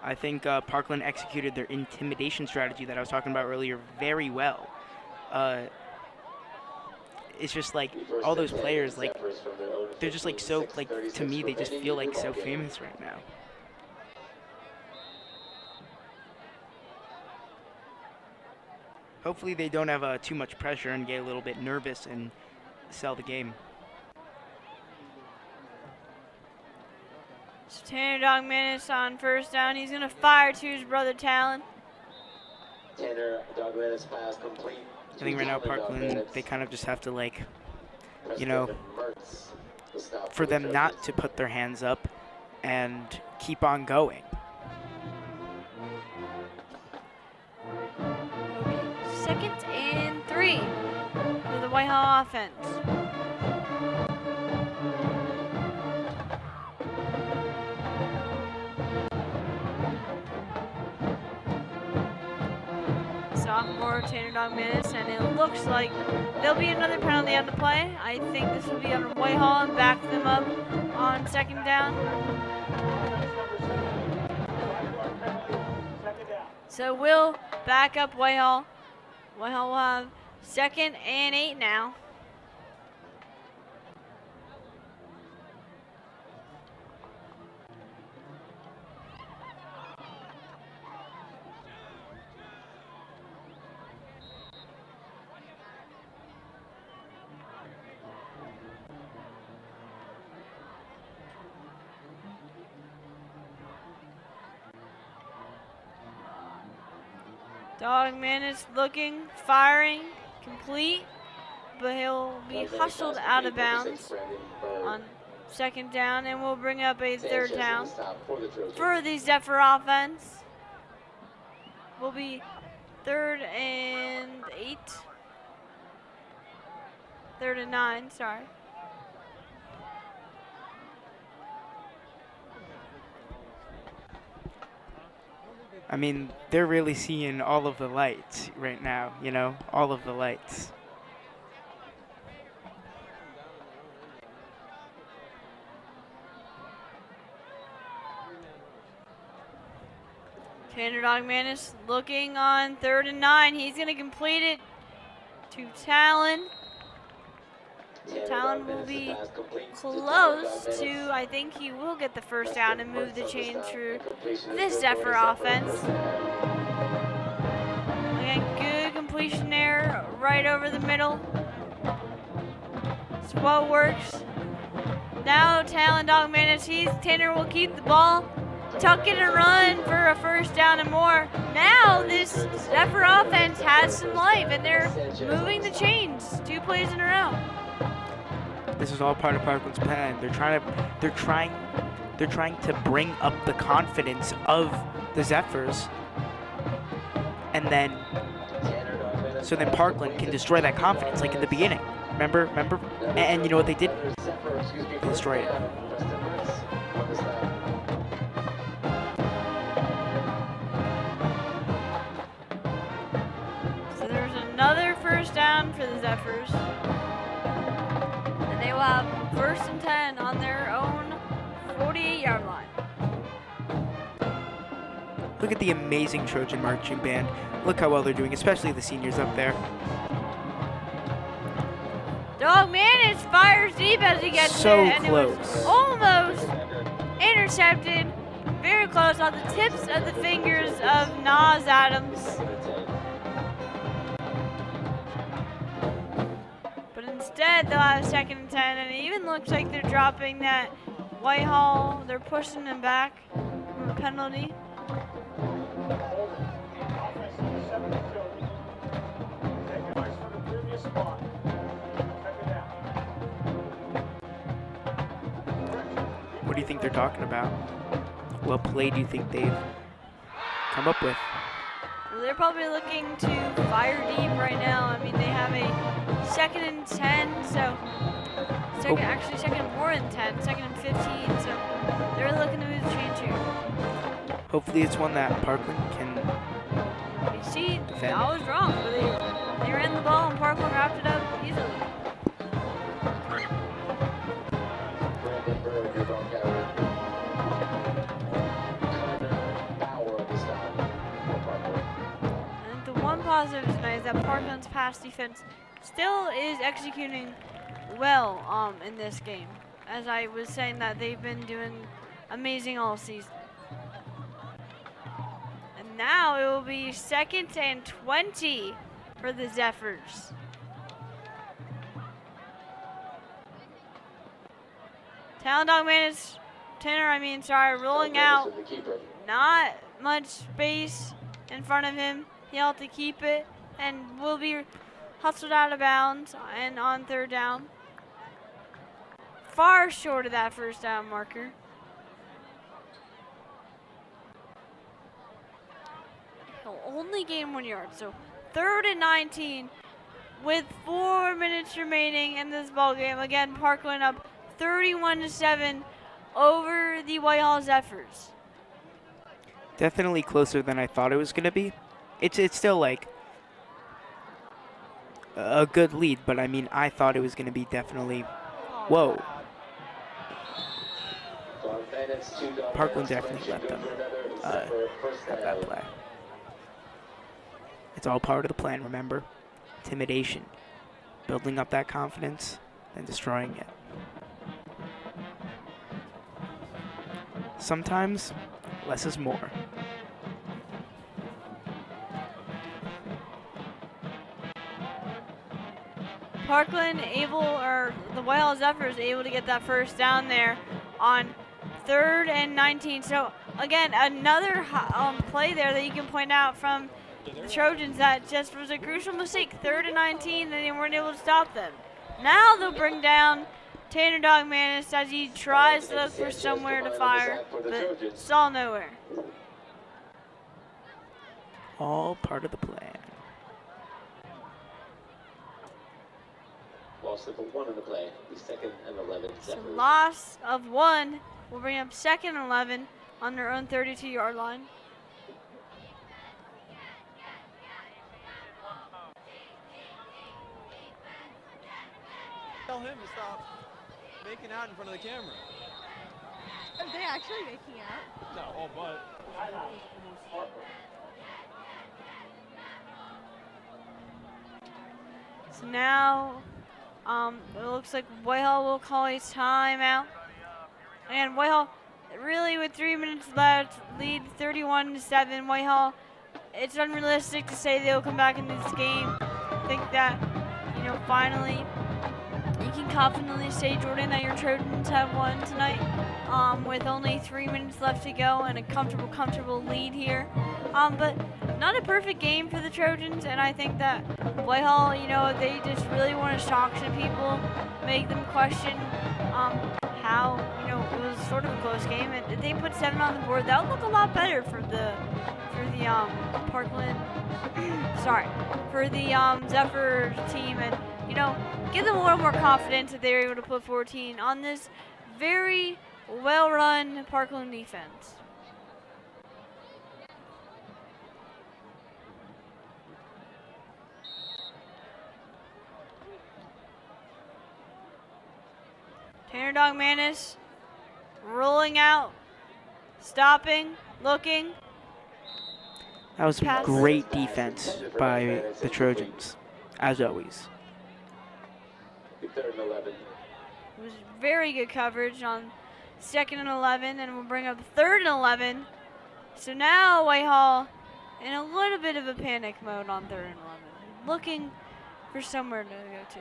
I think Parkland executed their intimidation strategy that I was talking about earlier very well. It's just like all those players, like they're just like so, like, to me they just feel like so famous right now. Hopefully they don't have too much pressure and get a little bit nervous and sell the game. So Tanner Dogmanis on first down. He's going to fire to his brother Talon. Tanner Dogmanis pass complete. I think right now Parkland, they kind of just have to, like, you know, for them not to put their hands up and keep on going. Second and 3 for the Whitehall offense. Sophomore Tanner Dogmanis, and it looks like there'll be another penalty on the play. I think this will be on Whitehall and back them up on second down. So we'll back up Whitehall. Whitehall will have 2nd and 8 now. Dogman is looking, firing, complete, but he'll be hustled out of bounds on second down, and we'll bring up a third down for the Zephyr offense. Will be 3rd and 8. 3rd and 9, sorry. I mean, they're really seeing all of the lights right now, you know, all of the lights. Tanner Dogmanis looking on 3rd and 9. He's going to complete it to Talon. Talon will be close to, I think he will get the first down and move the chains through this Zephyr offense. Again, good completion there, right over the middle. It's what works. Now Talon Dogmanis, Tanner will keep the ball, tuck it and run for a first down and more. Now this Zephyr offense has some life, and they're moving the chains 2 plays in a row. This is all part of Parkland's plan. They're trying to bring up the confidence of the Zephyrs, and then so then Parkland can destroy that confidence like in the beginning. Remember? And you know what they did? They destroyed it. So there's another first down for the Zephyrs. And they will have 1st and 10 on their own 48-yard line. Look at the amazing Trojan marching band. Look how well they're doing, especially the seniors up there. Dog Manis fires deep as he gets So it. And close. it was almost intercepted. Very close on the tips of the fingers of Nas Adams. But instead, they'll have 2nd and 10, and it even looks like they're dropping that Whitehall. They're pushing them back from a penalty. What do you think they're talking about? What play do you think they've come up with? Well, they're probably looking to fire deep right now. I mean, they have a 2nd and 10, so actually 2nd and more than 10, 2nd and 15, so they're looking to move the change here. Hopefully it's one that Parkland can You see, defend. I was wrong, but they ran the ball and Parkland wrapped it up easily. And the one positive tonight is that Parkland's pass defense still is executing well in this game. As I was saying that they've been doing amazing all season. And now it will be 2nd and 20 for the Zephyrs. Tanner, rolling out. Not much space in front of him. He'll have to keep it and will be hustled out of bounds and on 3rd down. Far short of that 1st down marker. He'll only gain 1 yard, so 3rd and 19 with 4 minutes remaining in this ball game. Again, Parkland up 31-7 over the Whitehall Zephyrs. Definitely closer than I thought it was going to be. It's still like a good lead, but I mean, I thought it was going to be definitely, whoa. Parkland definitely let them have that play. It's all part of the plan, remember? Intimidation, building up that confidence, and destroying it. Sometimes, less is more. Parkland the Whitehall Zephyrs able to get that 1st down there on 3rd and 19. So again, another play there that you can point out from the Trojans that just was a crucial mistake. 3rd and 19, and they weren't able to stop them. Now they'll bring down Tanner Dogmanis as he tries to look for somewhere to fire, but it's all nowhere. All part of the plan. Loss of 1 in the play, the 2nd and 11. So loss of 1 will bring up 2nd and 11 on their own 32-yard line. Tell him to stop making out in front of the camera. Are they actually making out? No, all but. So now, it looks like Whitehall will call a timeout. And Whitehall, really with 3 minutes left, lead 31-7. Whitehall, it's unrealistic to say they'll come back into this game. I think that, finally, you can confidently say, Jordan, that your Trojans have won tonight with only 3 minutes left to go and a comfortable lead here. But not a perfect game for the Trojans, and I think that Whitehall, they just really want to shock some people, make them question how, it was sort of a close game, and if they put 7 on the board, that would look a lot better for the Parkland, sorry, for the Zephyr team, and give them a little more confidence that they're able to put 14 on this very well-run Parkland defense. Tanner Dog Manis rolling out, stopping, looking. That was some great defense by the Trojans, as always. Third and 11. It was very good coverage on 2nd and 11, and we'll bring up 3rd and 11. So now Whitehall in a little bit of a panic mode on 3rd and 11, looking for somewhere to go to.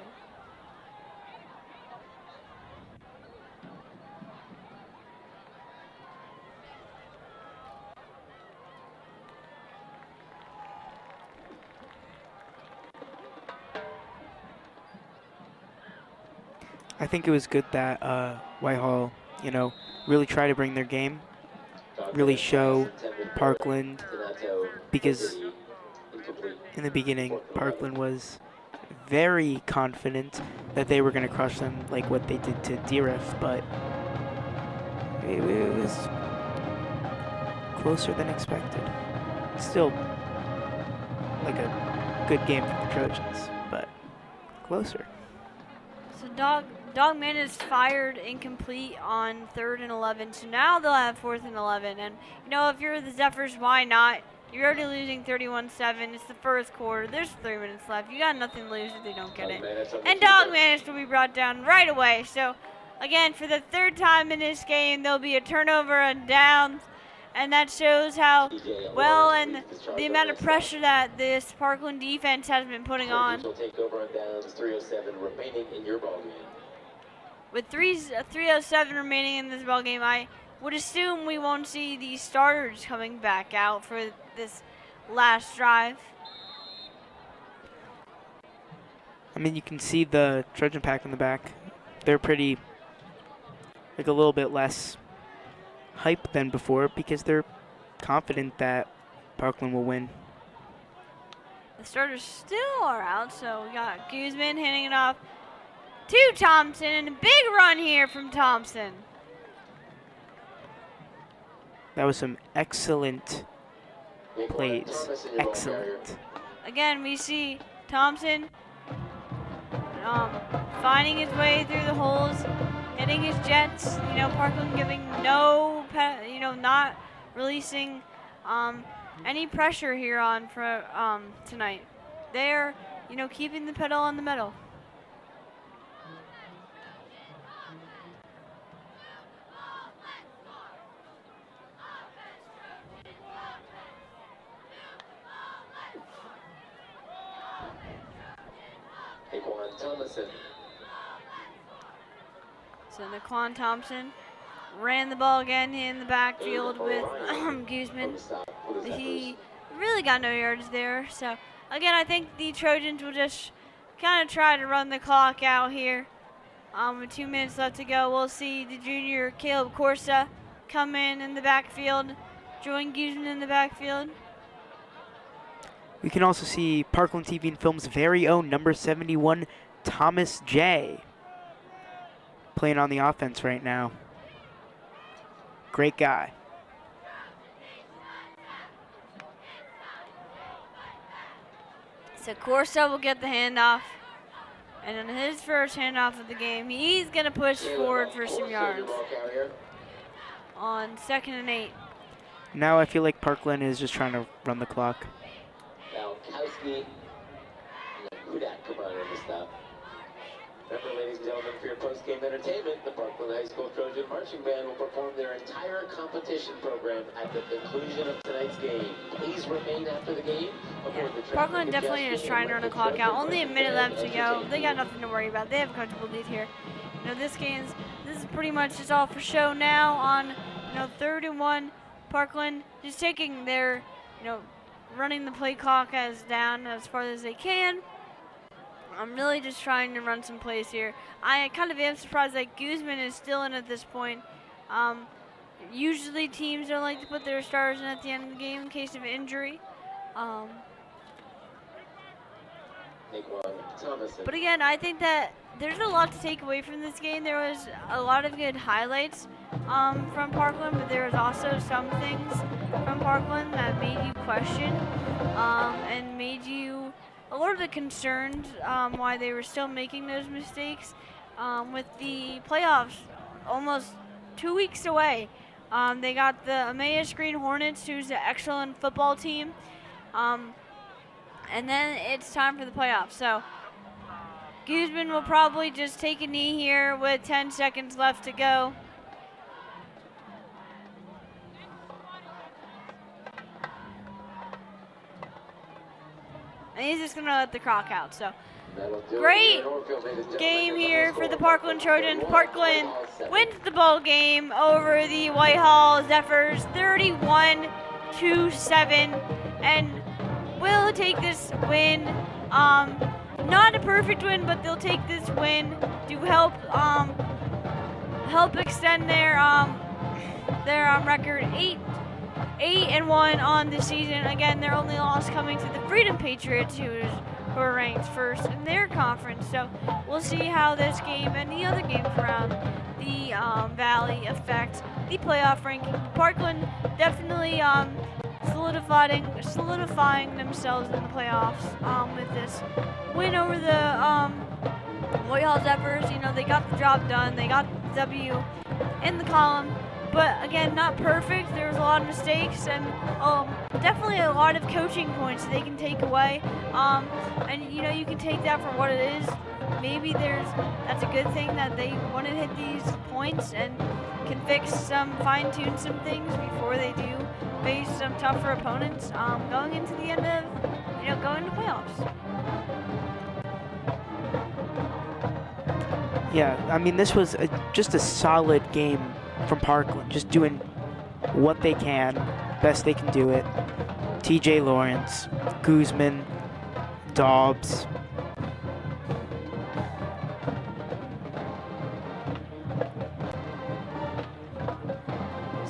I think it was good that Whitehall, really try to bring their game, really show Parkland, because in the beginning, Parkland was very confident that they were going to crush them like what they did to DRF, but it was closer than expected. Still like a good game for the Trojans, but closer. So Dogman is fired incomplete on 3rd and 11, so now they'll have 4th and 11. And, if you're the Zephyrs, why not? You're already losing 31-7. It's the first quarter. There's 3 minutes left. You got nothing to lose if they don't get it. And Dogman will be brought down right away. So, again, for the 3rd time in this game, there'll be a turnover and downs. And that shows how well and the amount of pressure that this Parkland defense has been putting on. Take over on downs, 3:07 remaining in your ballgame. With 3:07 remaining in this ballgame, I would assume we won't see the starters coming back out for this last drive. I mean, you can see the Trojan pack in the back. They're pretty, a little bit less hype than before because they're confident that Parkland will win. The starters still are out, so we got Guzman handing it off to Thompson, and a big run here from Thompson. That was some excellent plays. Excellent. Again, we see Thompson finding his way through the holes, hitting his jets. Parkland giving not releasing any pressure here on for tonight. They're keeping the pedal on the metal. So Naquan Thompson ran the ball again in the backfield with Guzman. He really got no yards there. So again, I think the Trojans will just kind of try to run the clock out here. With 2 minutes left to go, we'll see the junior Caleb Corsa come in the backfield, join Guzman in the backfield. We can also see Parkland TV and Film's very own number 71, Thomas J, playing on the offense right now. Great guy. So Corsa will get the handoff. And on his first handoff of the game, he's going to push forward for some yards on 2nd and 8. Now I feel like Parkland is just trying to run the clock. Valkowski and Hudak come on in to stop. Remember, ladies and gentlemen, for your post-game entertainment, the Parkland High School Trojan Marching Band will perform their entire competition program at the conclusion of tonight's game. Please remain after the game. Parkland definitely is trying to run the clock out. Only a minute left to go. They got nothing to worry about. They have a comfortable lead here. This is pretty much just all for show now on 3rd and 1. Parkland just taking their, running the play clock down as far as they can. I'm really just trying to run some plays here. I kind of am surprised that Guzman is still in at this point. Usually teams don't like to put their stars in at the end of the game in case of injury. But again, I think that there's a lot to take away from this game. There was a lot of good highlights from Parkland, but there was also some things from Parkland that made you question and made you a little bit concerned why they were still making those mistakes with the playoffs almost 2 weeks away. They got the Emmaus Green Hornets, who's an excellent football team. And then it's time for the playoffs. So Guzman will probably just take a knee here with 10 seconds left to go. And he's just going to let the clock out. So great game here for the Parkland Trojans. Parkland wins the ball game over the Whitehall Zephyrs 31-7 and will take this win. Not a perfect win, but they'll take this win to help extend their record 8-1 on the season. Again, their only loss coming to the Freedom Patriots, who are ranked first in their conference. So we'll see how this game and the other games around the Valley affect the playoff ranking. Parkland definitely solidifying themselves in the playoffs with this win over the Whitehall Zephyrs. You know, they got the job done. They got the W in the column. But again, not perfect. There was a lot of mistakes and definitely a lot of coaching points that they can take away. And you know, you can take that for what it is. Maybe that's a good thing that they want to hit these points and can fine-tune some things before they do face some tougher opponents going into the end of, going to playoffs. Yeah, I mean, this was just a solid game from Parkland, just doing what they can, best they can do it. TJ Lawrence, Guzman, Dobbs.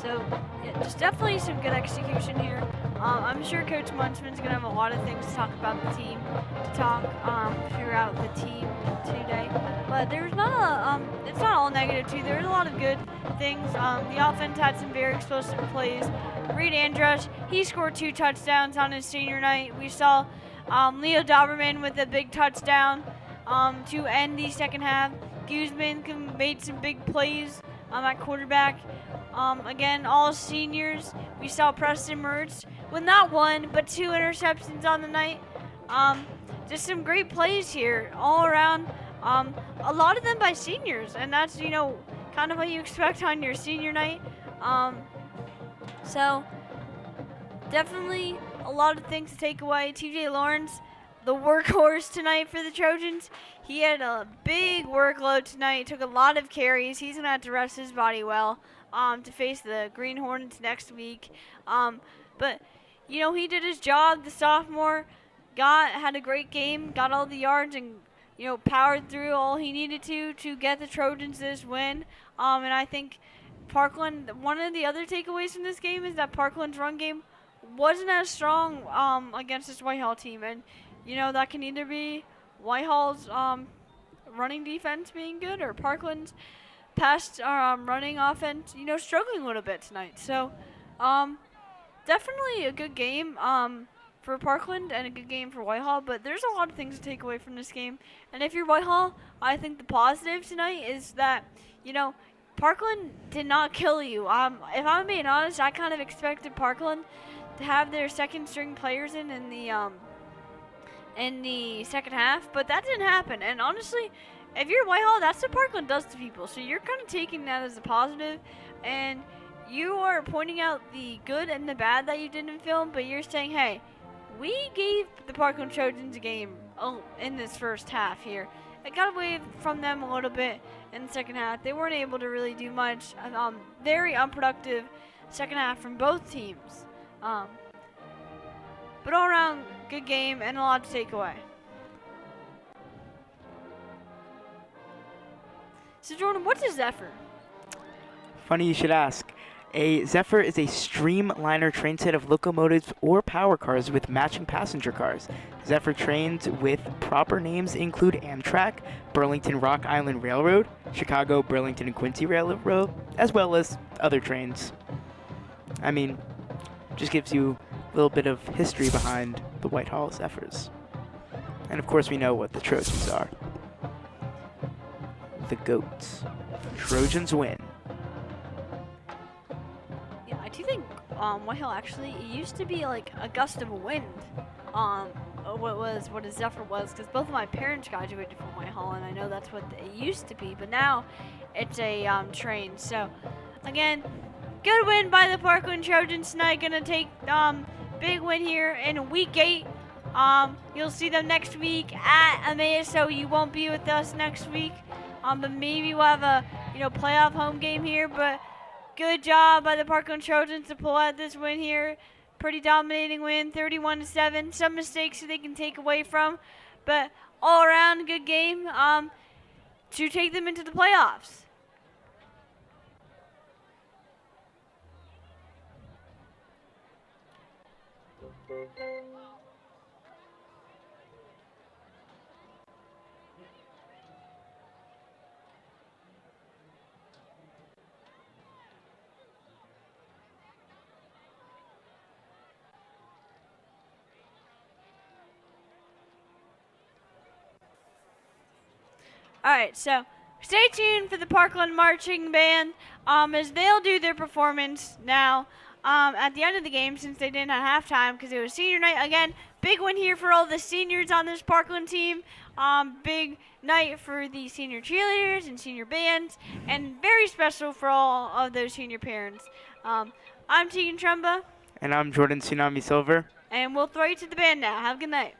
So, yeah, just definitely some good execution here. I'm sure Coach Munchman's going to have a lot of things to talk about the team, throughout the team today. But there's not it's not all negative too. There's a lot of good things. The offense had some very explosive plays. Reed Andrush, he scored 2 touchdowns on his senior night. We saw Leo Doberman with a big touchdown to end the second half. Guzman made some big plays at quarterback. Again, all seniors. We saw Preston Mertz with not 1, but 2 interceptions on the night. Just some great plays here all around. A lot of them by seniors, and that's, kind of what you expect on your senior night. So definitely a lot of things to take away. TJ Lawrence, the workhorse tonight for the Trojans. He had a big workload tonight, took a lot of carries. He's going to have to rest his body well to face the Green Hornets next week. But, he did his job. The sophomore had a great game, got all the yards, and, powered through all he needed to get the Trojans this win. And I think Parkland, one of the other takeaways from this game is that Parkland's run game wasn't as strong against this Whitehall team. And, that can either be Whitehall's running defense being good or Parkland's pass running offense, struggling a little bit tonight. So definitely a good game for Parkland and a good game for Whitehall, but there's a lot of things to take away from this game. And if you're Whitehall, I think the positive tonight is that, Parkland did not kill you. If I'm being honest, I kind of expected Parkland to have their second string players in the second half, but that didn't happen. And honestly, if you're Whitehall, that's what Parkland does to people. So you're kind of taking that as a positive, and you are pointing out the good and the bad that you did in film, but you're saying, hey, we gave the Parkland Trojans a game in this first half here. It got away from them a little bit in the second half. They weren't able to really do much. Very unproductive second half from both teams. But all around, good game and a lot to take away. So Jordan, what's a Zephyr? Funny you should ask. A Zephyr is a streamliner train set of locomotives or power cars with matching passenger cars. Zephyr trains with proper names include Amtrak, Burlington Rock Island Railroad, Chicago, Burlington, and Quincy Railroad, as well as other trains. I mean, just gives you a little bit of history behind the Whitehall Zephyrs. And of course we know what the Trojans are. The GOATs. Trojans win. Yeah, I do think Whitehall actually, it used to be like a gust of wind. What a Zephyr was, because both of my parents graduated from Whitehall, and I know that's what it used to be, but now it's a train. So again, good win by the Parkland Trojans tonight. Gonna take big win here in week 8. You'll see them next week at Emmaus, so you won't be with us next week. But maybe we'll have a playoff home game here. But good job by the Parkland Trojans to pull out this win here. Pretty dominating win, 31-7. Some mistakes they can take away from, but all around good game to take them into the playoffs. Alright, so stay tuned for the Parkland Marching Band as they'll do their performance now at the end of the game, since they didn't have halftime because it was senior night. Again, big win here for all the seniors on this Parkland team. Big night for the senior cheerleaders and senior bands, and very special for all of those senior parents. I'm Tegan Trumba. And I'm Jordan Tsunami Silver. And we'll throw you to the band now. Have a good night.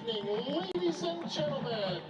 evening, ladies and gentlemen.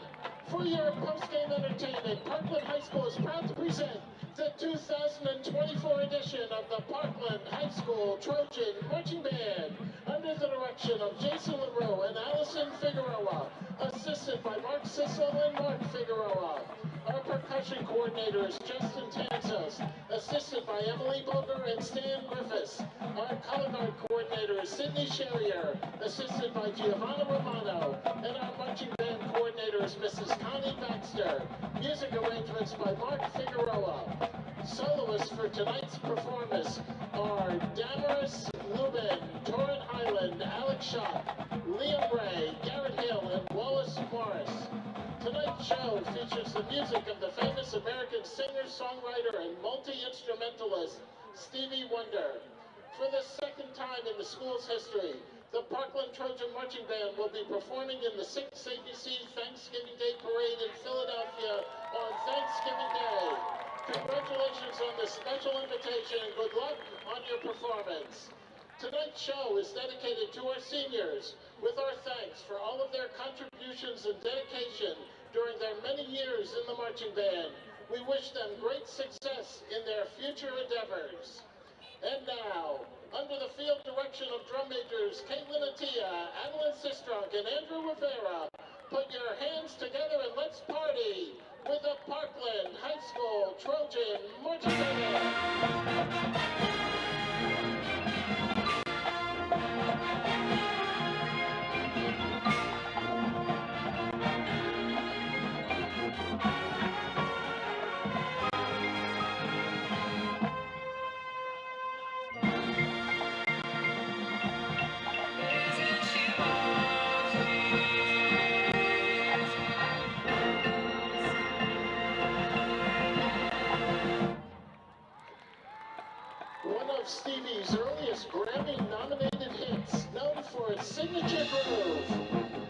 For your post-game entertainment, Parkland High School is proud to present the 2024 edition of the Parkland High School Trojan Marching Band under the direction of Jason LaRue and Allison Figueroa, assisted by Mark Sissel and Mark Figueroa. Our percussion coordinator is Justin Tanzos, assisted by Emily Boger and Stan Griffiths. Our color guard coordinator is Sydney Sherrier, assisted by Giovanna Romano. And our marching band coordinator is Mrs. Connie Baxter. Music arrangements by Mark Figueroa. Soloists for tonight's performance are Damaris Lubin, Torrin Highland, Alex Schott, Liam Ray, Garrett Hill, and Wallace Morris. Tonight's show features the music of the famous American singer, songwriter, and multi-instrumentalist Stevie Wonder. For the second time in the school's history, the Parkland Trojan Marching Band will be performing in the 6th ABC Thanksgiving Day Parade in Philadelphia on Thanksgiving Day. Congratulations on this special invitation and good luck on your performance. Tonight's show is dedicated to our seniors, with our thanks for all of their contributions and dedication during their many years in the marching band. We wish them great success in their future endeavors. And now, under the field direction of drum majors Caitlin Attia, Adeline Sistronk, and Andrew Rivera, put your hands together and let's party with the Parkland High School Trojan Marching Band. One of Stevie's earliest Grammy-nominated hits, known for its signature groove,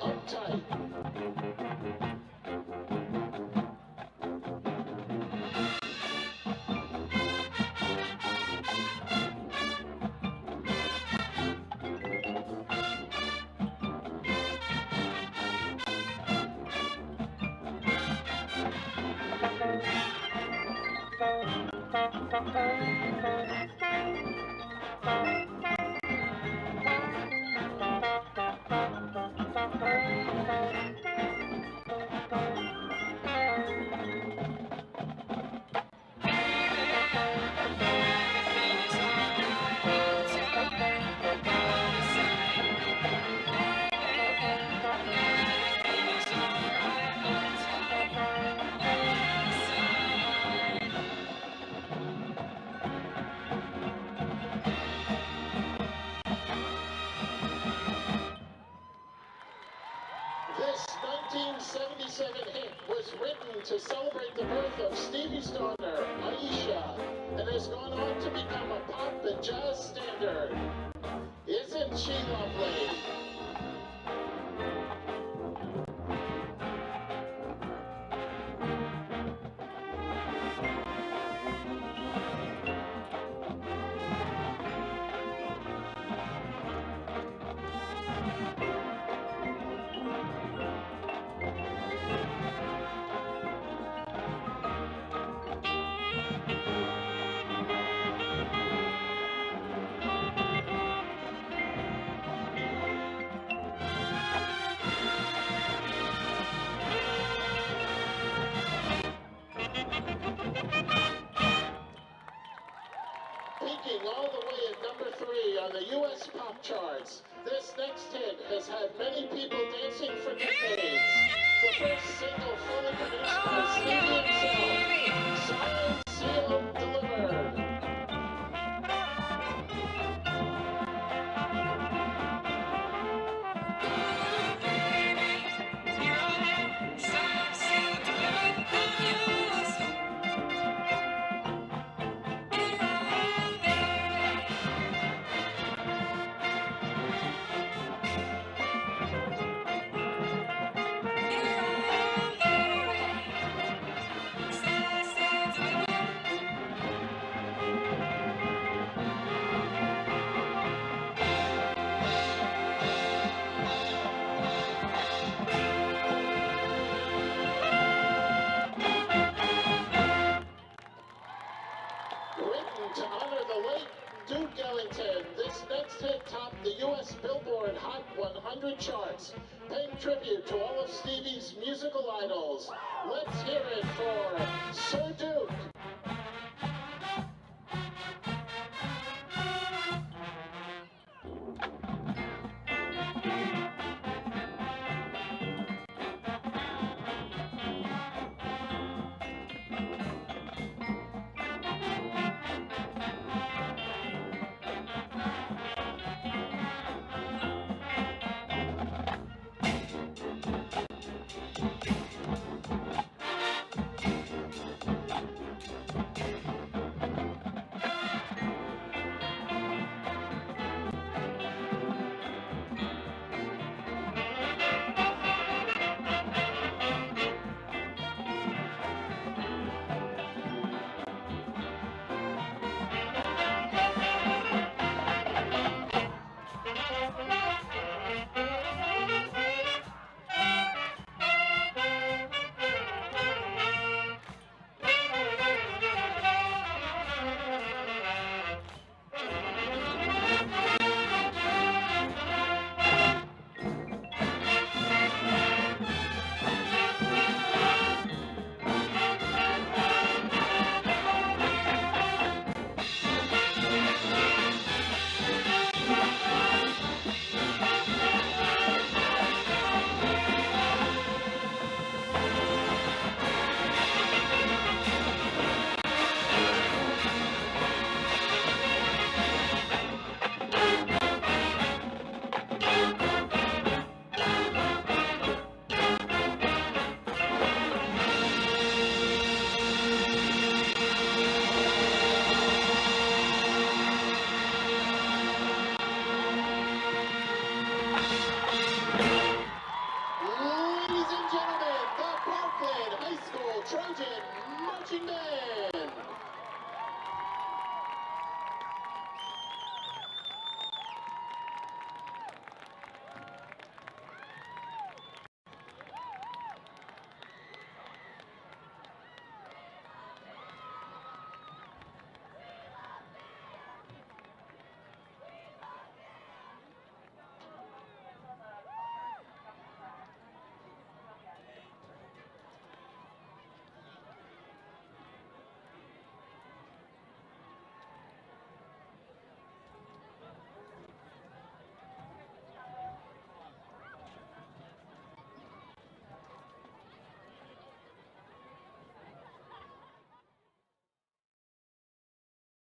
Uptight. This 1977 hit was written to celebrate the birth of Stevie's daughter, Aisha, and has gone on to become a pop and jazz standard. Isn't she lovely? Peaking all the way at number 3 on the U.S. pop charts, this next hit has had many people dancing for decades. The first single fully produced by Stevie himself, Signed, Sealed, Delivered. Written to honor the late Duke Ellington, this next hit topped the U.S. Billboard Hot 100 charts, paying tribute to all of Stevie's musical idols. Let's hear it for Sir Duke.